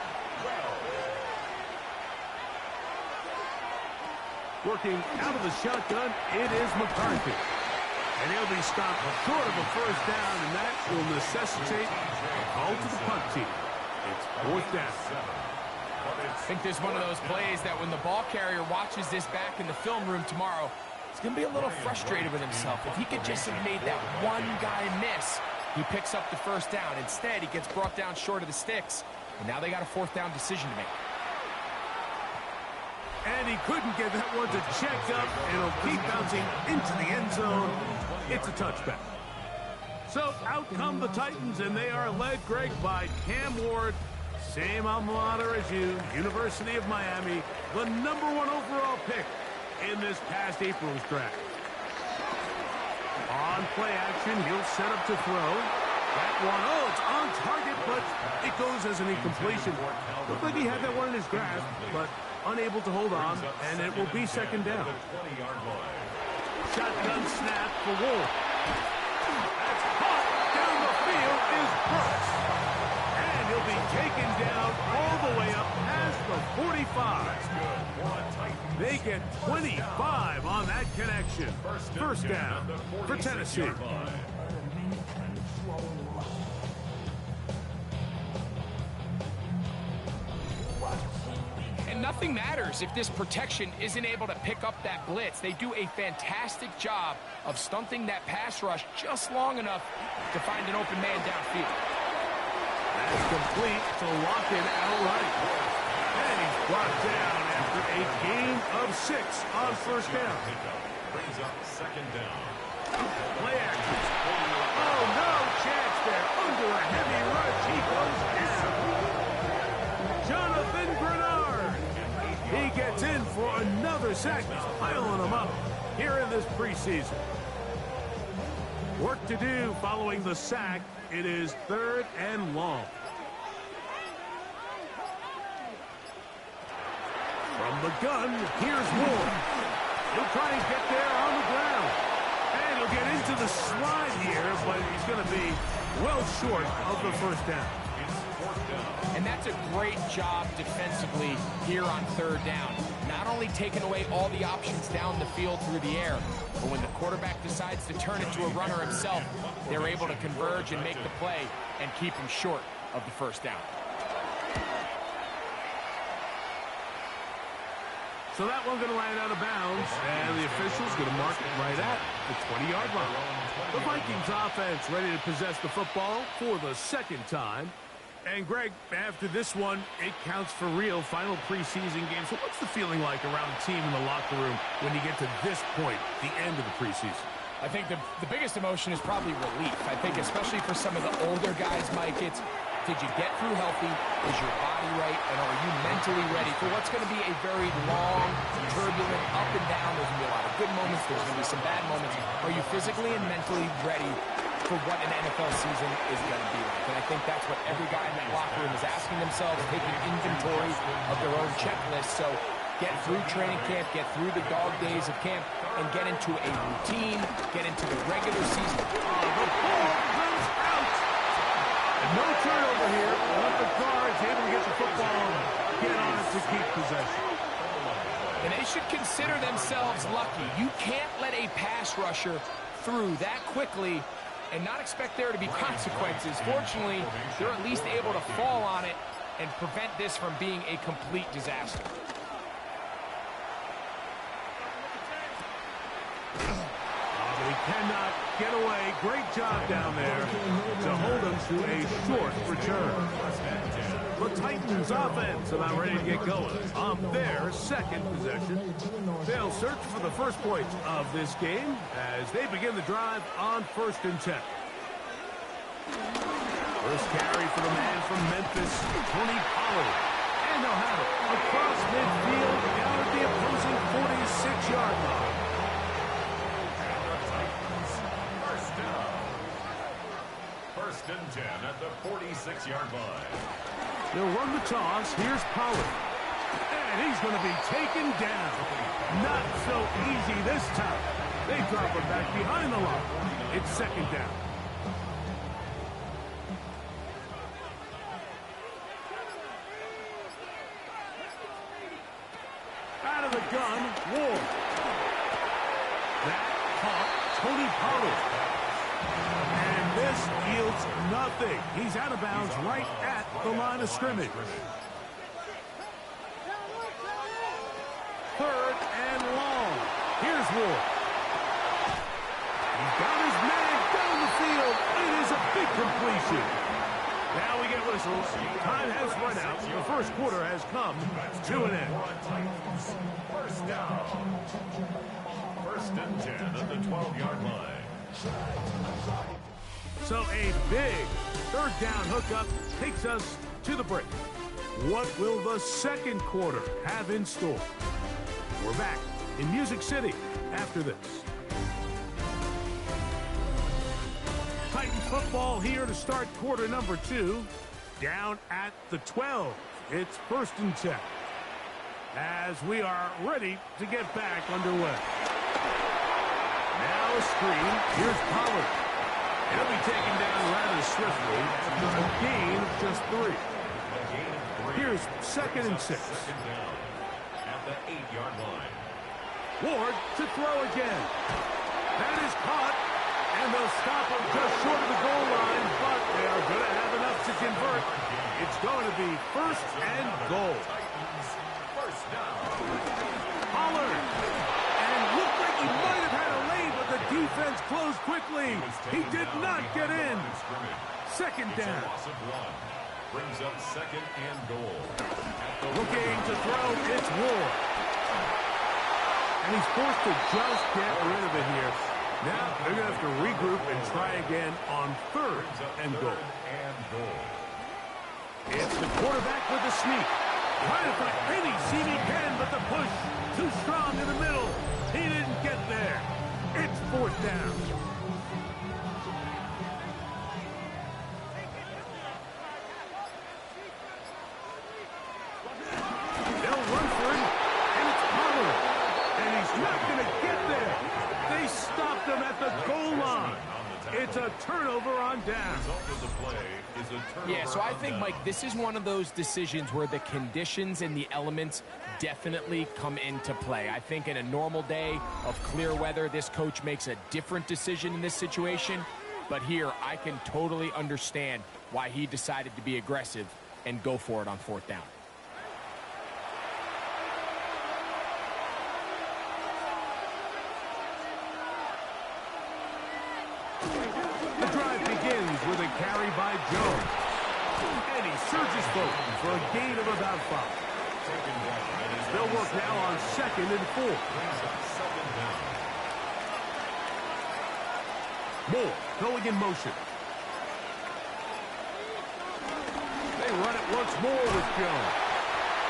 Working out of the shotgun, it is McCarthy. And he'll be stopped short of a 1st down, and that will necessitate a call to the punt team. It's 4th down. I think there's one of those plays that when the ball carrier watches this back in the film room tomorrow, he's going to be a little frustrated with himself. If he could just have made that one guy miss, he picks up the 1st down. Instead, he gets brought down short of the sticks, and now they got a 4th down decision to make. And he couldn't get that one to check up, and it'll keep bouncing into the end zone. It's a touchback. So out come the Titans, and they are led, Greg, by Cam Ward. Same alma mater as you, University of Miami, the #1 overall pick in this past April's draft. On play action, he'll set up to throw. That one, oh, it's on target, but it goes as an incompletion. Looked like he had that one in his grasp, but unable to hold on, and it will be 2nd down. Shotgun snap for Wolf. That's caught down the field is Brooks. And he'll be taken down all the way up past the 45. They get 25 on that connection. 1st down for Tennessee. And nothing matters if this protection isn't able to pick up that blitz. They do a fantastic job of stunting that pass rush just long enough to find an open man downfield. That's complete to lock it outright. And he's brought down after a gain of 6 on 1st down. Brings up 2nd down. Play action. Oh, no chance there. Under a heavy rush, he goes down. Jonathan Grenard. He gets in for another sack. He's piling them up here in this preseason. Work to do following the sack. It is 3rd and long. From the gun, here's Ward. He'll try and get there on the ground. And he'll get into the slide here, but he's going to be well short of the first down. And that's a great job defensively here on 3rd down. Not only taking away all the options down the field through the air, but when the quarterback decides to turn it to a runner himself, they're able to converge and make the play and keep him short of the first down. So that one's going to land out of bounds, and the official's going to mark it right at the 20-yard line. The Vikings offense ready to possess the football for the 2nd time. And, Greg, after this one, it counts for real. Final preseason game. So what's the feeling like around the team in the locker room when you get to this point, the end of the preseason? I think the biggest emotion is probably relief. I think especially for some of the older guys, Mike, it's did you get through healthy? Is your body right? And are you mentally ready for what's going to be a very long, turbulent, up and down? There's going to be a lot of good moments. There's going to be some bad moments. Are you physically and mentally ready for what an NFL season is going to be like? And I think that's what every guy in that locker room is asking themselves, taking inventory of their own checklist. So get through training camp, get through the dog days of camp, and get into a routine, get into the regular season. The ball comes out. And no turnover here. But the guards able to get the football and get on it to keep possession. And they should consider themselves lucky. You can't let a pass rusher through that quickly and not expect there to be consequences. Fortunately, they're at least able to fall on it and prevent this from being a complete disaster. But he cannot get away. Great job down there to hold him to a short return. The Titans offense about ready to get going on their 2nd possession. They'll search for the first point of this game as they begin the drive on 1st and 10. First carry for the man from Memphis, Tony Pollard. And they'll have it across midfield down at the opposing 46-yard line. First and 10 at the 46-yard line. They'll run the toss. Here's Pollard. And he's going to be taken down. Not so easy this time. They drop him back behind the line. It's 2nd down. Out of the gun, Ward. That caught Tony Pollard. And this yields nothing. He's out of bounds right at the line of scrimmage. 3rd and long. Here's Ward. He's got his man down the field. It is a big completion. Now we get whistles. Time has run out. The first quarter has come to an end. First down. 1st and 10 at the 12-yard line. So a big 3rd down hookup takes us to the break. What will the 2nd quarter have in store? We're back in Music City after this. Titans football here to start quarter number 2. Down at the 12. It's 1st and 10. As we are ready to get back underway. Now a screen. Here's Pollard. He'll be taken down rather swiftly after a gain of just 3. Here's 2nd and 6. At the 8-yard line. Ward to throw again. That is caught. And they'll stop him just short of the goal line, but they are going to have enough to convert. It's going to be 1st and goal. First down. Pollard. And looked like he might have had a lane, but the defense closed quickly. He did not get in. 2nd down. Brings up 2nd and goal. Looking to throw, it's Ward. And he's forced to just get rid of it here. Now they're going to have to regroup and try again on 3rd and goal. It's the quarterback with the sneak. Trying to find any seam he can, but the push too strong in the middle. He didn't get there. It's 4th down. a turnover on down. Yeah, so I think, Mike, this is one of those decisions where the conditions and the elements definitely come into play. I think in a normal day of clear weather, this coach makes a different decision in this situation. But here, I can totally understand why he decided to be aggressive and go for it on 4th down. The drive begins with a carry by Jones. And he surges forward for a gain of about 5. They'll work now on 2nd and 4. Moore going in motion. They run it once more with Jones.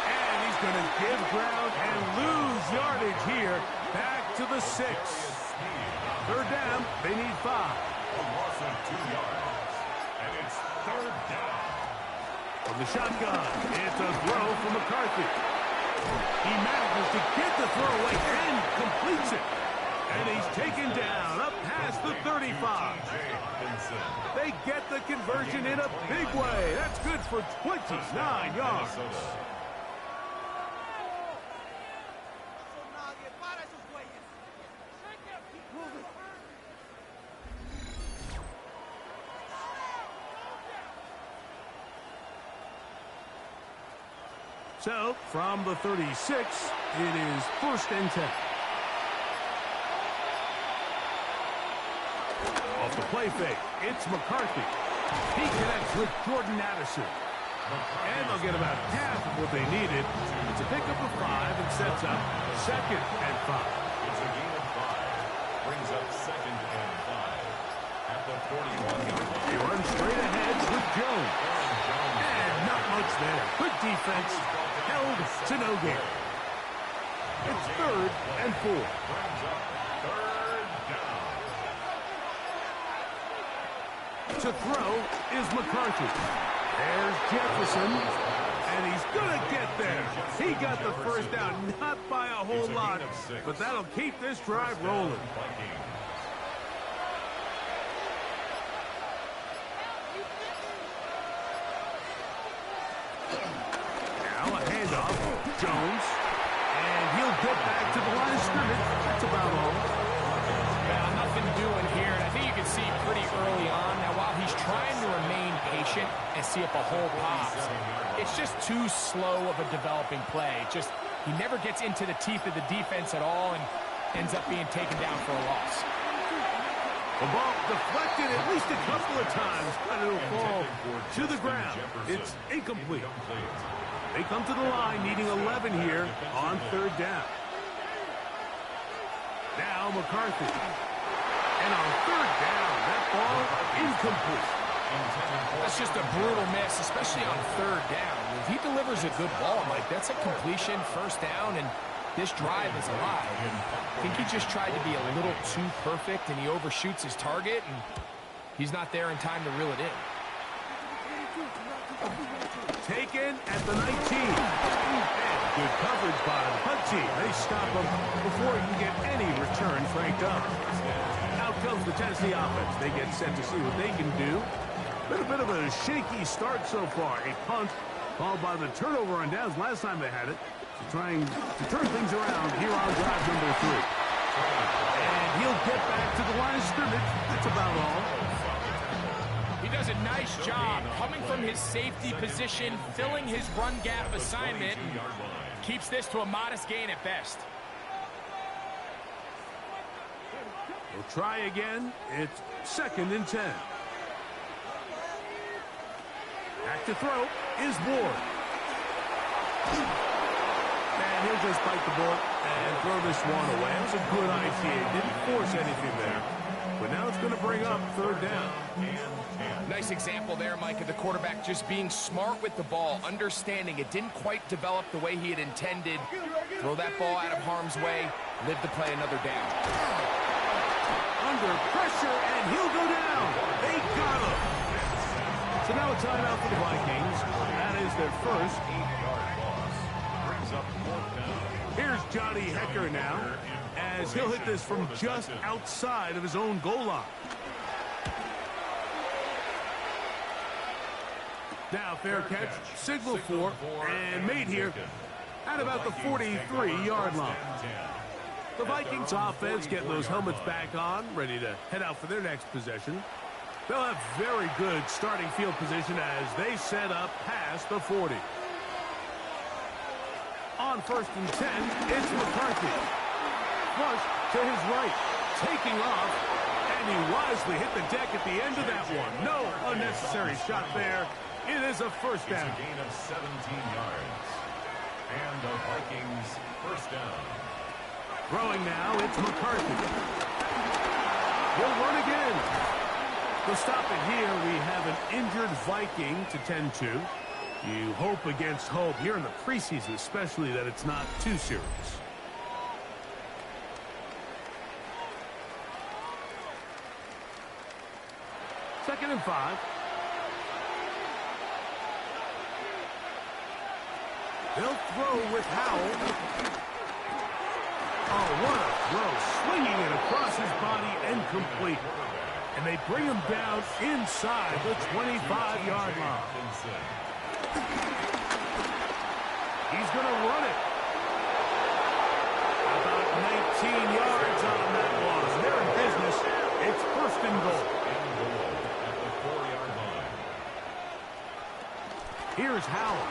And he's going to give ground and lose yardage here. Back to the 6. 3rd down, they need 5. A loss of 2 yards. And it's 3rd down. From the shotgun, it's a throw from McCarthy. He manages to get the throw away and completes it. And he's taken down up past the 35. They get the conversion in a big way. That's good for 29 yards. So, from the 36, it is 1st and 10. Off the play fake, it's McCarthy. He connects with Jordan Addison. And they'll get about half of what they needed. It's a pickup of 5 and sets up 2nd and 5. It's a gain of 5. Brings up 2nd and 5. At the 41. He runs straight ahead with Jones. And not much there. Good defense. Held to no gain. It's 3rd and 4. Brings up 3rd down. To throw is McCarthy. There's Jefferson. And he's going to get there. He got the 1st down, not by a whole lot. But that'll keep this drive rolling. Now a handoff. Jones. And he'll get back to the line of scrimmage. That's about all. Yeah, nothing doing here. And I think you can see pretty early on. Now, while he's trying to remain patient and see if a hole pops, it's just too slow of a developing play. He never gets into the teeth of the defense at all and ends up being taken down for a loss. The ball deflected at least a couple of times, but it'll fall to the ground. It's incomplete. They come to the line needing 11 here on 3rd down. Now McCarthy. And on 3rd down, that ball incomplete. That's just a brutal miss, especially on 3rd down. If he delivers a good ball, Mike, that's a completion, 1st down, and this drive is alive. I think he just tried to be a little too perfect, and he overshoots his target, and he's not there in time to reel it in. Taken at the 19. And good coverage by the punt team. They stop him before he can get any return franked up. Out comes the Tennessee offense. They get set to see what they can do. Been a bit of a shaky start so far. A punt followed by the turnover on downs last time they had it. So trying to turn things around here on drive number 3. And he'll get back to the line of scrimmage. That's about all. He does a nice job coming from his safety position, filling his run gap assignment, and keeps this to a modest gain at best. We'll try again. It's 2nd and 10. Back to throw is Ward. And he'll just bite the bullet and throw this one away. That was a good idea. Didn't force anything there. But now it's going to bring up 3rd down. Nice example there, Mike, of the quarterback just being smart with the ball, understanding it didn't quite develop the way he had intended. Throw that ball out of harm's way, live to play another down. Under pressure, and he'll go down. They got him. So now a timeout for the Vikings. That is their first. 8-yard loss. Brings up 4th down. Here's Johnny Hecker now, as he'll hit this from just outside of his own goal line. Now fair catch, signal for, and made here at about the 43-yard line. The Vikings offense getting those helmets back on, ready to head out for their next possession. They'll have very good starting field position as they set up past the 40. On 1st and 10, it's McCarthy. Flush to his right, taking off, and he wisely hit the deck at the end of that one. No unnecessary shot there. It is a first down. A gain of 17 yards. And the Vikings first down. Throwing now, it's McCarthy. He'll run again. To stop it here, we have an injured Viking to tend to. You hope against hope here in the preseason, especially that it's not too serious. Second and 5. They'll throw with Howell. Oh, what a throw. Swinging it across his body and complete. And they bring him down inside the 25-yard line. He's going to run it. About 19 yards on that one. They're in business. It's first and goal. At the 4-yard line. Here's Howell.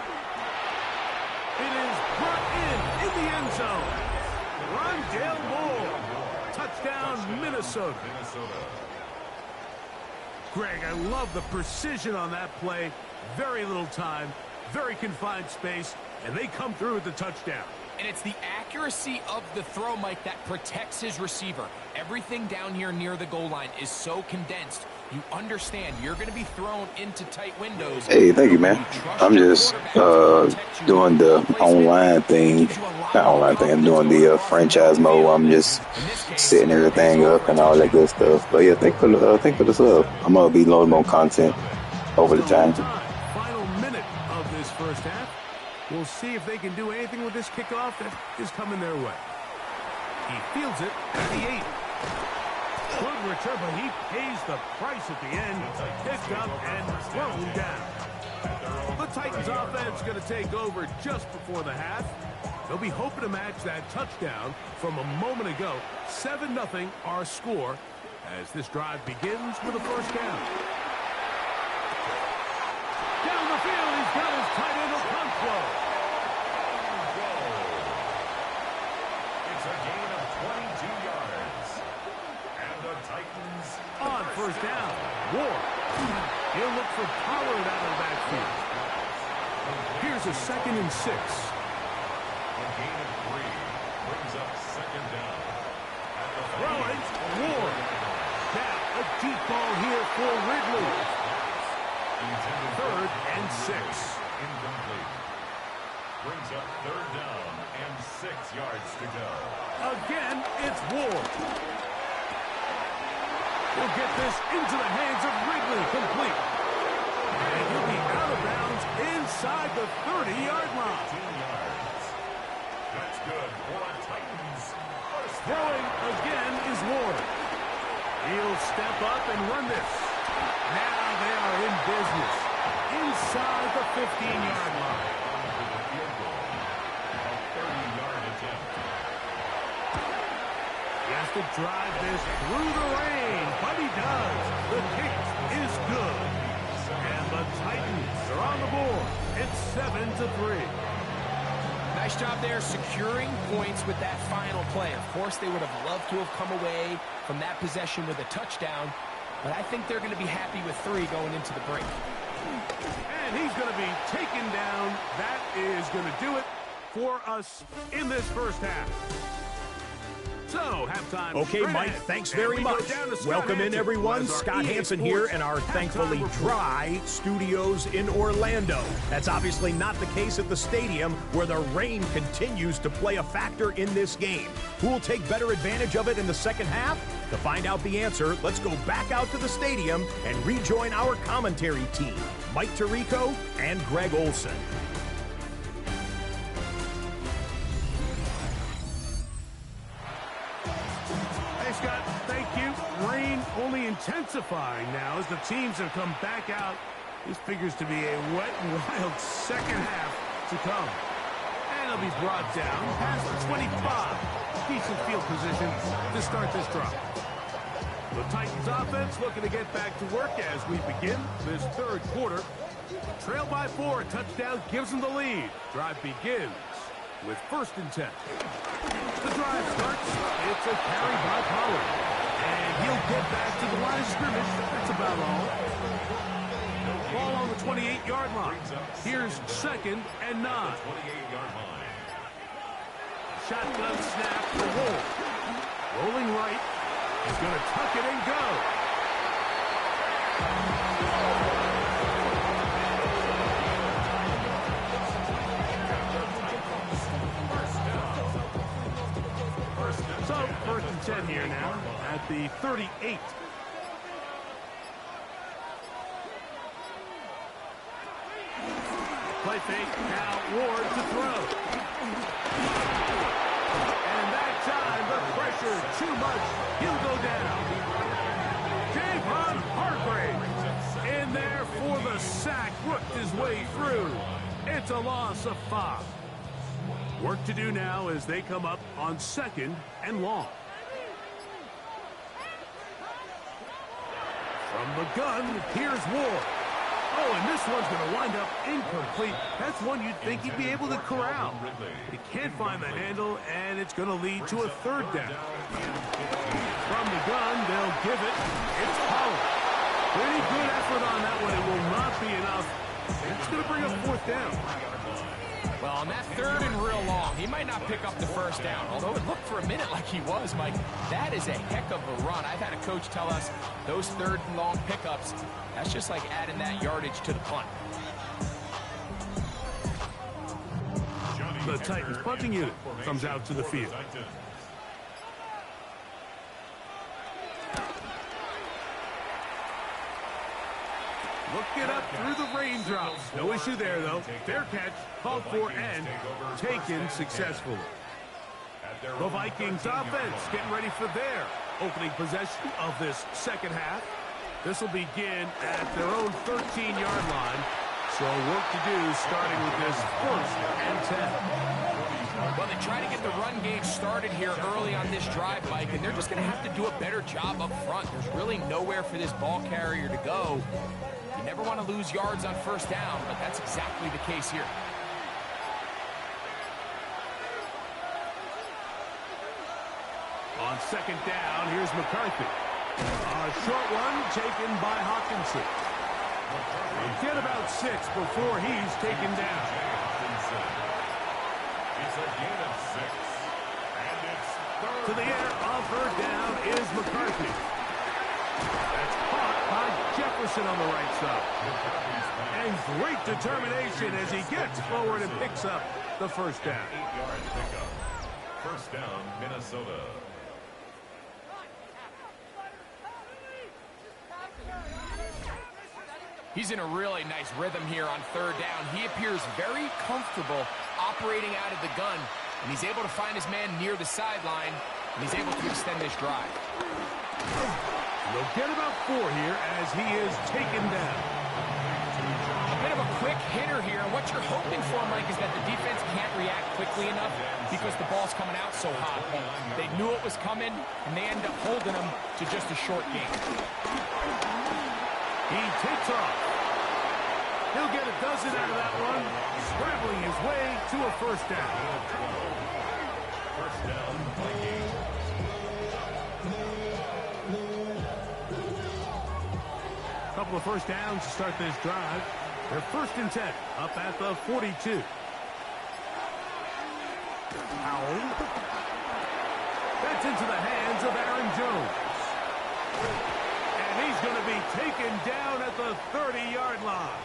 It is brought in the end zone. Rondale Moore. Touchdown, Minnesota. Greg, I love the precision on that play. Very little time, very confined space, and they come through with the touchdown. And it's the accuracy of the throw, Mike, that protects his receiver. Everything down here near the goal line is so condensed. You understand you're going to be thrown into tight windows. Hey, thank you, man. I'm just doing the online thing. Not online thing. I'm doing the franchise mode. I'm just setting everything up and all that good stuff. But yeah, thank for the sub. I'm gonna be loading more content over the time. Final minute of this first half. We'll see if they can do anything with this kickoff that is coming their way. He fields it at the 8. Good return, but he pays the price at the end. Picked up and thrown down. The Titans offense going to take over just before the half. They'll be hoping to match that touchdown from a moment ago. 7-0 our score as this drive begins with a first down. Down the field, he's got his tight end Okonkwo. It's a gain of 22 yards. And the Titans on first down. Ward. He'll look for Pollard out of the backfield. Here's a 2nd and 6. A gain of 3 brings up second down. Throwing, Ward. Now a deep ball here for Ridley. 3rd and 6. Incomplete. Brings up 3rd down and 6 yards to go. Again, it's Ward. He'll get this into the hands of Ridley, complete. And he'll be out of bounds inside the 30-yard line. 15 yards. That's good for the Titans. Throwing again is Ward. He'll step up and run this. Now they are in business. Inside the 15-yard line. A 30-yard attempt. He has to drive this through the rain, but he does. The kick is good. And the Titans are on the board. It's 7-3. Nice job there securing points with that final play. Of course, they would have loved to have come away from that possession with a touchdown, but I think they're going to be happy with 3 going into the break. And he's going to be taken down. That is going to do it for us in this first half. So, halftime. Okay, Mike, thanks very much. Welcome in, everyone. Scott Hansen here in our thankfully dry studios in Orlando. That's obviously not the case at the stadium, where the rain continues to play a factor in this game. Who will take better advantage of it in the second half? To find out the answer, let's go back out to the stadium and rejoin our commentary team, Mike Tirico and Greg Olson. Scott, thank you. Rain only intensifying now as the teams have come back out This figures to be a wet and wild second half to come. And it'll be brought down past the 25. Decent field position to start this drive. The Titans offense looking to get back to work as we begin this third quarter. Trail by 4, a touchdown gives them the lead. Drive begins with 1st and 10. The drive starts. It's a carry by Pollard. And he'll get back to the line of scrimmage. That's about all. Ball on the 28-yard line. Here's 2nd and 9. Shotgun snap for Wolf. Rolling right. He's going to tuck it and go. So, 1st and 10 here now at the 38. Play fake, now Ward to throw. And that time, the pressure too much. He'll go down. Javon Hargrave in there for the sack. Worked his way through. It's a loss of 5. Work to do now as they come up on 2nd and long. From the gun, here's Ward. Oh, and this one's going to wind up incomplete. That's one you'd think he'd be able to corral. He can't find the handle, and it's going to lead to a 3rd down. From the gun, they'll give it. It's Pollard. Pretty good effort on that one. It will not be enough. It's going to bring up 4th down. Well, on that 3rd and real long, he might not pick up the 1st down, although it looked for a minute like he was, Mike. That is a heck of a run. I've had a coach tell us those 3rd and long pickups, that's just like adding that yardage to the punt. The Titans punting unit comes out to the field. Looking up through the raindrops. No issue there, though. Fair catch, called for, and taken successfully. The Vikings offense getting ready for their opening possession of this 2nd half. This will begin at their own 13-yard line. So work to do starting with this 1st and 10. Well, they try to get the run game started here early on this drive, Mike, and they're just going to have to do a better job up front. There's really nowhere for this ball carrier to go. You never want to lose yards on 1st down, but that's exactly the case here. On 2nd down, here's McCarthy. A short one taken by Hawkinson. He'll get about 6 before he's taken down. It's a gain of 6. And it's 3rd. To the air, on 3rd down is McCarthy. That's caught by Jefferson on the right side. And great determination as he gets forward and picks up the 1st down. 8-yard pickup. 1st down, Minnesota. He's in a really nice rhythm here on 3rd down. He appears very comfortable operating out of the gun, and he's able to find his man near the sideline, and he's able to extend this drive. They'll get about 4 here as he is taken down. A bit of a quick hitter here. What you're hoping for, Mike, is that the defense can't react quickly enough because the ball's coming out so hot. They knew it was coming, and they end up holding him to just a short gain. He takes off. He'll get a dozen out of that one, scrambling his way to a 1st down. 1st down, Vikings. Couple of 1st downs to start this drive. They're 1st and 10, up at the 42. Powell. That's into the hands of Aaron Jones. And he's going to be taken down at the 30-yard line.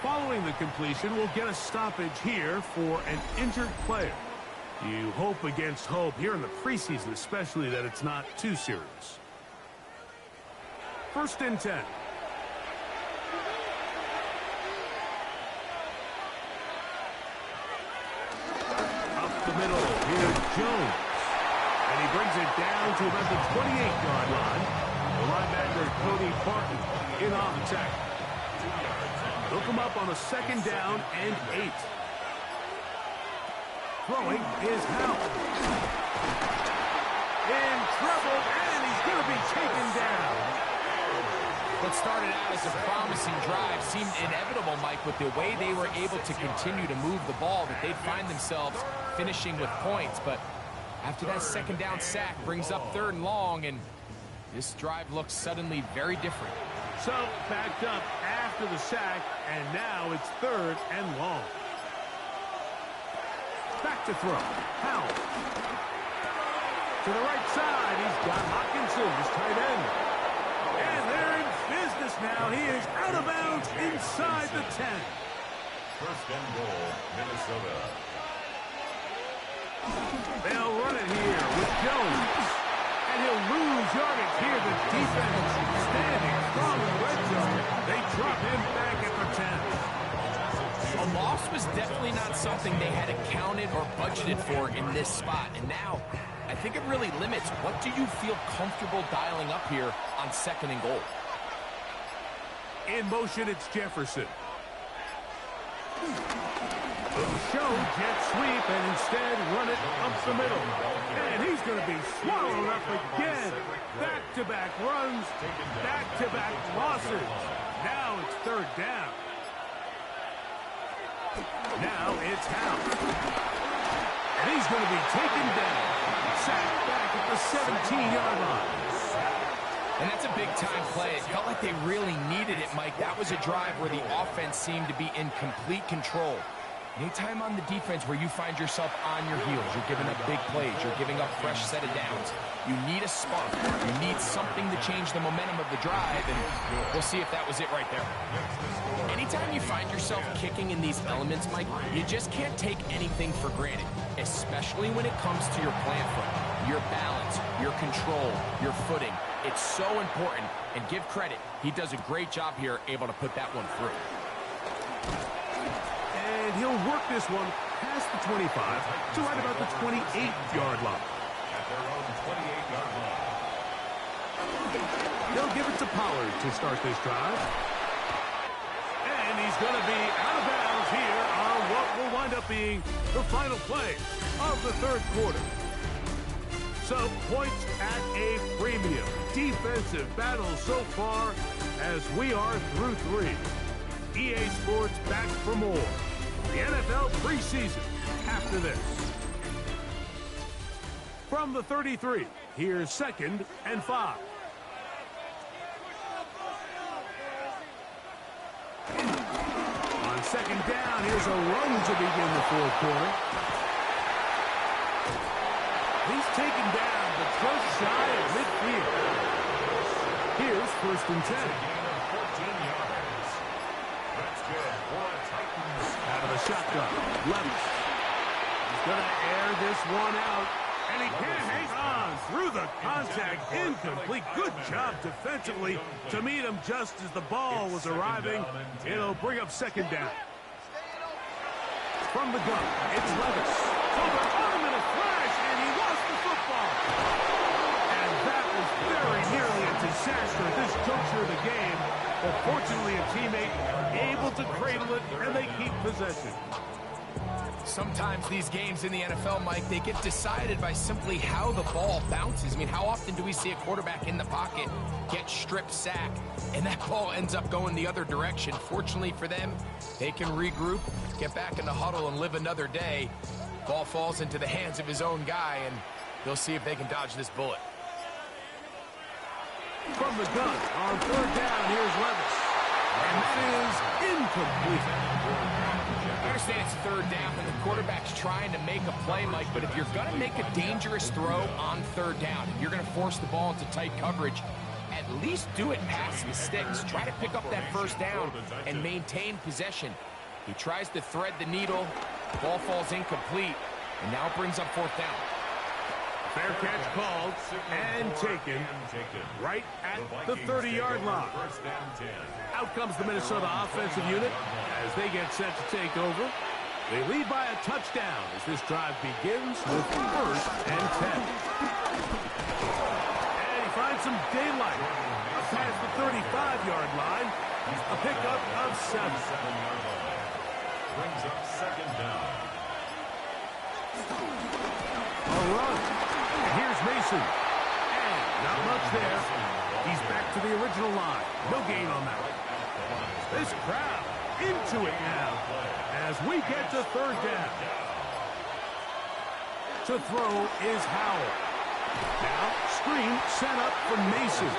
Following the completion, we'll get a stoppage here for an injured player. You hope against hope here in the preseason, especially, that it's not too serious. 1st and 10. Up the middle, here's Jones. And he brings it down to about the 28-yard line. The linebacker, Cody Parton, in on the tackle. They'll come up on a 2nd down and 8. Throwing is Howell. In trouble, and he's going to be taken down. What started out as a promising drive seemed inevitable, Mike, with the way they were able to continue to move the ball, that they'd find themselves finishing with points. But after that 2nd down sack brings up 3rd and long, and this drive looks suddenly very different. So, backed up after the sack, and now it's 3rd and long. Back to throw. Howell. To the right side, he's got Hockenson, his tight end. And they're in business now. He is out of bounds inside the 10. 1st and goal, Minnesota. They'll run it here with Jones. And he'll lose yardage here. The defense standing strong in the red zone. They drop him back at the 10. A loss was definitely not something they had accounted or budgeted for in this spot. And now, I think it really limits what do you feel comfortable dialing up here on 2nd and goal. In motion, it's Jefferson. Show jet sweep and instead run it up the middle. And he's going to be swallowed up again. Back-to-back runs, back-to-back losses. Now it's 3rd down. Now it's Howell. And he's going to be taken down. Sacked back at the 17-yard line. And that's a big-time play. It felt like they really needed it, Mike. That was a drive where the offense seemed to be in complete control. Anytime on the defense where you find yourself on your heels, you're giving up big plays, you're giving up fresh set of downs, you need a spark. You need something to change the momentum of the drive, and we'll see if that was it right there. Anytime you find yourself kicking in these elements, Mike, you just can't take anything for granted, especially when it comes to your plant foot, your balance, your control, your footing. It's so important, and give credit. He does a great job here, able to put that one through. And he'll work this one past the 25 to right about the 28-yard line. At their own 28-yard line. They'll give it to Pollard to start this drive. And he's going to be out of bounds here on what will wind up being the final play of the 3rd quarter. So, points at a premium. Defensive battle so far as we are through 3. EA Sports back for more. The NFL preseason after this. From the 33, here's 2nd and 5. On 2nd down, here's a run to begin the 4th quarter. He's taken down, but just shy of midfield. Here's 1st and 10. 14 yards. That's good for Titans. Out of the shotgun, Levis. He's going to air this one out, and he can't hang on through the contact. Incomplete. Good job defensively to meet him just as the ball was arriving. It'll bring up 2nd down. From the gun, it's Levis. Over in a flash, and he lost the football. And that was very nearly a disaster at this juncture of the game. But fortunately, a teammate able to cradle it, and they keep possession. Sometimes these games in the NFL, Mike, they get decided by simply how the ball bounces. I mean, how often do we see a quarterback in the pocket get strip sacked, and that ball ends up going the other direction? Fortunately for them, they can regroup, get back in the huddle, and live another day. Ball falls into the hands of his own guy, and they'll see if they can dodge this bullet. From the gun, on 3rd down, here's Levis. And that is incomplete. I understand it's 3rd down, and the quarterback's trying to make a play, Mike, but if you're going to make a dangerous throw on 3rd down, and you're going to force the ball into tight coverage, at least do it past the sticks. Try to pick up that 1st down and maintain possession. He tries to thread the needle. Ball falls incomplete, and now it brings up 4th down. Fair catch called and taken right at the 30-yard line. Out comes the Minnesota offensive unit as they get set to take over. They lead by a touchdown as this drive begins with 1st and 10. And he finds some daylight up past the 35-yard line. A pickup of 7. Brings up second down. A run. And here's Mason. And not much there. He's back to the original line. No gain on that. This crowd into it now as we get to third down. To throw is Howell. Now, screen set up for Mason.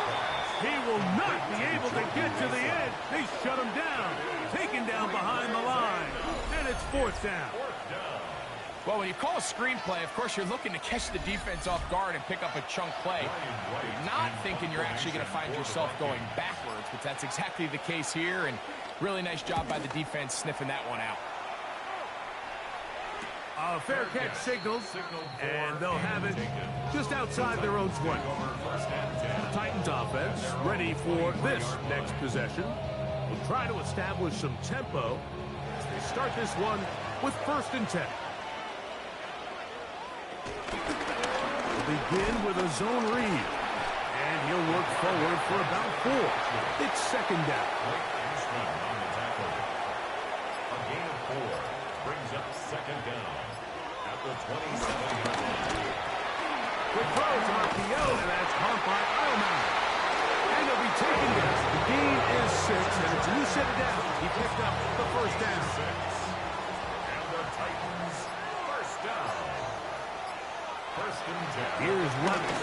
He will not be able to get to the edge. They shut him down. Taken down behind the line. And it's fourth down. Well, when you call a screenplay, of course, you're looking to catch the defense off guard and pick up a chunk play. You're not thinking you're actually going to find yourself going backwards, but that's exactly the case here, and really nice job by the defense sniffing that one out. A fair catch signals, and they'll have it just outside their own 20. The Titans offense ready for this next possession. Will try to establish some tempo as they start this one with 1st and 10. We'll begin with a zone read, and he'll work forward for about 4. It's second down. A gain of 4 brings up second down at the 27-yard line. Quick throw to RPO, and that's caught by Eilman. And he'll be taken down. The gain is 6, and it's a new set of down. He picked up the first down. And the Titans first down. 1st and 10. Here's Levis.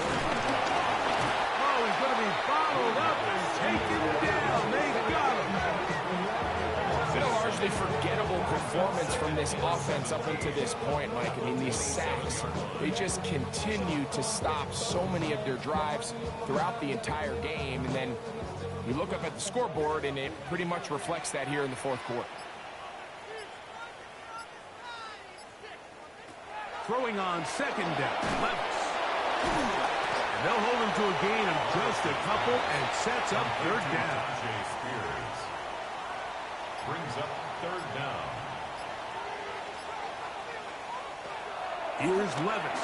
Oh, he's going to be followed up and taken down. They got him. It's been a largely forgettable performance from this offense up until this point, Mike. I mean, these sacks, they just continue to stop so many of their drives throughout the entire game. And then you look up at the scoreboard, and it pretty much reflects that here in the 4th quarter. Throwing on second down, Levis. And they'll hold him to a gain of just a couple and sets up 3rd down. Spears brings up 3rd down. Here's Levis.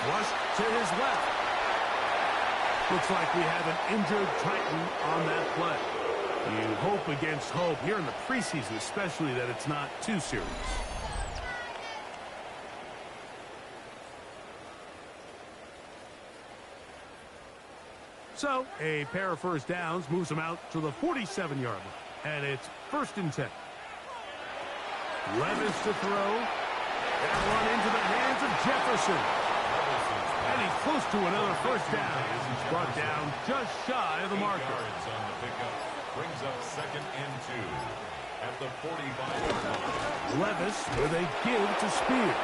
Flush to his left. Looks like we have an injured Titan on that play. You hope against hope here in the preseason, especially that it's not too serious. So, a pair of first downs moves them out to the 47-yard line. And it's 1st and 10. Levis to throw. That one into the hands of Jefferson. And he's close to another first down as he's brought down just shy of the marker. Yards on the pickup brings up 2nd and 2 at the 45-yard line. Levis with a give to Spears.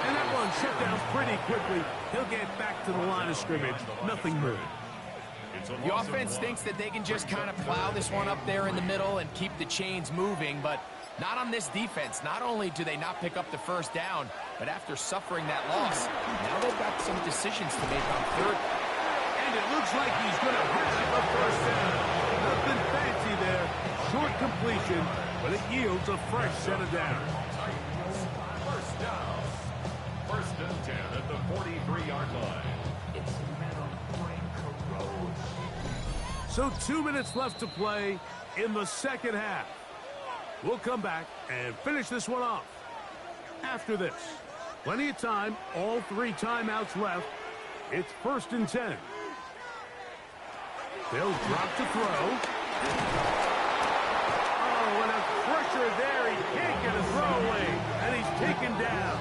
And that one shut down pretty quickly. He'll get back to the line of scrimmage. Nothing moving. The offense thinks that they can just kind of plow this one up there in the middle and keep the chains moving, but not on this defense. Not only do they not pick up the first down, but after suffering that loss, now they've got some decisions to make on 3rd. And it looks like he's going to have a first down. Nothing fancy there. Short completion, but it yields a fresh set of downs. First down. 1st and 10 at the 43-yard line. So 2 minutes left to play in the second half. We'll come back and finish this one off. After this, plenty of time, all 3 timeouts left. It's 1st and 10. They'll drop to throw. Oh, and a pressure there. He can't get a throw away, and he's taken down.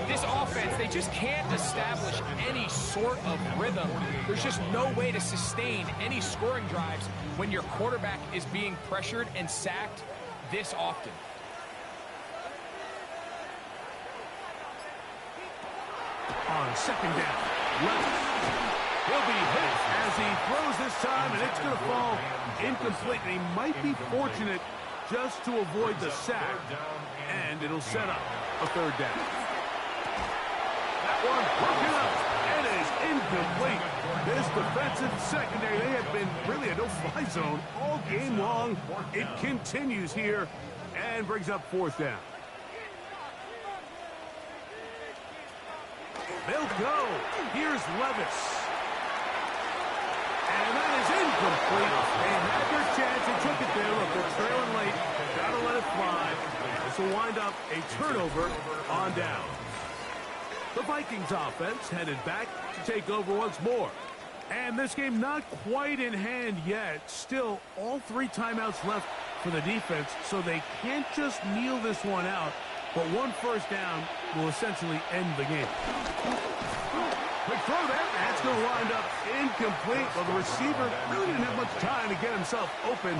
This offense, they just can't establish any sort of rhythm. There's just no way to sustain any scoring drives when your quarterback is being pressured and sacked this often. On second down, Levis. He'll be hit as he throws this time, and it's going to fall incomplete. And he might be fortunate just to avoid the sack, and it'll set up a 3rd down. That one broken up, and it is incomplete. This defensive secondary, they have been really a no-fly zone all game long. It continues here and brings up 4th down. They'll go. Here's Levis. And And that is incomplete. They had their chance. They took it there. Look, they're trailing late. Got to let it fly. This will wind up a turnover on down. The Vikings offense headed back to take over once more. And this game not quite in hand yet. Still, all 3 timeouts left for the defense, so they can't just kneel this one out. But 1 first down will essentially end the game. Quick throw there. That's going to wind up incomplete. Well, the receiver really didn't have much time to get himself open.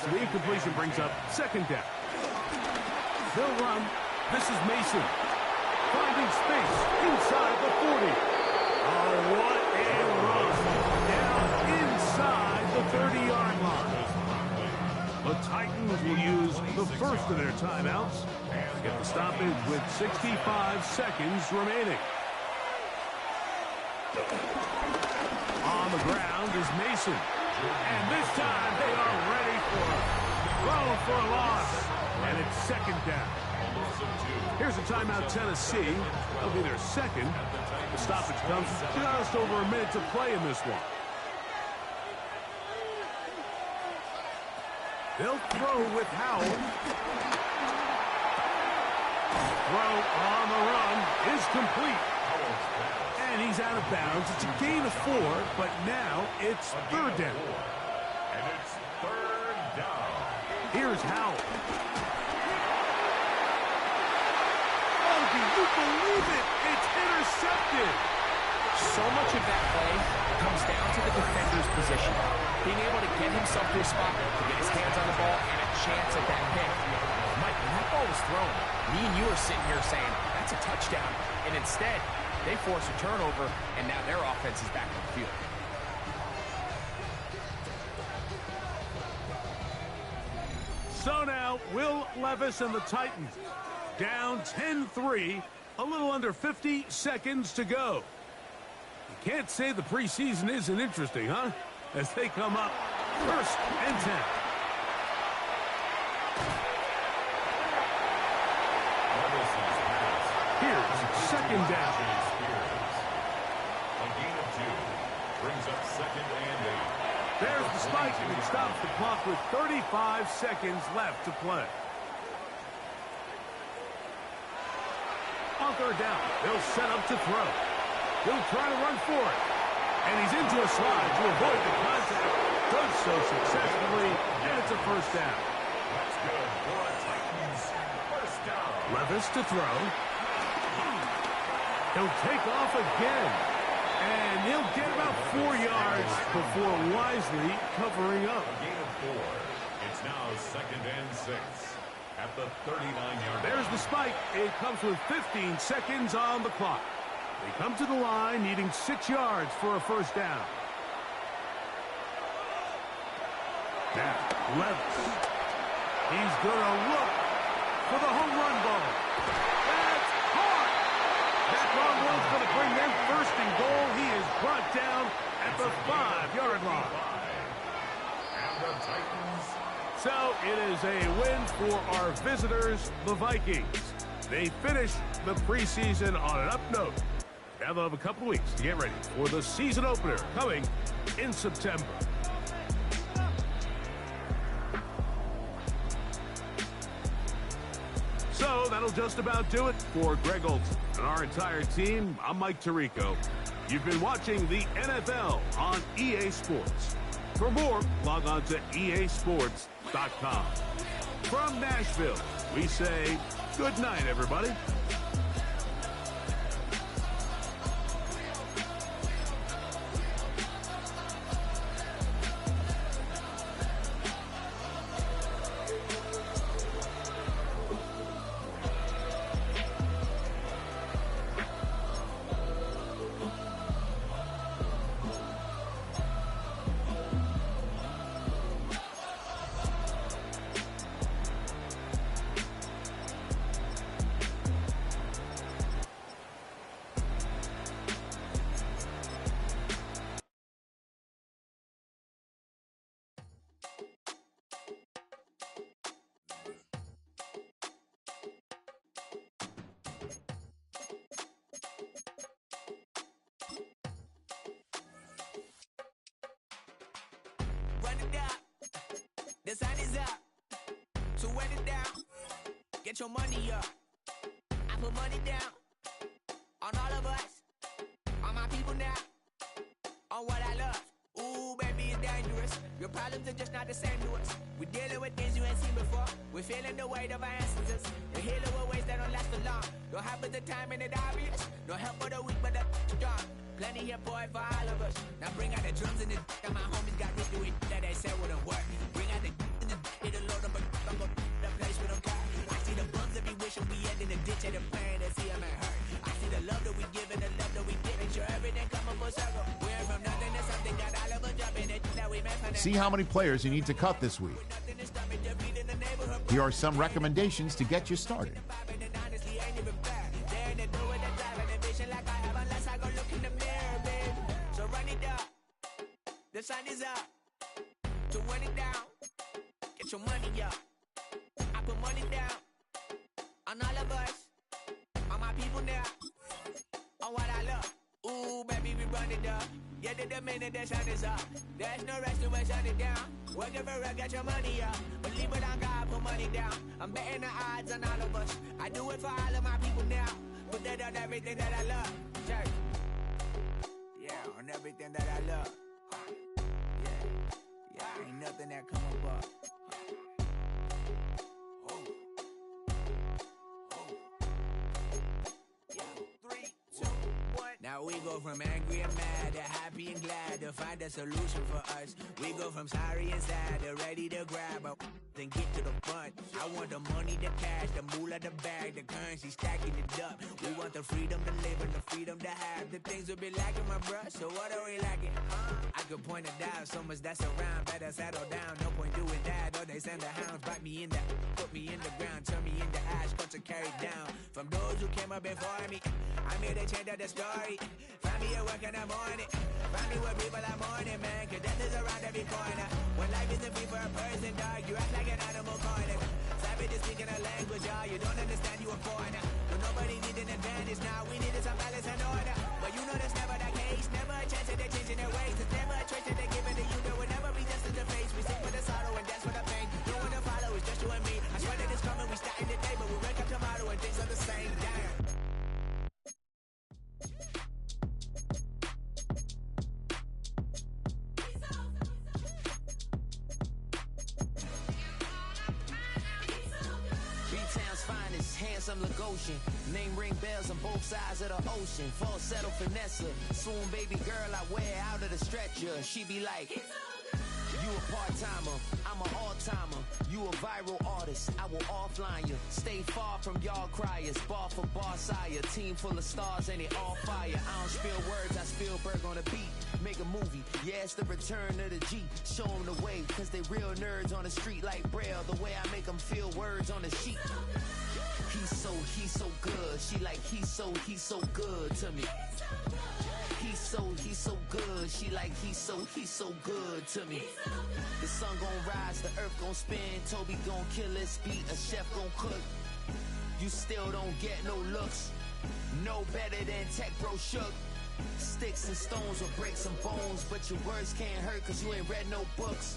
So the incompletion brings up 2nd down. They'll run. This is Mason. Finding space inside the 40. Oh, what a run. Down inside the 30-yard line. The Titans will use the first of their timeouts to get the stoppage with 65 seconds remaining. On the ground is Mason. And this time they are ready for it. Throw for a loss. And it's 2nd down. Here's a timeout, Tennessee. That'll be their 2nd. The stoppage comes just over a minute to play in this one. They'll throw with Howell. Throw on the run is complete. And he's out of bounds. It's a gain of 4, but now it's 3rd down. And it's 3rd down. Here's Howell. Oh, do you believe it? It's intercepted. So much of that play comes down to the defender's position. Being able to get himself to a spot, to get his hands on the ball, and a chance at that pick. Mike, when that ball was thrown, me and you are sitting here saying, that's a touchdown. And instead, they force a turnover, and now their offense is back on the field. So now, Will Levis and the Titans down 10-3, a little under 50 seconds to go. You can't say the preseason isn't interesting, huh? As they come up 1st and 10. Here's 2nd down. A gain of 2 brings up 2nd and 8. There's the spike, and it stops the clock with 35 seconds left to play. On 3rd down, they'll set up to throw. He'll try to run for it. And he's into a slide to avoid the contact. Does so successfully, and it's a 1st down. That's good for the Titans. 1st down. Levis to throw. He'll take off again. And he'll get about 4 yards before wisely covering up. A gain of 4. It's now 2nd and 6 at the 39-yard line. There's the spike. It comes with 15 seconds on the clock. They come to the line needing 6 yards for a 1st down. Now, Levis. He's going to look for the home run ball. That's caught. That long one's going to bring them 1st and goal. He is brought down at the 5-yard line. And the Titans. So it is a win for our visitors, the Vikings. They finish the preseason on an up note. Now they'll have a couple weeks to get ready for the season opener coming in September. So that'll just about do it for Greg Olson and our entire team. I'm Mike Tirico. You've been watching the NFL on EA Sports. For more, log on to easports.com. From Nashville, we say good night, everybody. run it up. The sun is up. So run it down. Get your money up. I put money down on all of us, on my people now, on what I love. Ooh, baby, it's dangerous. Your problems are just not the same to us. We're dealing with things you ain't seen before. We're feeling the weight of our ancestors. We're healing with ways that don't last for long. Don't happen the time and it obvious. No help for the weak, but the strong. Plenty here, boy, for all of us. Now bring out the drums and the and my homies got me doing that they said wouldn't work. Bring out the and the it'll load up, but I'm gonna the place with them car. I see the bums that be wishing we end in the ditch and the pain that see them ain't hurt. I see the love that we give and the love that we get. Make sure everything come up full circle. We're from nothing to something, got all of us jumping it that we met. See how many players you need to cut this week. Here are some recommendations to get you started. So run it up. The sun is up. So run it down. Get your money up. I put money down on all of us, on my people now, on what I love. Ooh, baby, we run it up. Get it the minute the sun is up. There's no rest to shut it down. Working for real, get your money up. Believe it on God, put money down. I'm betting the odds on all of us. I do it for all of my people now. Put that on everything that I love. Church. Yeah, on everything that I love. Yeah, ain't nothing that come above. Now we go from angry and mad to happy and glad to find a solution for us. We go from sorry and sad to ready to grab up and get to the front. I want the money, the cash, the moolah, the bag, the currency, stacking it up. We want the freedom to live and the freedom to have. The things will be lacking, my bruh, so what are we lacking? I could point it out, so much that's around. Better settle down, no point doing that. Or they send the hounds, bite me in the, put me in the ground, turn me into ash, cut to carry down. From those who came up before me, I'm here to change up the story. Find me at work in the morning. Find me where people are mourning, man. Cause death is around every corner. When life isn't free for a person, dog, you act like an animal corner. Savage is speaking a language, y'all. You don't understand, you a foreigner. But nobody needs an advantage now. We needed some balance and order. But you know that's never the case. Never a chance that they're changing their ways. It's never a choice that they're giving to you. There will never be just in the face. We sing for the sorrow and dance for the pain. No one to follow, it's just you and me. I swear that it's coming. We starting today, but we wake up tomorrow and things are the same. Damn. Handsome Lagosian, name ring bells on both sides of the ocean. Falsetto finesse, swoon baby girl I wear out of the stretcher. She be like, you a part-timer, I'm an all-timer. You a viral artist, I will offline you. Stay far from y'all criers, bar for bar sire. Team full of stars and it all fire. I don't spill words, I Spielberg on a beat. Make a movie, yeah, it's the return of the G. Show them the way, cause they real nerds on the street like Braille. The way I make them feel words on the sheet. He's so good. She like, he's so good to me. He's so good. She like, he's so good to me. The sun gon' rise, the earth gon' spin. Toby gon' kill this beat, a chef gon' cook. You still don't get no looks. No better than Tech Bro Shook. Sticks and stones will break some bones, but your words can't hurt cause you ain't read no books.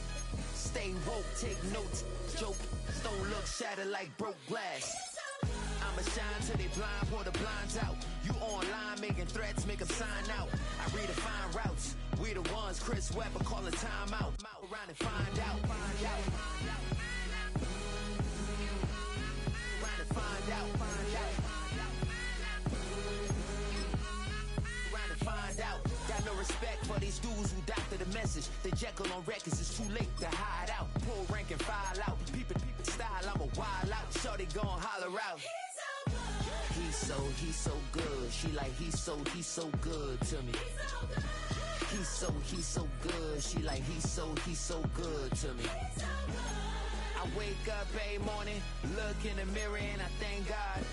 Stay woke, take notes, joke. Don't look shattered like broke glass. I'ma shine till they blind, pour the blinds out. You online making threats, make them sign out. I redefine routes. We the ones Chris Webber call a timeout. Around and find out. Got no respect for these dudes who doctor the message. The Jekyll on records, it's too late to hide out. Pull rank and file out. Peep style, I'm a wild out. Shorty gon' holler out. He's so good. She like, he's so good to me. He's so good. She like, he's so good to me. I wake up every morning, look in the mirror and I thank God.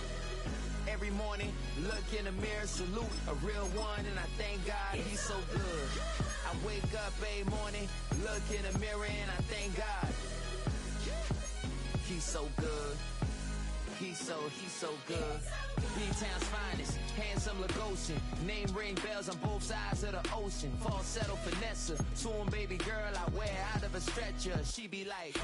Every morning, look in the mirror, salute a real one, and I thank God he's so good. I wake up every morning, look in the mirror, and I thank God. He's so good. He's so good. B-Town's finest, handsome I'm Lagosian. Name ring bells on both sides of the ocean. Falsetto finesse. Soon, baby girl, I wear out of a stretcher. She be like.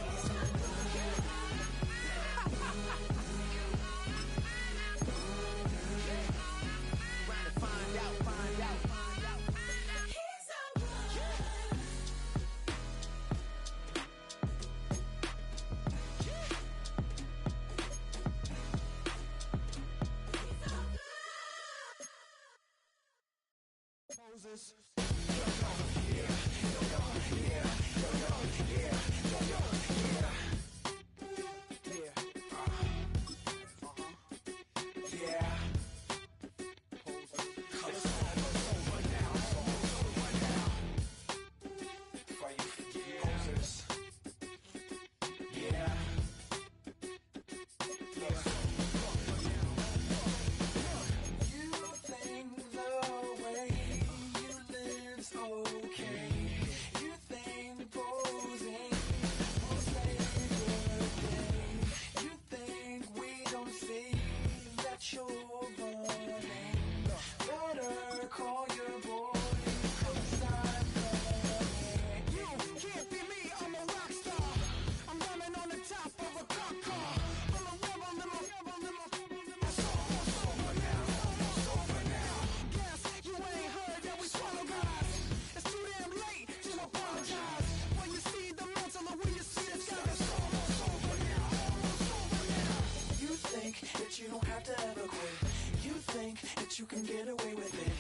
You don't have to ever quit. You think that you can get away with it.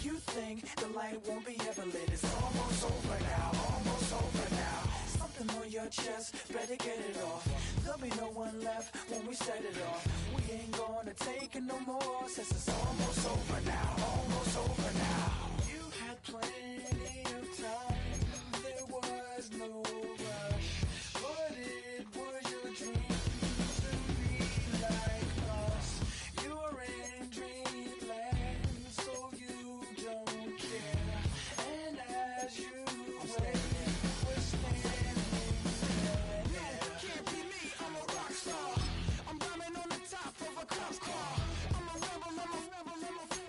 You think the light won't be ever lit. It's almost over now, almost over now. Something on your chest, better get it off. There'll be no one left when we set it off. We ain't gonna take it no more, since it's almost over now, almost over now. You had plenty of time, there was no rush, but it was your dream to be like us. You're in dreamland, so you don't care. And as you wait, we're standing there. Yeah. Can't be me, I'm a rock star. I'm rhyming on the top of a cop car. I'm a rebel, I'm a rebel, I'm a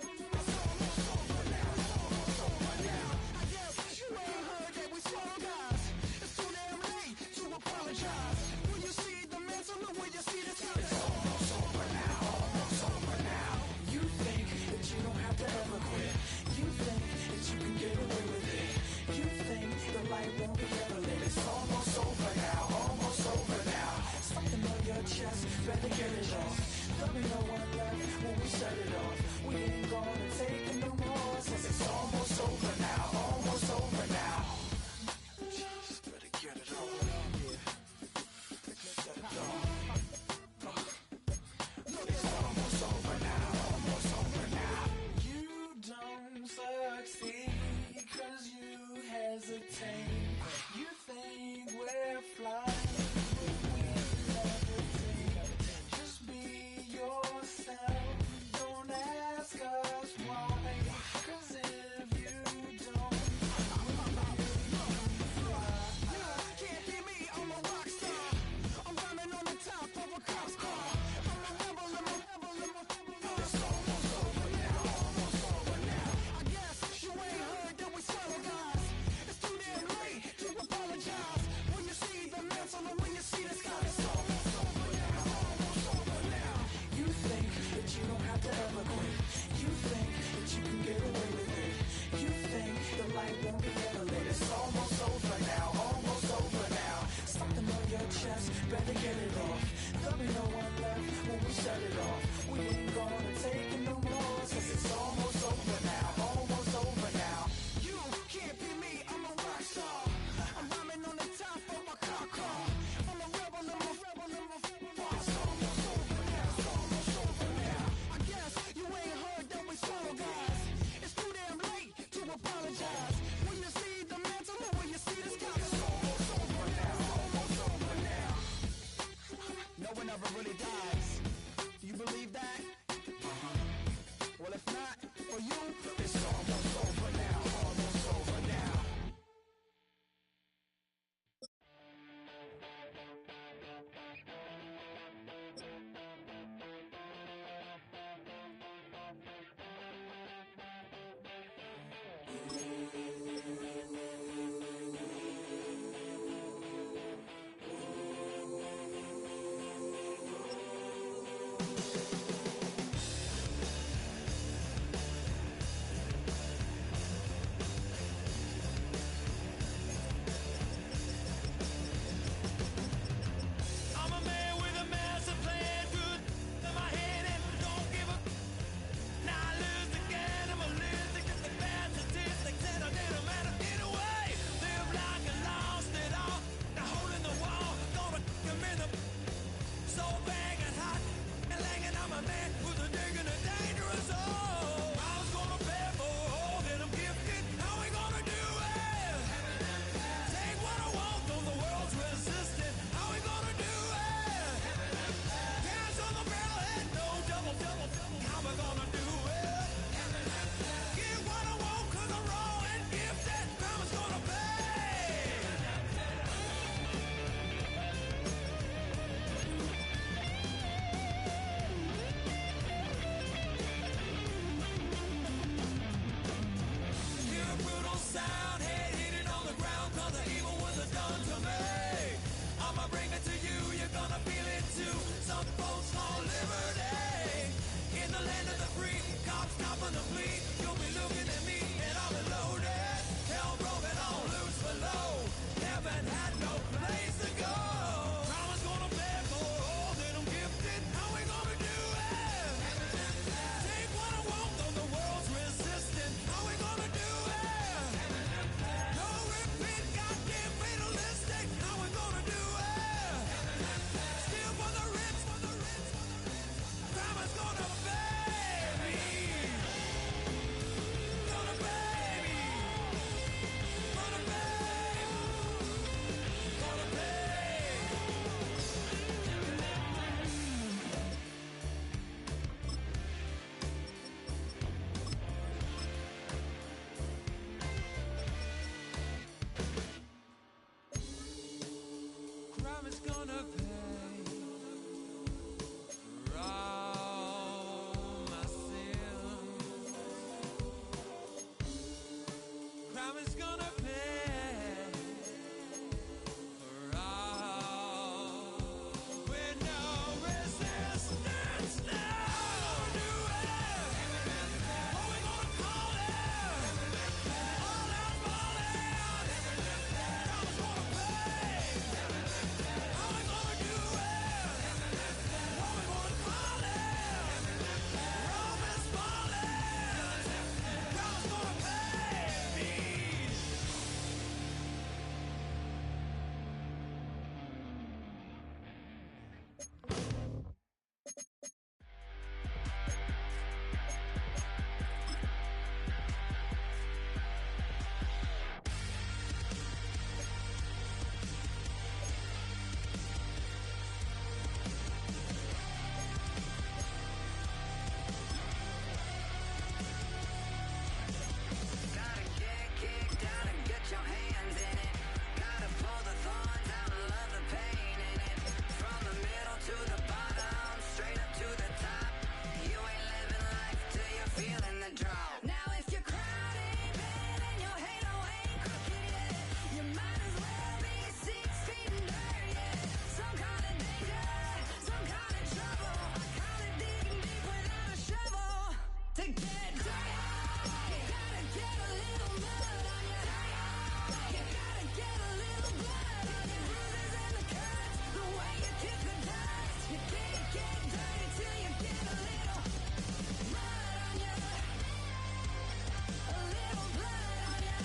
till you get a little mud on you. A little blood on you.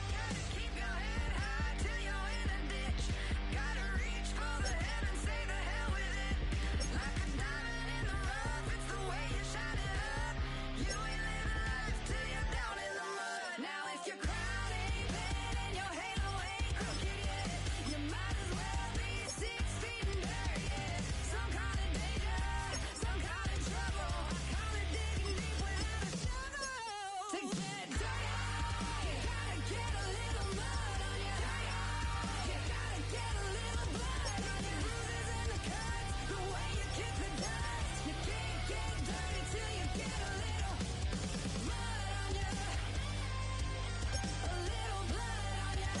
Gotta keep your head high till you're in a ditch. Gotta reach for the heavens, say the hell with it. Like a diamond in the rough, it's the way you shine it up. You ain't living life till you're down in the mud. Now if your crown ain't bent and your halo ain't crooked yet, you might as well be 6 feet in dirt, yeah. Some kind of danger, some kind of trouble. I call it digging deep without a shovel. To get dirty, you gotta get a little mud on you. You gotta get a little blood on you. Bruises and the cuts, the way you kick the dust. You can't get dirty till you get a little mud on you. A little blood on you.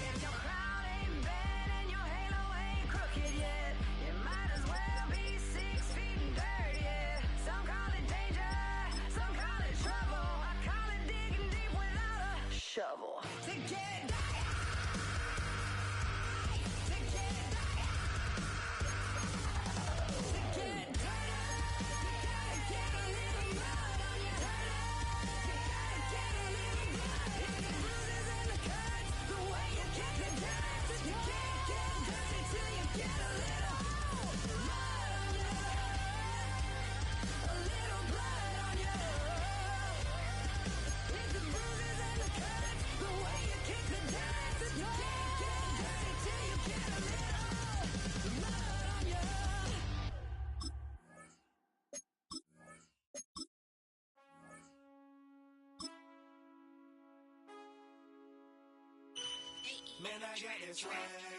If your crown ain't bent and your halo ain't crooked yet, you might as well be 6 feet in dirt, yeah. Some call it danger, some call it trouble. I call it digging deep without a shovel. To get dirty, to get dirty, to get dirty, you gotta get a little mud on you. You gotta get a little blood on you. Bruises and the cuts, the way you kick the dust. You can't get dirty till you get a little mud on you. A little blood on you. It's the bruises and the cuts, the way you kick the dust. You can't get dirty till you get a little mud on you. Man, I got that swag.